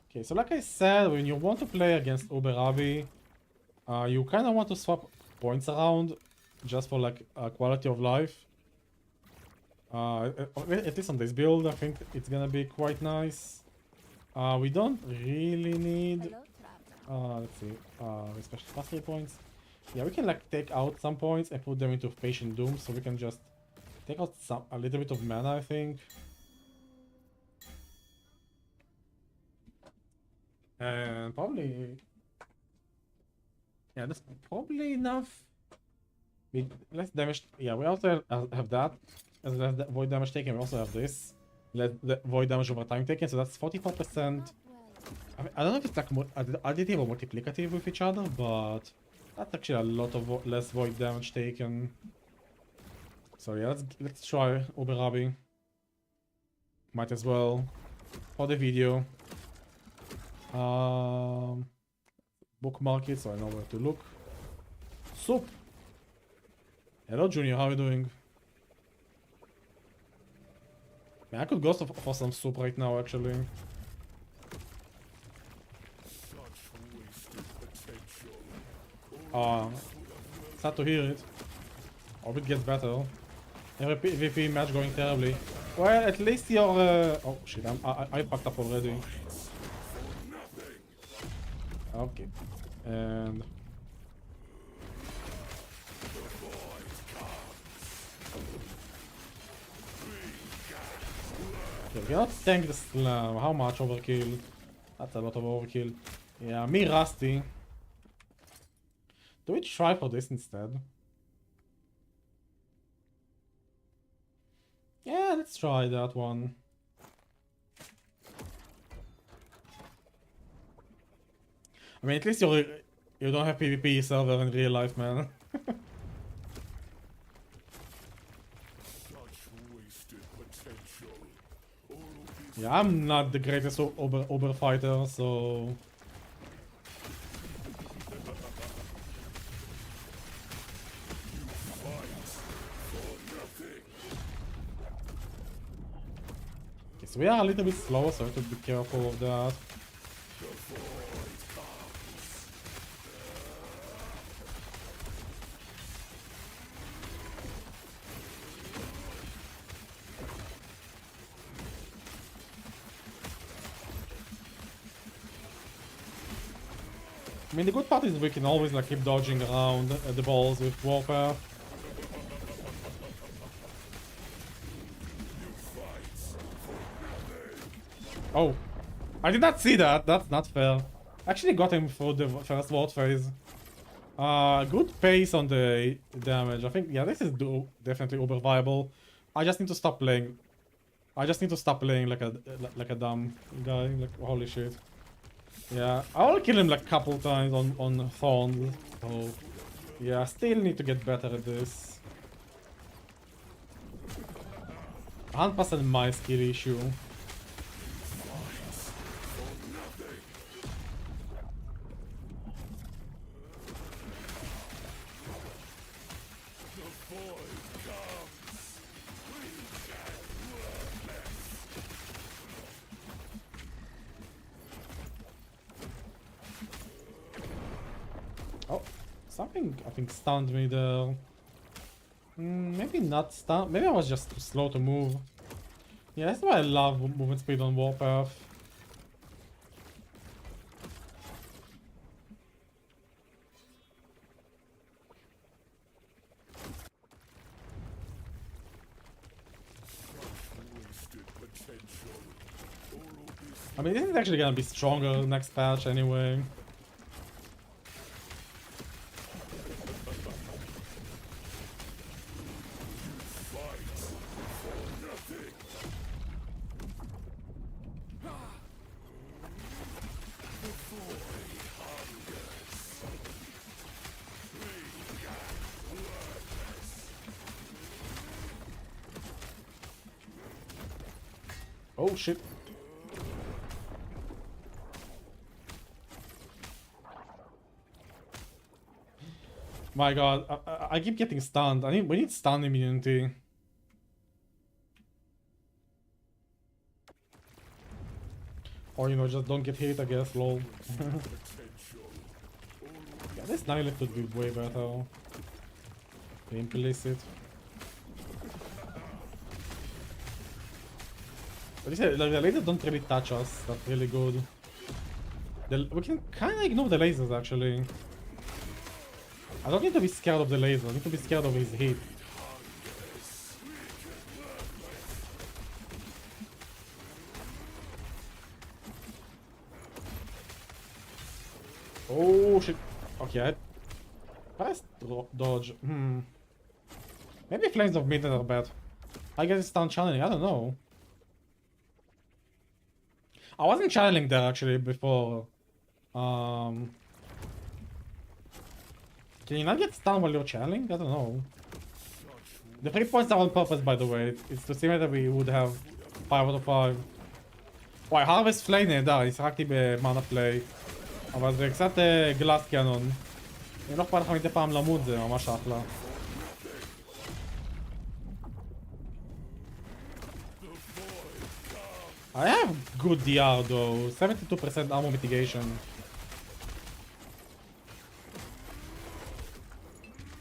Okay, so like I said, when you want to play against Uber Abi, you kind of want to swap points around just for like quality of life. At least on this build, I think it's gonna be quite nice. We don't really need. Let's see. Especially mastery points. Yeah, we can like take out some points and put them into Patient Doom, so we can just take out a little bit of mana, I think. And probably. Yeah, that's probably enough. With less damage. Yeah, we also have that. As less void damage taken, we also have this. Less void damage over time taken, so that's 44%. I don't know if it's like additive or multiplicative with each other, but that's actually a lot of less void damage taken. So yeah, let's try Uber Abi. Might as well for the video. Bookmark it so I know where to look. Soup! Hello Junior, how are you doing? Man, I could go for some soup right now actually. Sad to hear it. Hope it gets better. Every PvP match going terribly. Well, at least you're oh shit, I fucked up already. Okay. And okay, we cannot tank the slam. How much overkill? That's a lot of overkill. Yeah, me Rusty. Do we try for this instead? Yeah, let's try that one. I mean, at least you don't have PvP server in real life, man. Yeah, I'm not the greatest Uber fighter, so... Okay, so we are a little bit slow, so I have to be careful of that. I mean, the good part is we can always like keep dodging around the balls with Warpath. Oh, I did not see that. That's not fair. I actually got him through the first ward phase. Good pace on the damage. I think, yeah, this is definitely uber viable. I just need to stop playing. I just need to stop playing like a dumb guy. Like, holy shit. Yeah, I will kill him like a couple times on Thorns. So, yeah, I still need to get better at this. 100% my skill issue. Oh, something I think stunned me there. Maybe not stun. Maybe I was just too slow to move. Yeah, that's why I love movement speed on Warpath. Wasted potential. All of this I mean, this is actually gonna be stronger next patch anyway. fight for nothing. The void hungers. Weak and worthless. Oh shit. My god, I keep getting stunned. We need stun immunity. Or, you know, just don't get hit, I guess, lol. Potential. Yeah, this Nihilith would be way better. The implicit. But you said, like, the lasers don't really touch us. That's really good. We can kinda ignore the lasers, actually. I don't need to be scared of the laser. I need to be scared of his hit. Oh shit. Okay, I pressed dodge. Maybe Flames of Midnight are bad. I guess it's stun channeling, I don't know. I wasn't channeling there actually before. Can you not get stunned while you're channeling? I don't know. The 3 points are on purpose, by the way. It's to see whether we would have 5 out of 5. וואי, Harvest Flame נהדר, אני שחקתי במאנה פליי. אבל זה קצת גלאס קנון. אם לא אכפת לך מדי פעם למות זה ממש אחלה. I have good DR though, 72% armor mitigation.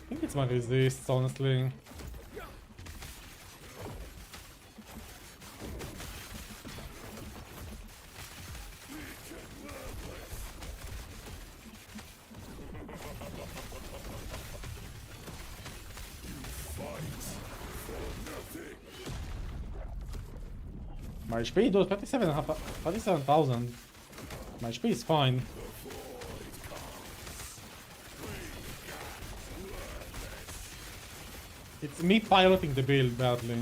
I think it's my resist, honestly. My HP does 37,000. My HP is fine. It's me piloting the build badly.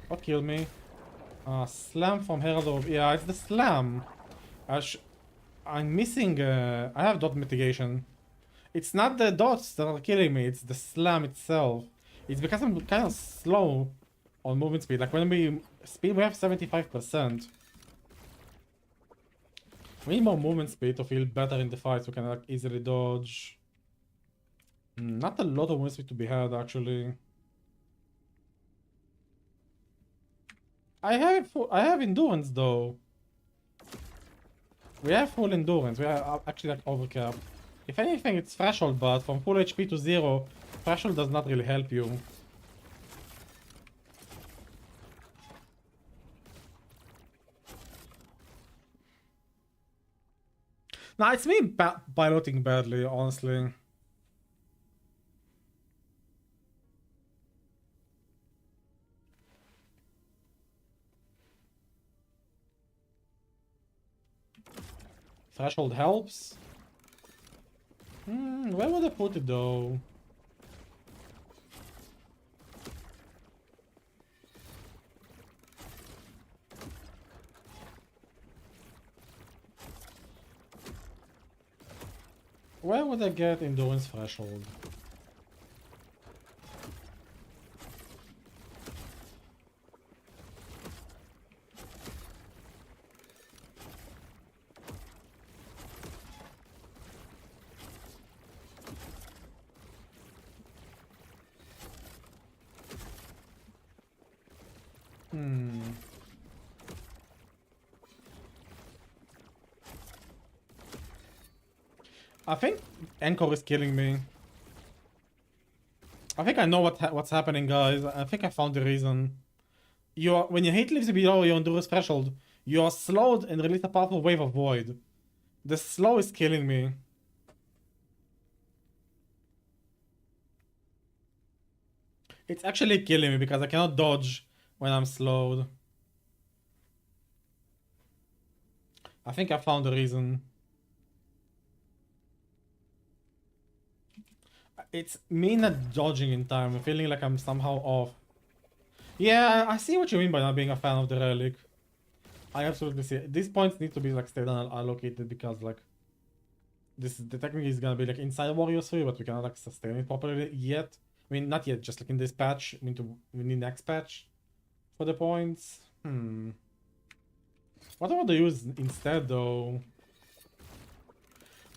What killed me? Slam from Herald of... Yeah, it's the slam. I'm missing... I have dot mitigation. It's not the dots that are killing me, it's the slam itself. It's because I'm kind of slow on movement speed. Like when we have 75%. We need more movement speed to feel better in the fights. We can like easily dodge. Not a lot of movement speed to be had actually. I have endurance though. We have full endurance. We are actually like overcap. If anything, it's threshold, but from full HP to 0, threshold does not really help you. Nah, it's me piloting badly, honestly. Threshold helps. Where would I put it though? Where would I get endurance threshold? I think Encore is killing me. I think I know what's happening, guys. I think I found the reason. When your hit lives below your endurance threshold, you are slowed and release a powerful wave of void. The slow is killing me. It's actually killing me because I cannot dodge when I'm slowed. I think I found the reason. It's me not dodging in time. I'm feeling like I'm somehow off. Yeah, I see what you mean by not being a fan of the relic. I absolutely see it. These points need to be like stayed allocated because like the technique is gonna be like inside Warriors 3, but we cannot like sustain it properly yet. I mean, not yet, just like in this patch. We need next patch for the points. What I want to use instead though?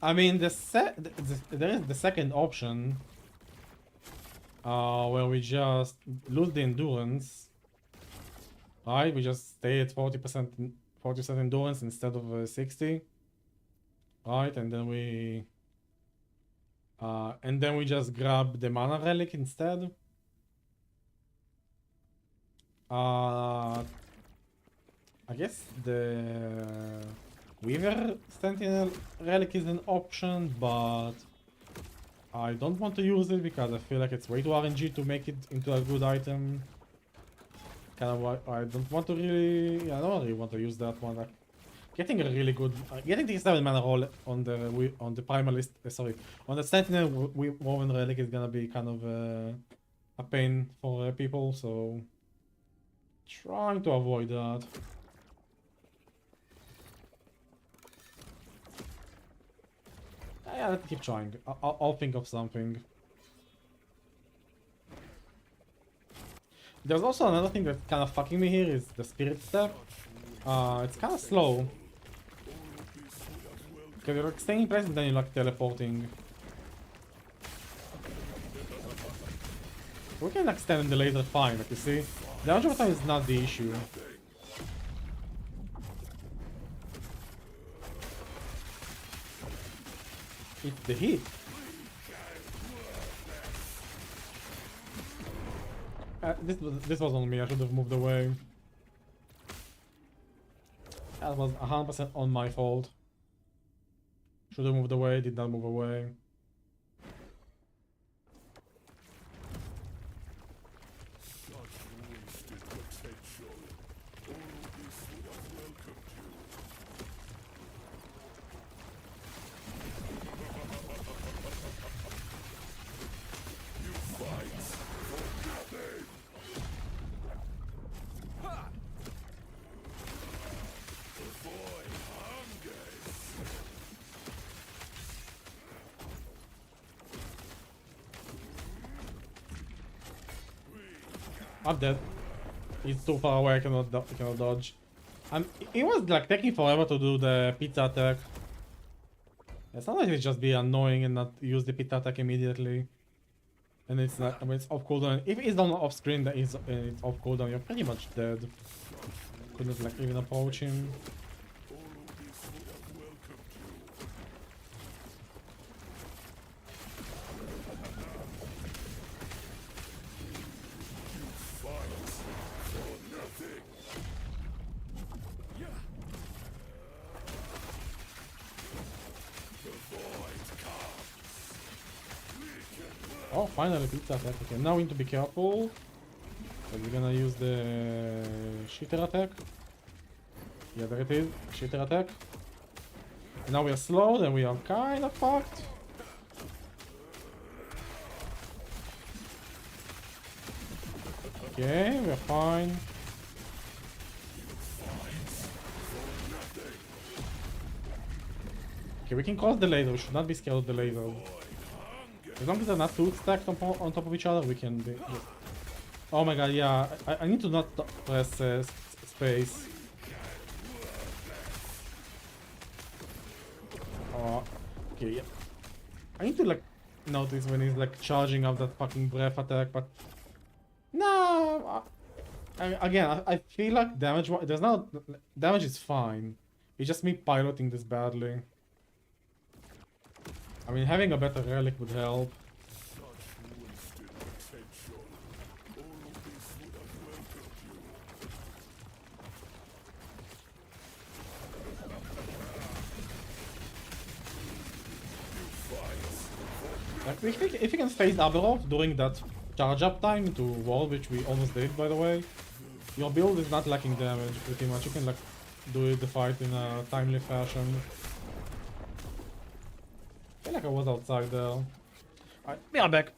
I mean, there is the second option, where we just lose the endurance. Right, we just stay at 40% endurance instead of 60. Right, and then we just grab the mana relic instead. I guess the Weaver Sentinel relic is an option, but I don't want to use it because I feel like it's way too RNG to make it into a good item. Kind of why I don't want to really. I don't really want to use that one. Like, getting a really good, getting the 7 mana roll on the primalist, sorry, on the Sentinel Woven relic is gonna be kind of a pain for people. So trying to avoid that. Yeah, let's keep trying. I'll think of something. There's also another thing that's kind of fucking me here is the spirit step. It's kind of slow. Because you're like staying in place and then you're like teleporting. We can extend the laser fine, like you see. The damage time is not the issue. It's the hit. This was on me, I should have moved away. That was 100% on my fault. Should have moved away, did not move away. I'm dead. He's too far away, I cannot dodge. It was like taking forever to do the pizza attack. It's not like it just be annoying and not use the pizza attack immediately. And it's not, I mean, it's off cooldown. If it's done off screen, that is it's off cooldown, you're pretty much dead. Couldn't like even approach him. Oh, finally pizza attack. Okay, now we need to be careful. So we're gonna use the shitter attack. Yeah, there it is. Shitter attack. And now we are slowed and we are kind of fucked. Okay, we're fine. Okay, we can cross the laser. We should not be scared of the laser. As long as they're not too stacked on top of each other, we can be just... Oh my god, yeah. I need to not press space. Oh, okay, yeah. I need to like notice when he's like charging up that fucking breath attack, but no. I feel like damage. There's not damage is fine. It's just me piloting this badly. I mean, having a better relic would help. Such wasted potential. All of this would have welcomed you. Like, if you can face Aberov during that charge up time into wall, which we almost did, by the way, your build is not lacking damage pretty much. You can like do the fight in a timely fashion. I feel like I was outside there. Alright, we are back.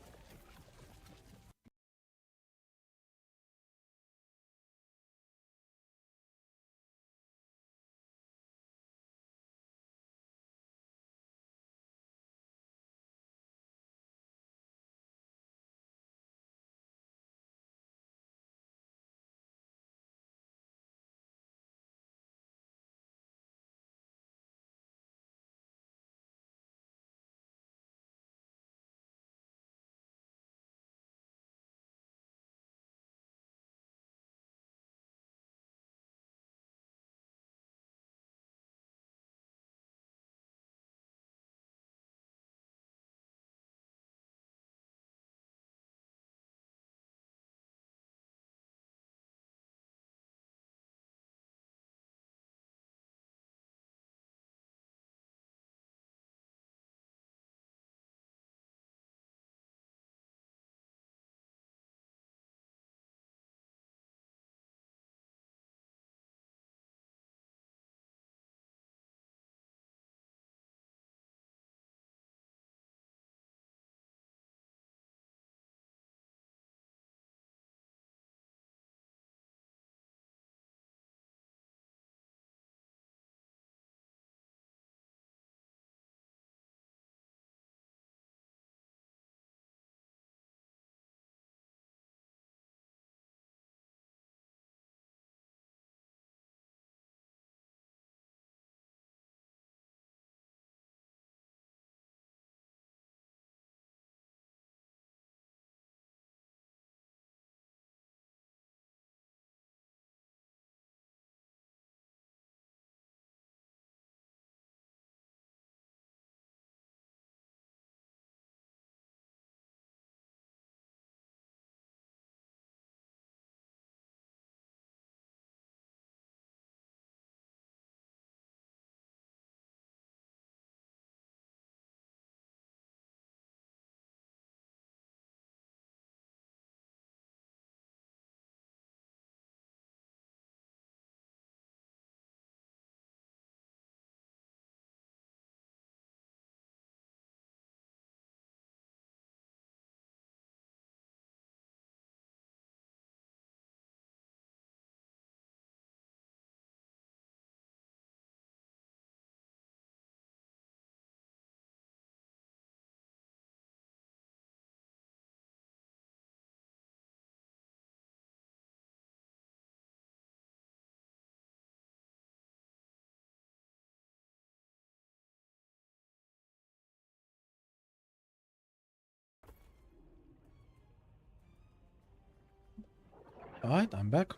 Alright, I'm back.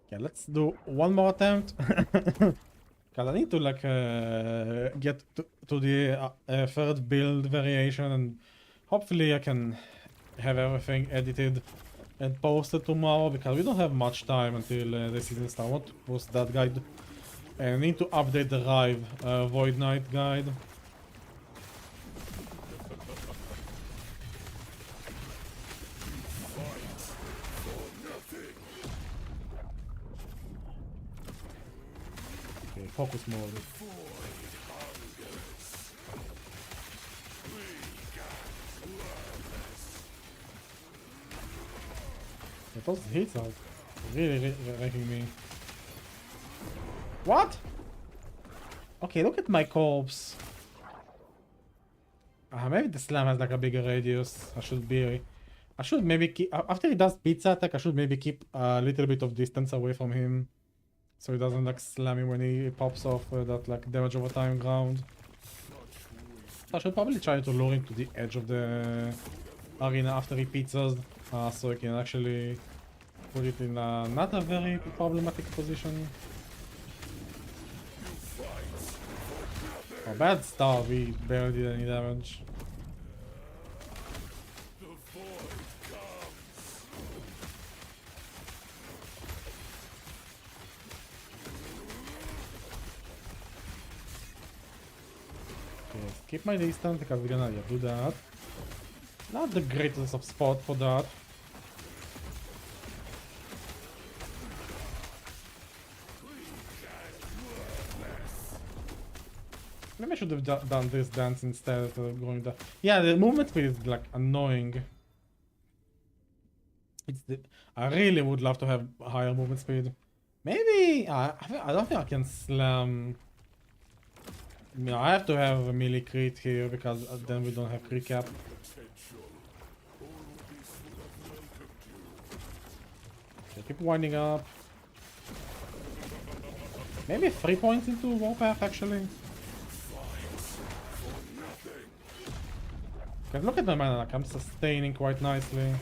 Okay, let's do one more attempt. Cause I need to like get to the third build variation, and hopefully I can have everything edited and posted tomorrow, because we don't have much time until the season starts. I want to post that guide, and I need to update the Rive Void Knight guide. Okay, focus mode. Those hits are really wrecking me. What? Okay, look at my corpse. Maybe the slam has like a bigger radius. I should maybe keep, after he does pizza attack, I should maybe keep a little bit of distance away from him. So he doesn't like slam me when he pops off that like damage over time ground. I should probably try to lure him to the edge of the arena after he pizzas. So I can actually put it in not a very problematic position. Oh, bad start, we barely did any damage. Okay, keep my distance because we're gonna do that. Not the greatest of spot for that. Maybe I should have done this dance instead of going that. Yeah, the movement speed is like annoying. I really would love to have higher movement speed. Maybe I don't think I can slam. Yeah, I have to have a melee crit here because then we don't have crit cap. Okay, keep winding up. Maybe 3 points into Warpath actually. Because look at the mana, like I'm sustaining quite nicely.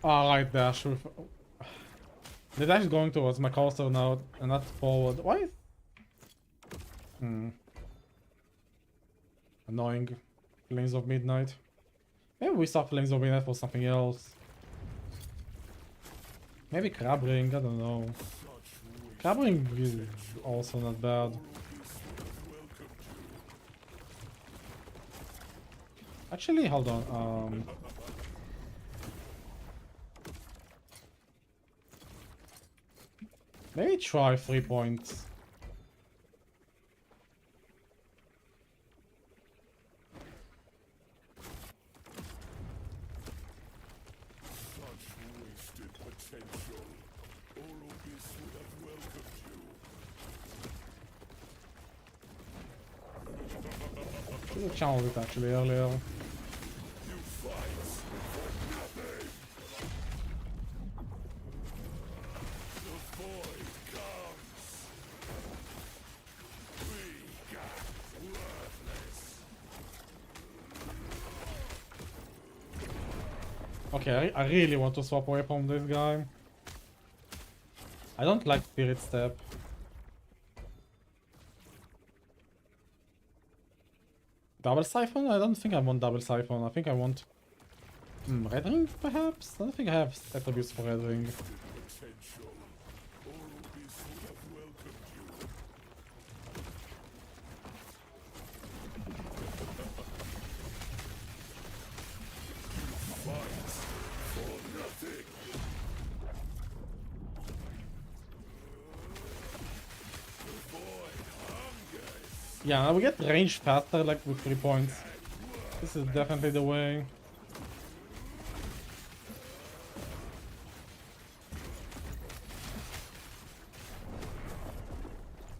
Alright, dash. The dash is going towards my cursor now and not forward. Why is... Annoying. Flames of Midnight. Maybe we stop Flames of Midnight for something else. Maybe Crab Ring, I don't know. Crab Ring is also not bad. Actually, hold on. Maybe try 3 points. Should have channeled it actually earlier. Okay, I really want to swap away from this guy. I don't like Spirit Step. Double Siphon? I don't think I want Double Siphon. I think I want... Red Ring, perhaps? I don't think I have attributes for Red Ring. Yeah, we get range faster, like with 3 points. This is definitely the way.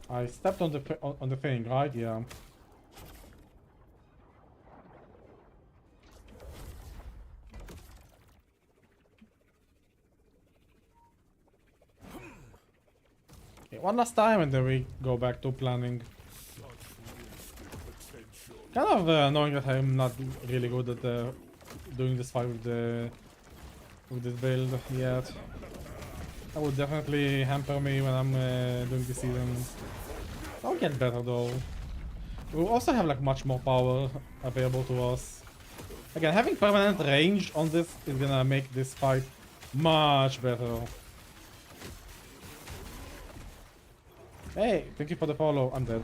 I stepped on the thing, right? Yeah. Okay, one last time and then we go back to planning. Kind of annoying that I'm not really good at doing this fight with this build yet. That would definitely hamper me when I'm doing this season. I'll get better though. We'll also have like much more power available to us. Again, having permanent range on this is gonna make this fight much better. Hey, thank you for the follow. I'm dead.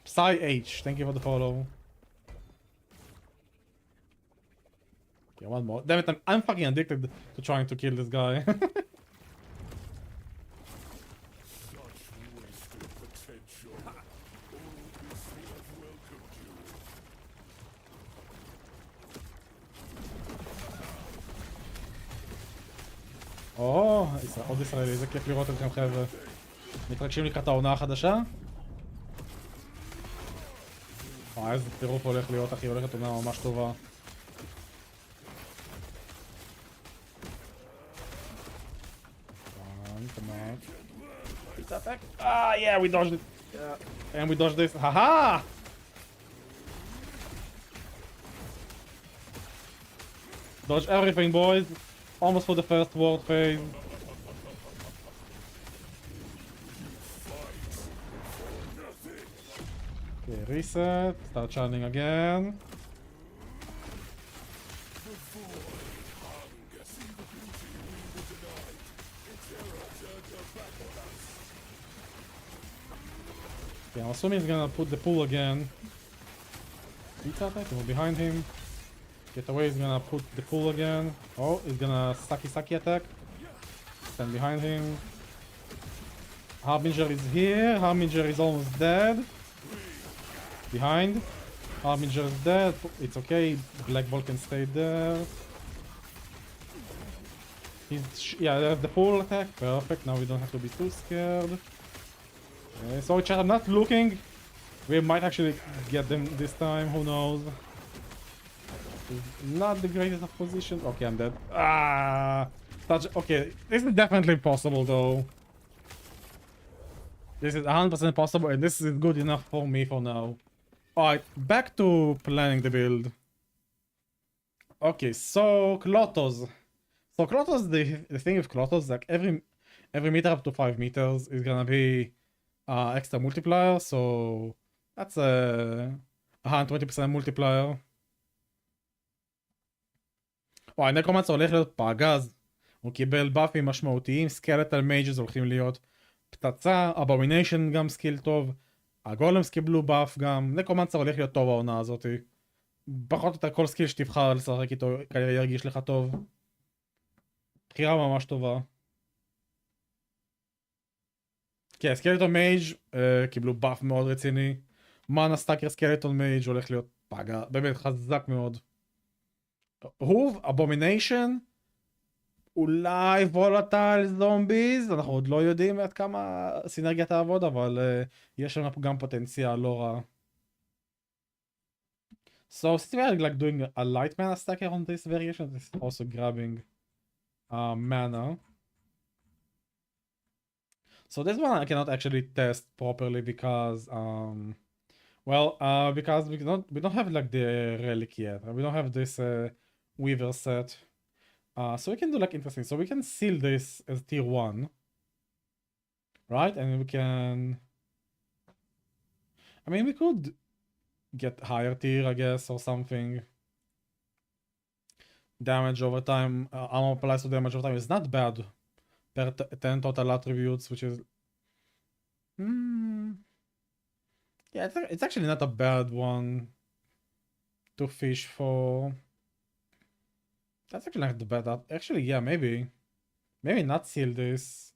Psy H, thank you for the follow. Okay, one more. Damn it, I'm fucking addicted to trying to kill this guy. Such wasted potential. Orbis would have welcomed you. או, עוד ישראלי, איזה כיף לראות אתכם חבר'ה. מתרגשים לקראת העונה החדשה? איזה טירוף הולך להיות, אחי, הולכת עונה ממש טובה. Come on. Pizza attack. Ah, yeah, we dodged it. Yeah. And we dodged this. Haha! Dodge everything, boys. Almost for the first world phase. Okay, reset. Start chanting again. Okay, I'm assuming he's gonna put the pull again. Pizza attack, we're behind him. Get away, he's gonna put the pull again. Oh, he's gonna Saki attack. Stand behind him. Harbinger is here. Harbinger is almost dead. Behind. Harbinger is dead. It's okay. Black Ball can stay there. Yeah, there's the pull attack. Perfect. Now we don't have to be too scared. Okay, so chat, I'm not looking. We might actually get them this time. Who knows? Not the greatest of positions. Okay, I'm dead. Ah, okay. This is definitely possible, though. This is 100% possible, and this is good enough for me for now. Alright, back to planning the build. Okay, so Klotos. So Klotos, the thing with Klotos, like every meter up to 5 meters is gonna be extra multiplier, so that's a 120% multiplier. וואי, נקרומנס הולך להיות פגז. הוא קיבל באפים משמעותיים, סקלטל מייג'ס הולכים להיות פצצה, אבומיניישן גם סקיל טוב, הגולמס קיבלו באף גם, נקרומנס הולך להיות טוב העונה הזאתי. פחות או יותר כל סקיל שתבחר לשחק איתו כנראה ירגיש לך טוב. בחירה ממש טובה. כן, סקלטון מייג' קיבלו באף מאוד רציני. מאנה סטאקר סקלטון מייג' הולך להיות פגז, באמת חזק מאוד. הוב, אבומיניישן, אולי וולטייל זומביז, אנחנו עוד לא יודעים עד כמה סינרגיה תעבוד, אבל יש שם גם פוטנציאל לא רע. So since we are like doing a light mana stacker on this variation, this is also grabbing mana. So this one I cannot actually test properly because because we don't have like the relic yet. We don't have this Weaver set. So we can do like interesting. So we can seal this as tier 1. Right? And we can... I mean, we could get higher tier, I guess, or something. Damage over time, armor applies to damage over time is not bad. Per 10 total attributes, which is... Yeah, it's actually not a bad one to fish for. That's actually not the bad. Actually, yeah, maybe. Maybe not seal this.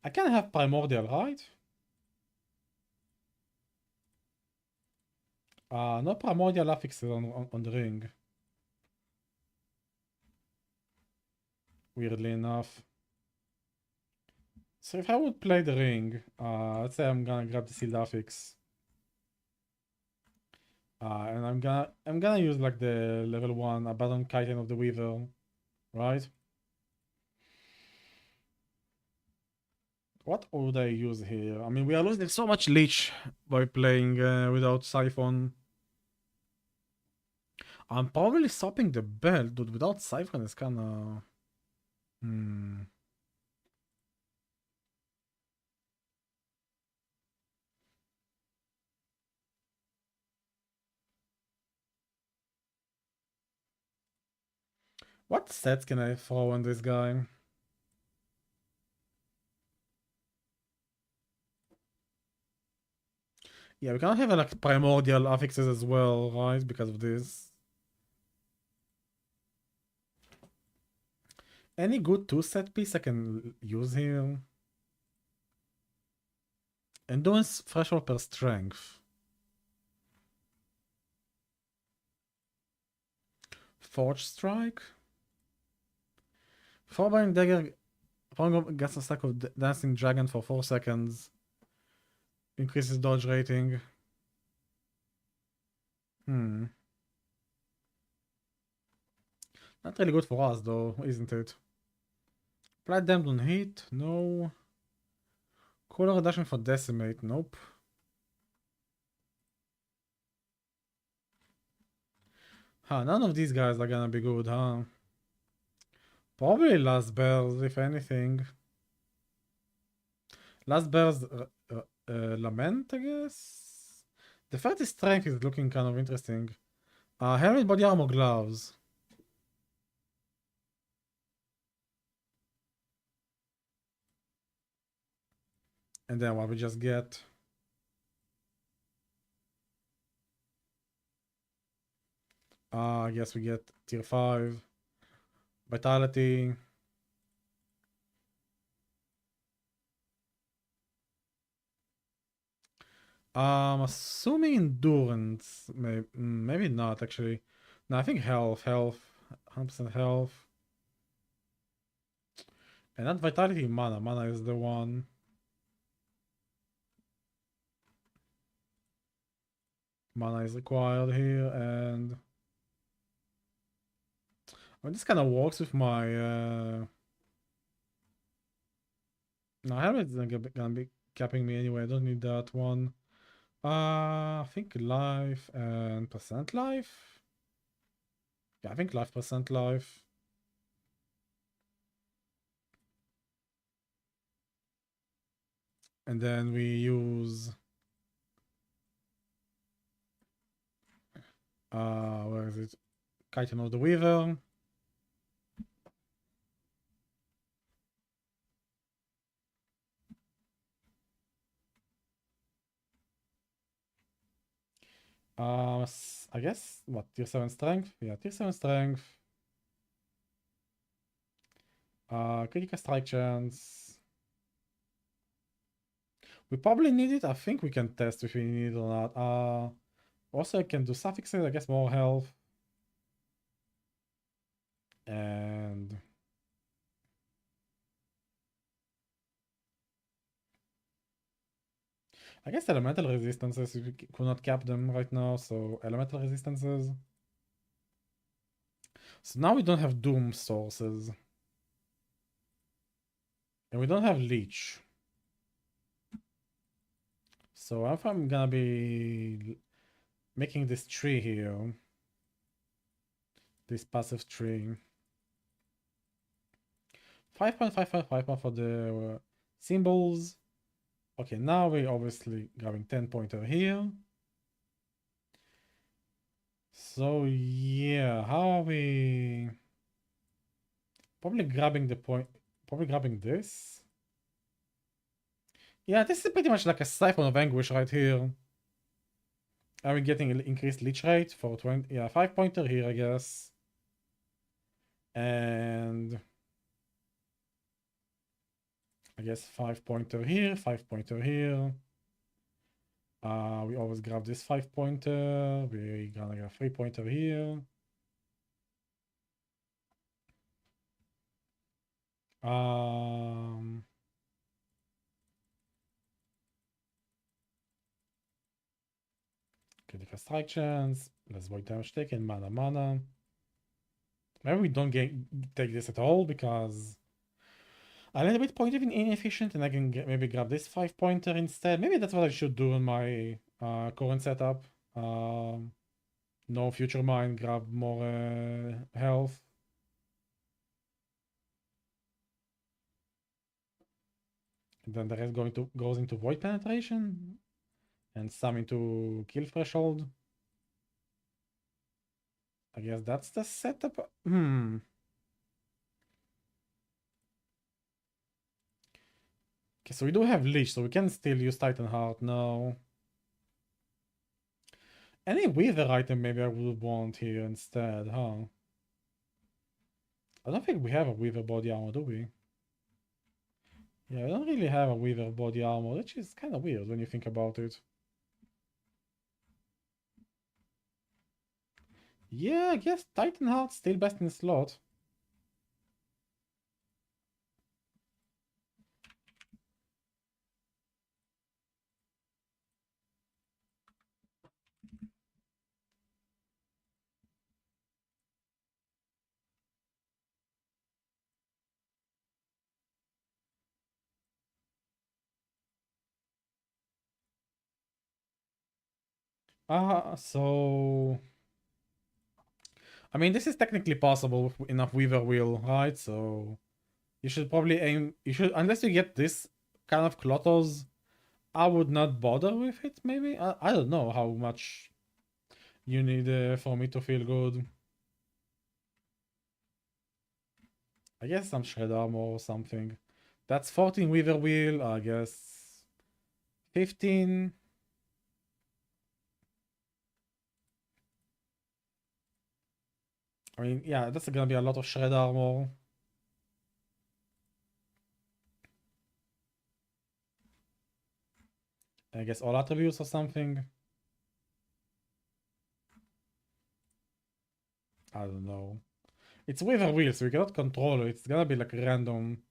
I can have Primordial, right? No Primordial affixes on the ring. Weirdly enough. So if I would play the ring, let's say I'm gonna grab the sealed affix. And I'm gonna use like the level 1 Abaddon Chitin of the Weaver, right? What would I use here? I mean, we are losing so much leech by playing without Siphon. I'm probably stopping the belt, dude. Without Siphon, it's kinda... What sets can I throw on this guy? Yeah, we can't have like primordial affixes as well, right? Because of this. Any good 2-set piece I can use here? Endurance threshold per strength. Forge strike. Four-binding dagger. Gets a stack of dancing dragon for 4 seconds. Increases dodge rating. Not really good for us though, isn't it? Apply damage on hit? No. Cooler reduction for decimate? Nope. Huh, none of these guys are gonna be good, huh? Probably last bears, if anything. Last bears lament, I guess? The 30 strength is looking kind of interesting. Helmet, body armor, gloves. And then what we just get? I guess we get tier 5. Vitality. Assuming endurance. Maybe not actually. No, I think health. 100% health. And not vitality, mana. Mana is the one. Mana is required here, and I mean, this kind of works with my. No, helmet is gonna be capping me anyway. I don't need that one. I think life and percent life. Yeah, I think life percent life. And then we use. Where is it? Chitin of the Weaver. I guess what, tier 7 strength? Yeah, tier 7 strength. Critical strike chance. We probably need it. I think we can test if we need it or not. Also I can do suffixes, I guess more health. And I guess elemental resistances, we could not cap them right now, so elemental resistances. So now we don't have doom sources. And we don't have leech. So if I'm gonna be making this tree here, this passive tree. 5.555 for the symbols. Okay, now we're obviously grabbing 10 pointer here. So yeah, how are we? Probably grabbing the point, probably grabbing this. Yeah, this is pretty much like a Siphon of Anguish right here. Are we getting an increased leech rate for 20? Yeah, 5 pointer here, I guess. And I guess 5 pointer here, 5 pointer here. We always grab this 5 pointer. We're gonna grab 3 pointer here. Critical strike chance. Let's void damage taken. Mana. Maybe we don't take this at all because I'm a little bit point even inefficient, and I can maybe grab this 5 pointer instead. Maybe that's what I should do in my current setup. No future mind, grab more health. And then the rest goes into void penetration and some into kill threshold. I guess that's the setup. Okay, so we do have Leech, so we can still use Titan Heart now. Any Weaver item maybe I would want here instead, huh? I don't think we have a Weaver body armor, do we? Yeah, I don't really have a Weaver body armor, which is kind of weird when you think about it. Yeah, I guess Titan Heart still best in slot. So I mean, this is technically possible with enough Weaver Wheel, right? So you should probably aim. You should, unless you get this kind of Clotos, I would not bother with it. Maybe I don't know how much you need for me to feel good. I guess some Shred Armor or something. That's 14 Weaver Wheel. I guess 15. I mean, yeah, that's gonna be a lot of Shred Armor. I guess all attributes or something. I don't know. It's Weaver Wheel, so you cannot control it. It's gonna be like random.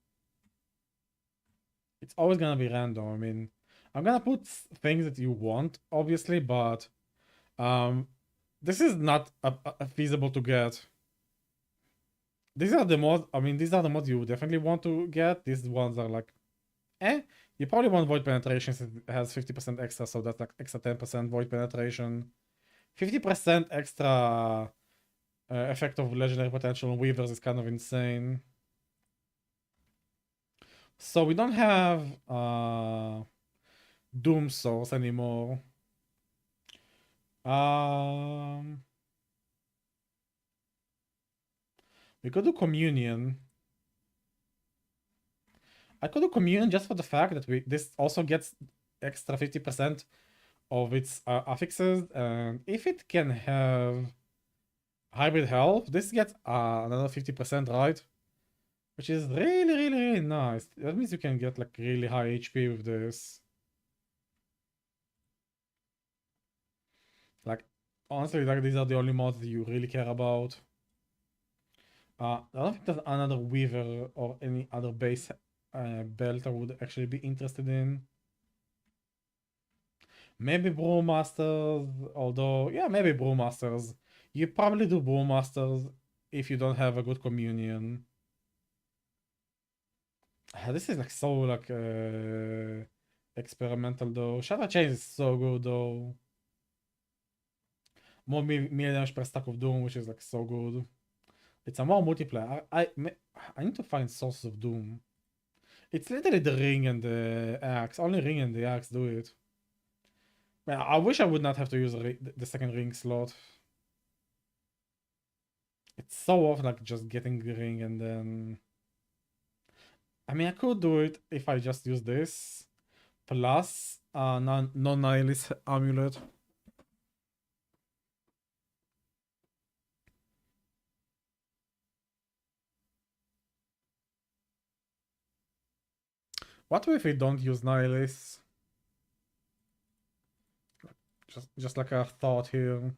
It's always gonna be random. I mean, I'm gonna put things that you want, obviously, but this is not feasible to get. These are the mods. I mean, these are the mods you definitely want to get. These ones are like, eh. You probably want Void Penetration since it has 50% extra, so that's like extra 10% Void Penetration. 50% extra effect of Legendary Potential on Weavers is kind of insane. So we don't have Doom Source anymore. We could do Communion. I could do Communion just for the fact that this also gets extra 50% of its affixes, and if it can have Hybrid Health, this gets another 50%, right? Which is really, really, really nice. That means you can get like really high HP with this. Like, honestly, like these are the only mods that you really care about. I don't think there's another Weaver or any other base belt I would actually be interested in. Maybe Brewmasters, although, yeah, maybe Brewmasters. You probably do Brewmasters if you don't have a good Communion. This is like so like experimental though. Shadow Chains is so good though. More melee damage per stack of Doom, which is like so good. It's a more multiplayer. I need to find sources of Doom. It's literally the ring and the axe. Only ring and the axe do it. Man, I wish I would not have to use the second ring slot. It's so often like just getting the ring and then. I mean, I could do it if I just use this plus non-nihilist amulet. What if we don't use nihilist? Just like a thought here.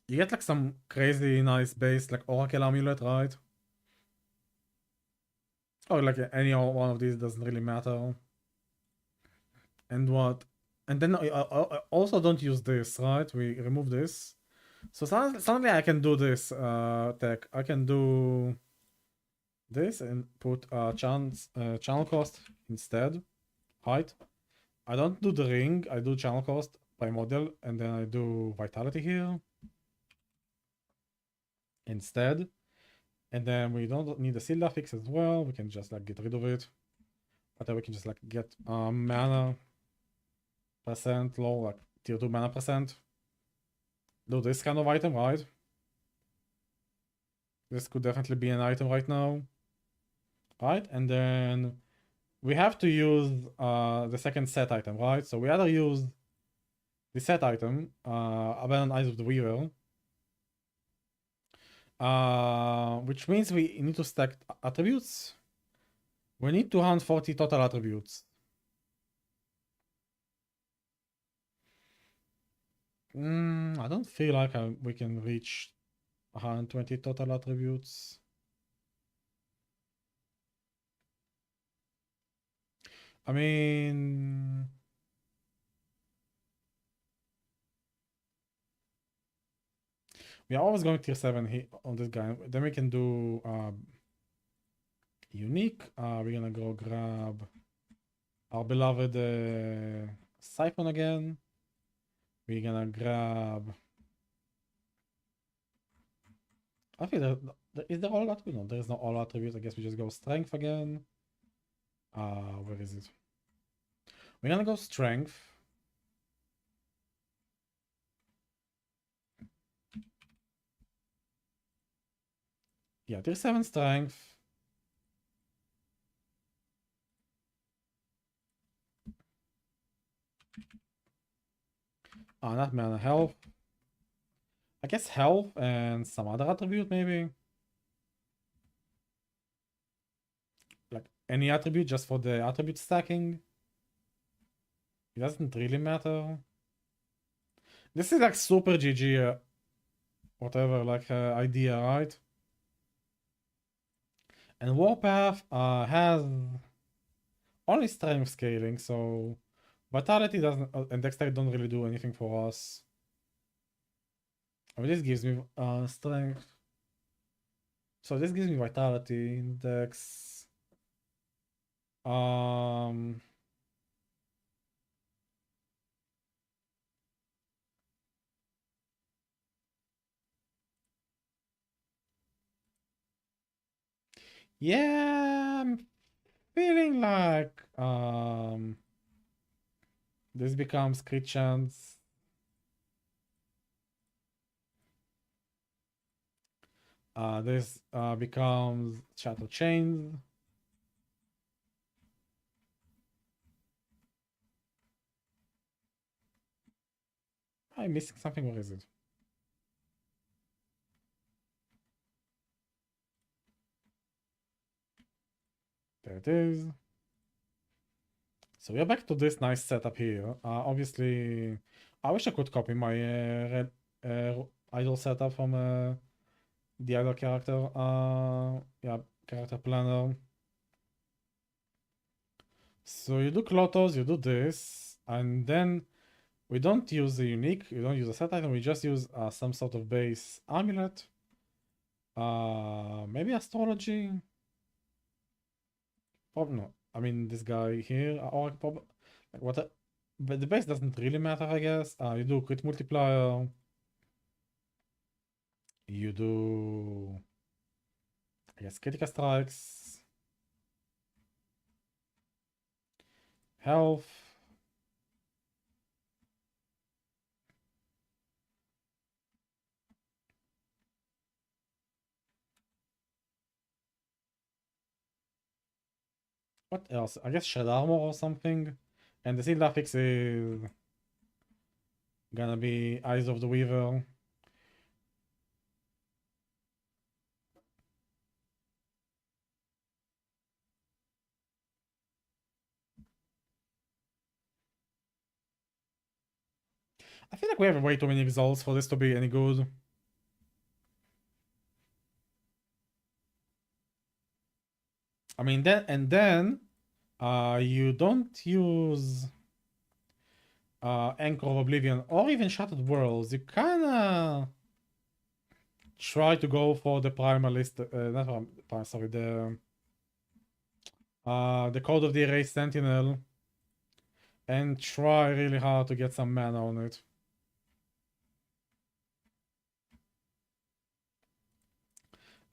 You get like some crazy nice base like Oracle amulet, right? Or like any one of these doesn't really matter. And what? And then I also don't use this, right? We remove this. So suddenly I can do this tech. I can do this and put channel cost instead. Height. I don't do the ring. I do channel cost by model, and then I do vitality here instead. And then we don't need the Silda fix as well. We can just like get rid of it. But then we can just like get mana percent low, like tier 2 mana percent. Do this kind of item, right? This could definitely be an item right now. right? And then we have to use the second set item, right? So we either use the set item, Abandoned Eyes of the Weaver, which means we need to stack attributes. We need 240 total attributes. I don't feel like we can reach 120 total attributes. I mean, we are always going tier 7 here on this guy. Then we can do unique. We're gonna go grab our beloved Siphon again. We're gonna grab. I think is there all attribute? No, there is no all attributes. I guess we just go strength again. Where is it? We're gonna go strength. Yeah, tier 7 strength. Not mana, health. I guess health and some other attribute maybe. Like any attribute just for the attribute stacking. It doesn't really matter. This is like super GG, whatever, like idea, right? And Warpath has only strength scaling, so Vitality doesn't, and Dexterity don't really do anything for us. I mean, this gives me strength. So this gives me Vitality, Dex. Yeah, I'm feeling like this becomes crit chance. This becomes Shadow Chains. I'm missing something. Where is it? There it is. So we're back to this nice setup here. Obviously, I wish I could copy my red idol setup from the other character. Yeah, character planner. So you do Klotos, you do this, and then we don't use the unique, we don't use a set item, we just use some sort of base amulet. Maybe astrology. Probably not. I mean, this guy here, or probably like what? But the base doesn't really matter, I guess. You do crit multiplier. You do, I guess, critical strikes, health. What else? I guess shed armor or something. And the sealed affix is gonna be Eyes of the Weaver. I feel like we have way too many exalts for this to be any good. I mean, then you don't use Anchor of Oblivion or even Shattered Worlds. You kinda try to go for the primalist, not sorry, the Code of the Erased Sentinel, and try really hard to get some mana on it.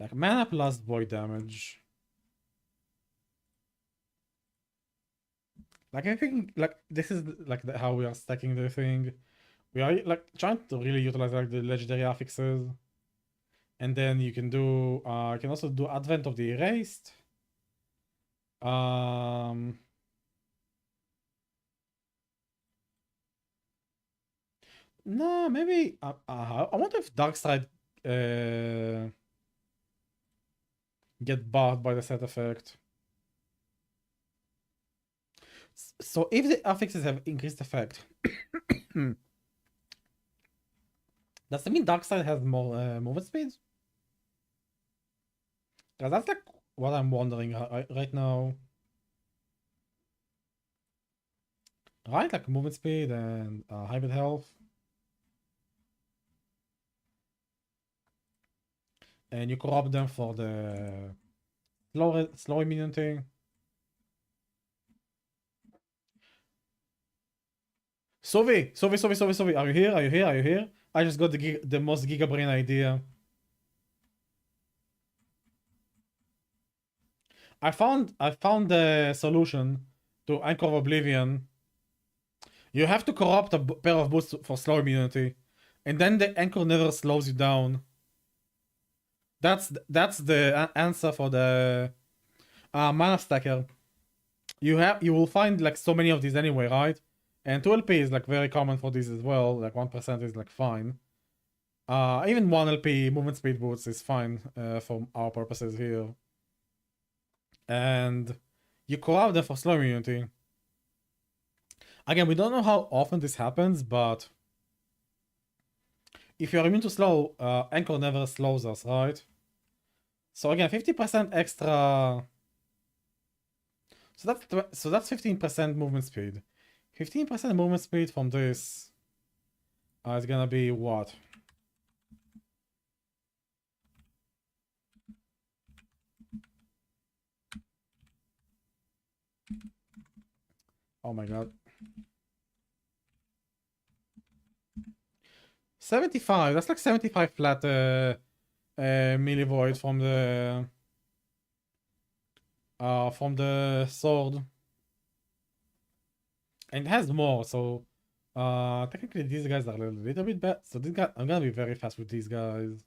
Like mana plus void damage. Like I think like this is like how we are stacking the thing. We are like trying to really utilize like the legendary affixes. And then you can do you can also do Advent of the Erased. Um, no, maybe. I wonder if Darkseid get barred by the set effect. So if the affixes have increased effect, does that mean Darkseid has more movement speed? Because that's like what I'm wondering right now. Right, like movement speed and hybrid health. And you corrupt them for the slow immunity. Sovi, are you here? Are you here? Are you here? I just got the most giga brain idea. I found the solution to Anchor of Oblivion. You have to corrupt a pair of boots for slow immunity, and then the anchor never slows you down. That's the answer for the mana stacker. You will find like so many of these anyway, right? And 2LP is like very common for these as well. Like 1% is like fine. Even 1LP movement speed boots is fine for our purposes here. And you corrupt them for slow immunity. Again, we don't know how often this happens, but if you're immune to slow, Anchor never slows us, right? So again, 50% extra. So that's 15% movement speed. 15% movement speed from this is gonna be what? Oh my god. 75, that's like 75 flat melee void from the sword. And it has more, so technically these guys are a little bit bad. So this guy, I'm gonna be very fast with these guys.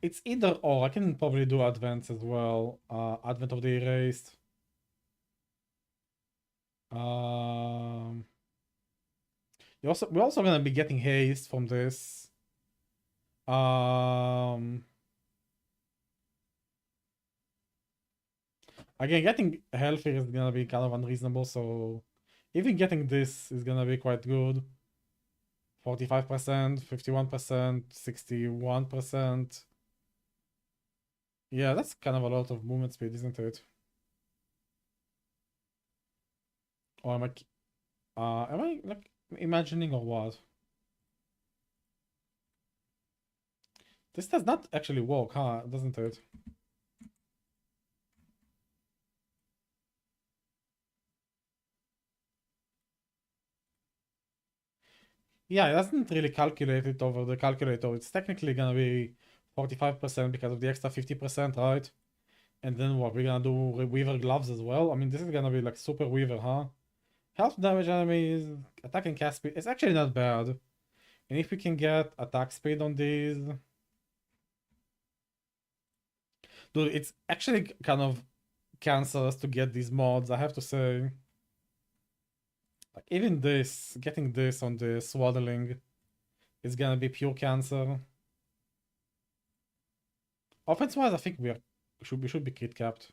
It's either or. I can probably do advance as well. Advent of the erased. We're also gonna be getting haste from this. Again, getting healthy is gonna be kind of unreasonable, so even getting this is gonna be quite good. 45%, 51%, 61%. Yeah, that's kind of a lot of movement speed, isn't it? Or am I like imagining or what? This does not actually work, huh? Doesn't it? Yeah, it doesn't really calculate it over the calculator. It's technically gonna be 45% because of the extra 50%, right? And then what? We're gonna do Weaver gloves as well? I mean, this is gonna be like super Weaver, huh? Health damage enemies, attack and cast speed. It's actually not bad. And if we can get attack speed on these... Dude, it's actually kind of cancerous to get these mods, I have to say. Like, even this, getting this on the swaddling is gonna be pure cancer. Offense-wise, I think we should be crit capped.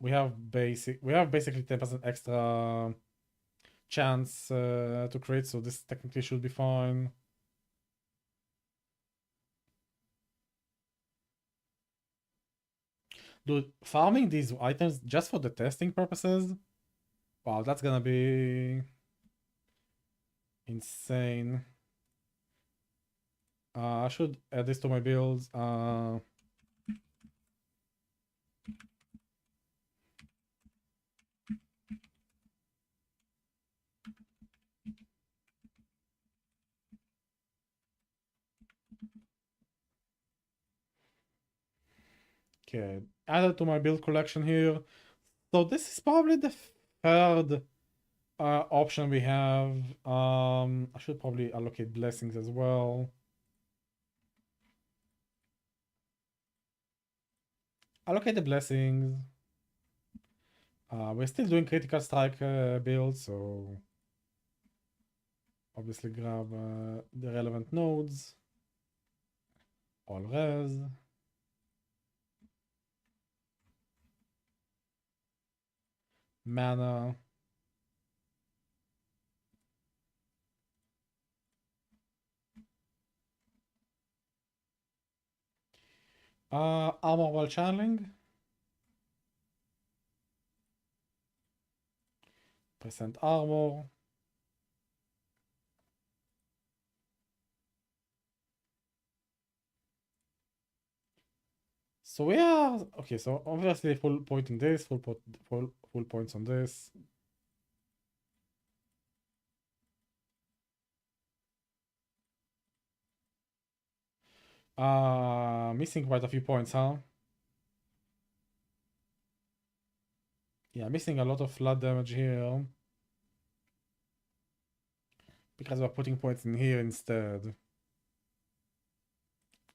We have basically 10% extra chance to crit, so this technically should be fine. Dude, farming these items just for the testing purposes, wow, that's gonna be insane. I should add this to my builds. Okay, added to my build collection here. So this is probably the third option we have. I should probably allocate blessings as well. allocate the blessings. We're still doing critical strike build, so obviously grab the relevant nodes. All res. Mana. Armor while channeling. Present armor. So we are okay. So obviously full point in this, full points on this. Missing quite a few points, huh? Yeah, missing a lot of flood damage here. Because we're putting points in here instead.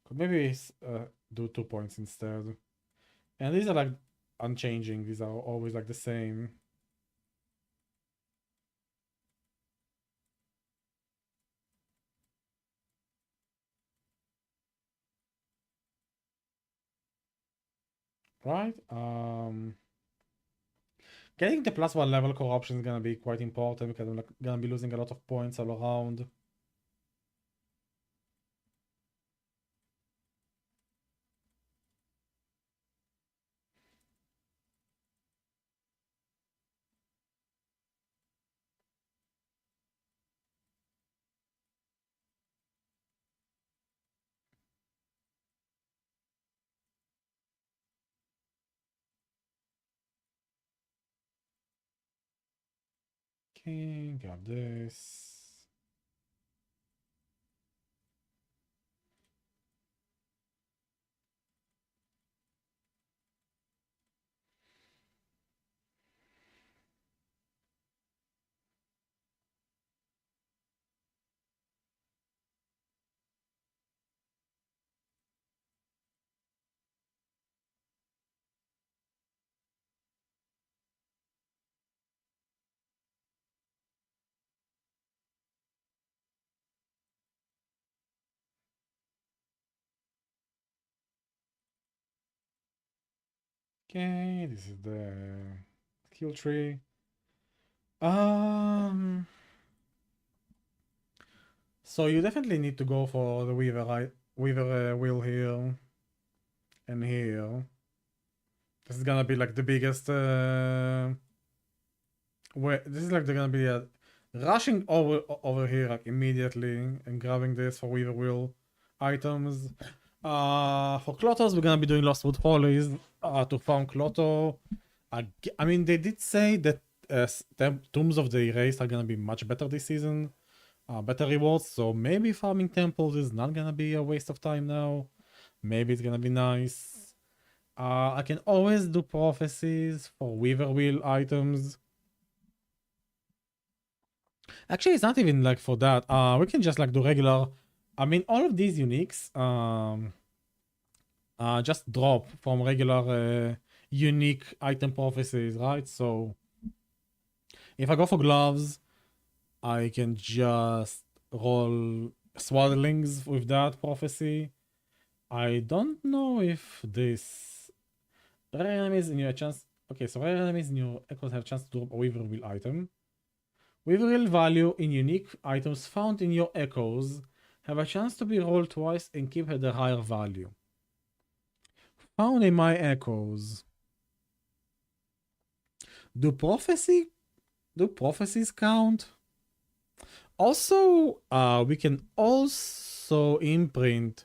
Could maybe do 2 points instead. And these are like unchanging. These are always like the same. Right? Getting the +1 level corruption is gonna be quite important because I'm like, gonna be losing a lot of points all around. Okay, grab this. Okay, this is the skill tree. So you definitely need to go for the Weaver wheel here and here. This is gonna be like the biggest. This is like they're gonna be rushing over here like immediately and grabbing this for Weaver wheel items. For Clotos, we're gonna be doing Lost Wood Follies to farm Cloto. I mean, they did say that Tombs of the Erased are gonna be much better this season, better rewards. So maybe farming temples is not gonna be a waste of time now. Maybe it's gonna be nice. I can always do prophecies for Weaver Wheel items. Actually, it's not even like for that. We can just like do regular. I mean, all of these uniques just drop from regular unique item prophecies, right? So if I go for gloves, I can just roll swaddlings with that prophecy. I don't know if this rare enemies in your chance. Okay, so rare enemies in your echoes have chance to drop a Weaver Wheel item. Weaver Wheel value in unique items found in your echoes have a chance to be rolled twice and keep at a higher value. Found in my echoes. Do prophecies count? Also, we can also imprint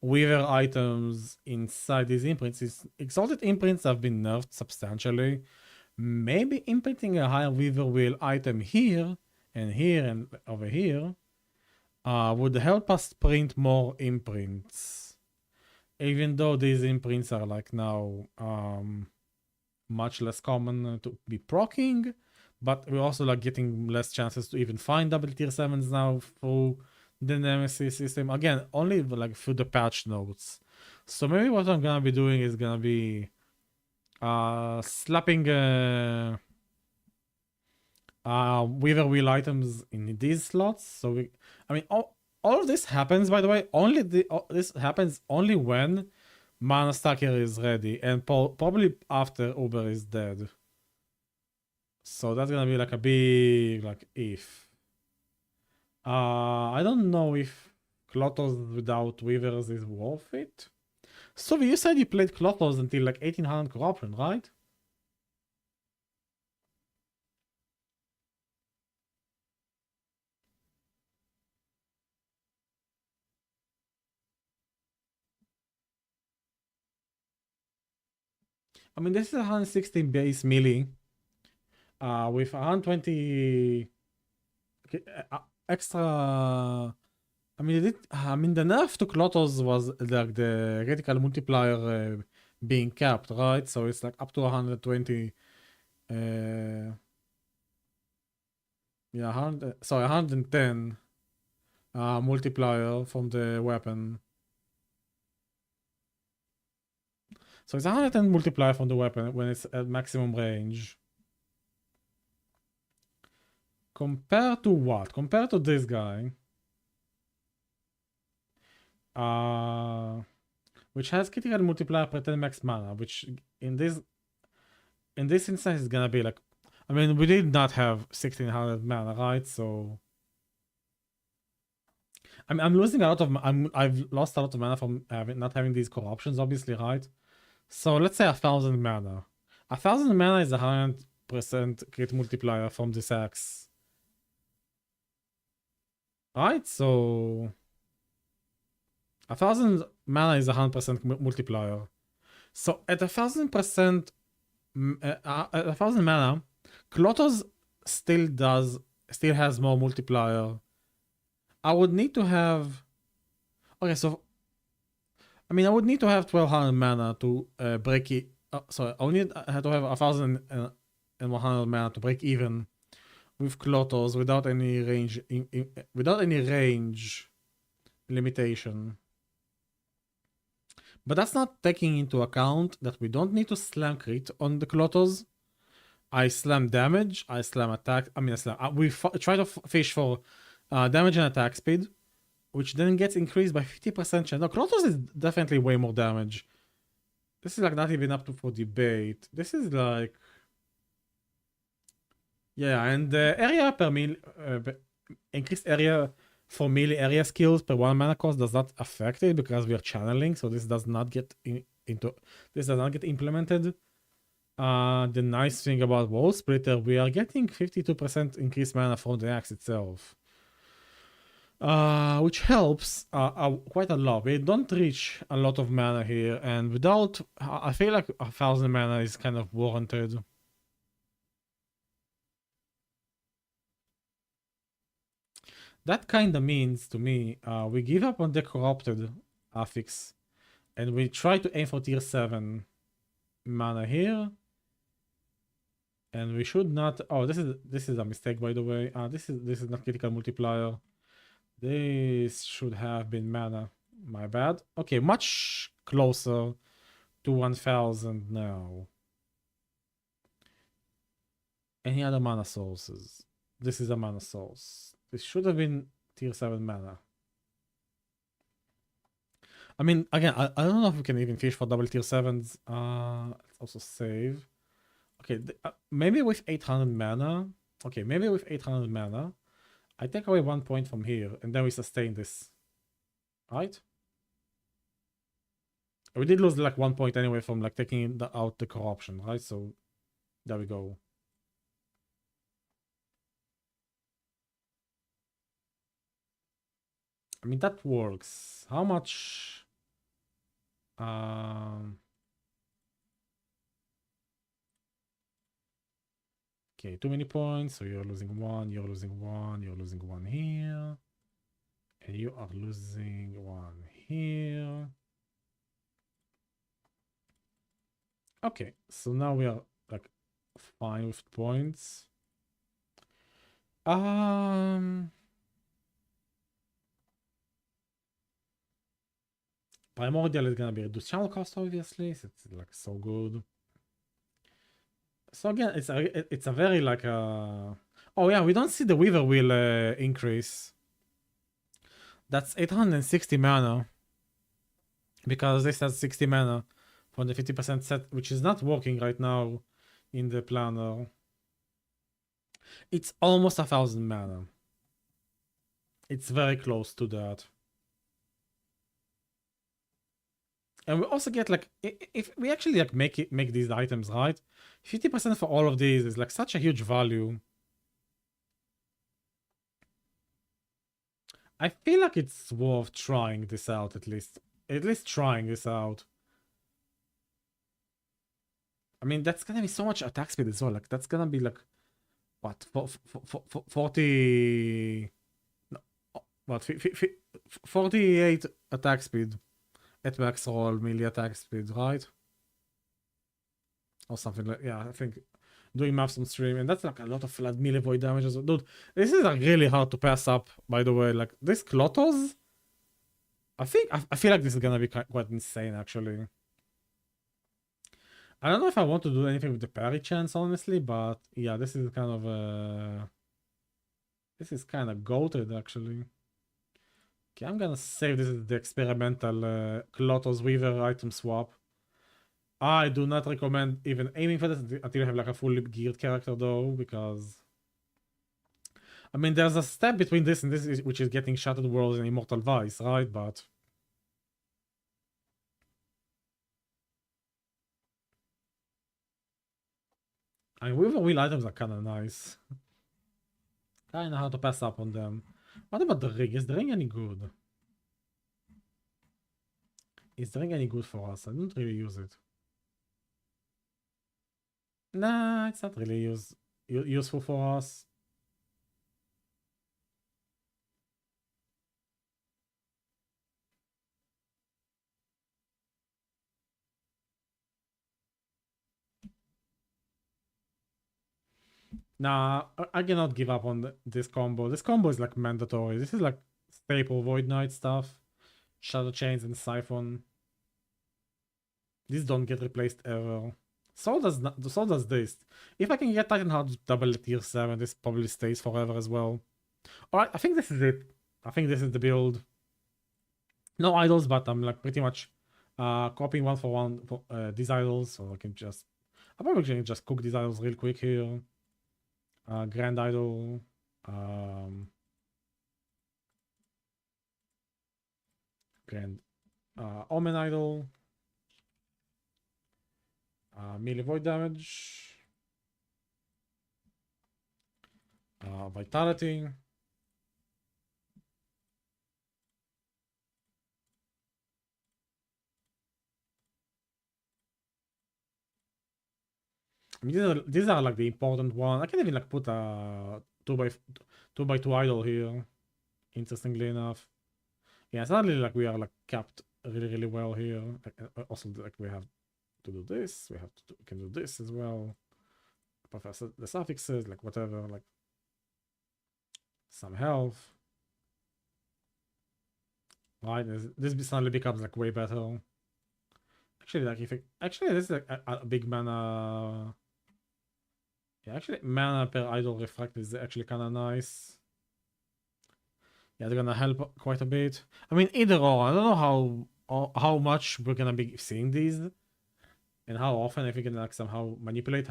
Weaver items inside these imprints. Exalted imprints have been nerfed substantially. Maybe imprinting a higher Weaver Wheel item here and over here would help us print more imprints. Even though these imprints are like now much less common to be proccing, but we're also like getting less chances to even find double tier 7s now through the Nemesis system. Again, only like through the patch notes. So maybe what I'm gonna be doing is gonna be slapping Weaver Wheel items in these slots. So I mean, all of this happens, by the way. This happens only when Mana Stacker is ready, and probably after Uber is dead. So that's gonna be like a big like if. I don't know if Klotos without Weavers is worth it. So you said you played Klotos until like 1800 corruption, right? I mean, this is 116 base melee with 120 extra. I mean, the nerf to Klotos was like the critical multiplier being capped, right? So it's like up to 120. Yeah, 110 multiplier from the weapon. So it's 110 multiplier from the weapon when it's at maximum range. Compared to what? Compared to this guy. Which has critical multiplier per 10 max mana, which in this instance is gonna be like, I mean, we did not have 1600 mana, right? So I'm losing a lot of I've lost a lot of mana from not having these corruptions, obviously, right? So let's say 1000 mana. 1000 mana is 100% crit multiplier from this axe. Right? So 1000 mana is 100% multiplier. So at 1000%, at 1000 mana, Klotos still has more multiplier. I would need to have. Okay, so I mean, I would need to have 1200 mana to break it. Sorry, I have to have 1100 mana to break even with Klotos without any range, without any range limitation. But that's not taking into account that we don't need to slam crit on the Klotos. I slam damage, I slam attack. I mean, I slam. We try to fish for damage and attack speed, which then gets increased by 50% chance. No, Klotos is definitely way more damage. This is like not even up to for debate. This is like, yeah, and the area per melee, increased area for melee area skills per 1 mana cost does not affect it because we are channeling, so this does not get implemented. The nice thing about World Splitter, we are getting 52% increased mana from the axe itself. Which helps quite a lot. We don't reach a lot of mana here, and without, I feel like 1000 mana is kind of warranted. That kind of means to me, we give up on the corrupted affix, and we try to aim for tier 7 mana here. And we should not. Oh, this is a mistake, by the way. This is not critical multiplier. This should have been mana. My bad. Okay, much closer to 1000 now. Any other mana sources? This is a mana source. This should have been tier 7 mana. I mean, again, I don't know if we can even fish for double tier 7s. Let's also save. Okay, maybe with 800 mana. Okay, maybe with 800 mana. I take away 1 point from here, and then we sustain this. Right? We did lose like 1 point anyway from like taking out the corruption, right? So there we go. I mean, that works. How much? Okay, too many points. So you're losing 1, you're losing 1, you're losing 1 here. And you are losing 1 here. Okay, so now we are like fine with points. Primordial is gonna be reduced channel cost, obviously. So it's like so good. So again, it's a very like oh yeah, we don't see the Weaver Wheel increase. That's 860 mana because this has 60 mana for the 50% set, which is not working right now in the planner. It's almost 1,000 mana. It's very close to that. And we also get like if we actually like make these items right, 50% for all of these is like such a huge value. I feel like it's worth trying this out at least. At least trying this out. I mean, that's gonna be so much attack speed as well. Like that's gonna be like what 40 no, what 48 attack speed at max roll melee attack speed, right? Or something like, yeah, I think doing maths on stream, and that's like a lot of flat melee void damage as well. Dude, this is like really hard to pass up, by the way. Like this Klotos, I feel like this is gonna be quite insane actually. I don't know if I want to do anything with the parry chance, honestly, but yeah, this is kind of this is kind of goated actually. Okay, I'm gonna save this as the experimental Klotos Weaver item swap. I do not recommend even aiming for this until you have like a fully geared character though, because I mean there's a step between this and this which is getting Shattered Worlds and Immortal Vice, right? But I mean Weaver Wheel items are kinda nice. Kinda hard to pass up on them. What about the ring? Is the ring any good? Is the ring any good for us? I don't really use it. Nah, it's not really useful for us. Nah, I cannot give up on this combo. This combo is like mandatory. This is like staple Void Knight stuff. Shadow Chains and Siphon. These don't get replaced ever. So does this. If I can get Titan Heart double tier 7, this probably stays forever as well. Alright, I think this is it. I think this is the build. No idols, but I'm like pretty much copying one for one for these idols, so I can just I'm probably gonna just cook these idols real quick here. Grand Idol. Grand Omen Idol. Melee Void Damage. Vitality. I mean, these are like the important one. I can even like put a 2x2 idol here. Interestingly enough, yeah, it's not really like we are like capped really well here. Also, like we have to do this. We can do this as well. Professor the suffixes, like whatever, like some health. Right, this suddenly becomes like way better. Actually, like actually this is like a big mana. Yeah, actually, mana per idol refract is actually kind of nice. Yeah, they're gonna help quite a bit. I mean, either or. I don't know how much we're gonna be seeing these, and how often. If we can like somehow manipulate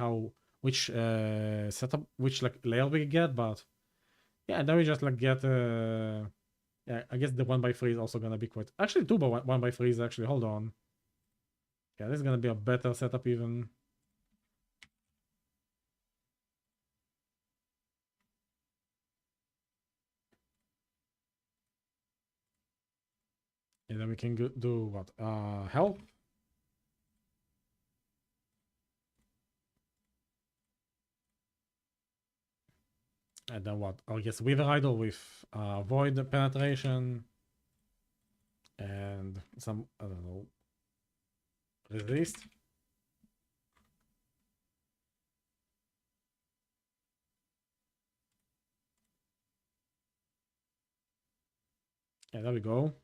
which setup, which like layer we get. But yeah, then we just like get yeah. I guess the 1x3 is also gonna be quite. Actually, 1x3 is actually. Hold on. Yeah, this is gonna be a better setup even. And then we can do what? Help. And then what? Oh yes, Wither Idol with Void Penetration. And some, I don't know, resist. Yeah, there we go.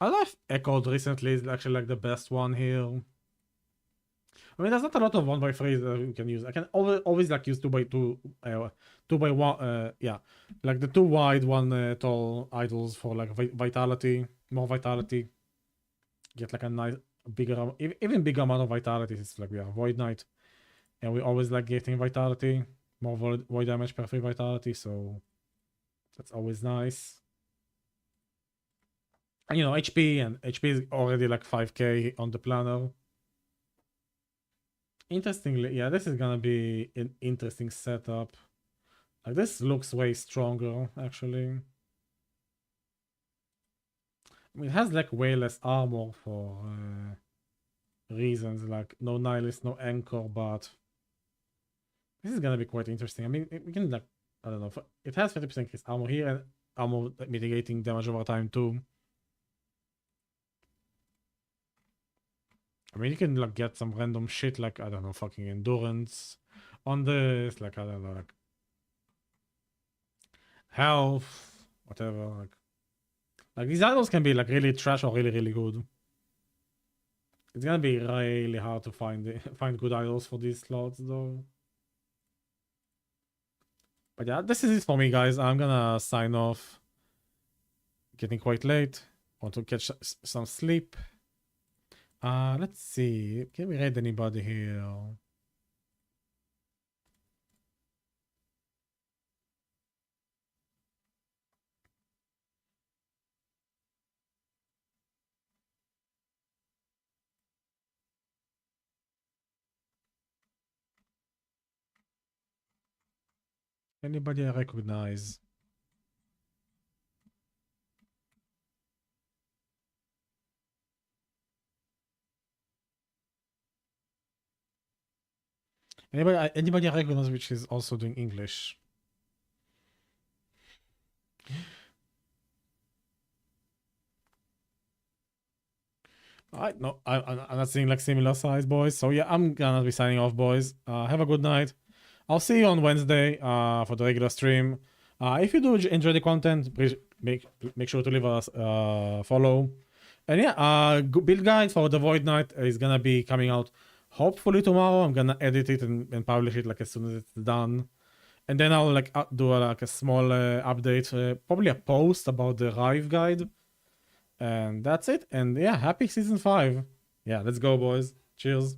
I don't know if Echoed recently is actually like the best one here. I mean, there's not a lot of 1x3 that you can use. I can always like use 2x2, 2x1, yeah, like the 2 wide, 1 tall idols for like vitality, more vitality. Get like a nice, bigger, even bigger amount of vitality. It's like we are Void Knight, and we always like getting vitality, more void damage per 3 vitality, so that's always nice. And you know, HP is already like 5k on the planner. Interestingly, yeah, this is gonna be an interesting setup. Like this looks way stronger, actually. I mean, it has like way less armor for reasons like no Nihilist, no Anchor, but this is gonna be quite interesting. I mean, we can like, I don't know, it has 30% increased armor here and armor mitigating damage over time too. I mean, you can like get some random shit like, I don't know, fucking endurance on this, like, I don't know, like health, whatever. Like these idols can be like really trash or really, really good. It's gonna be really hard to find find good idols for these slots though. But yeah, this is it for me, guys. I'm gonna sign off. Getting quite late. Want to catch some sleep. Let's see. Can we raid anybody here? Anybody I recognize? Anybody I recognize which is also doing English? No, I'm not seeing like similar size, boys. So yeah, I'm gonna be signing off, boys. Have a good night. I'll see you on Wednesday for the regular stream. If you do enjoy the content, please make sure to leave us follow. And yeah, build guide for the Void Knight is gonna be coming out hopefully tomorrow. I'm gonna edit it and publish it like as soon as it's done. And then I'll like do like a small update, probably a post about the Rive guide. And that's it. And yeah, happy season 5. Yeah, let's go, boys. Cheers.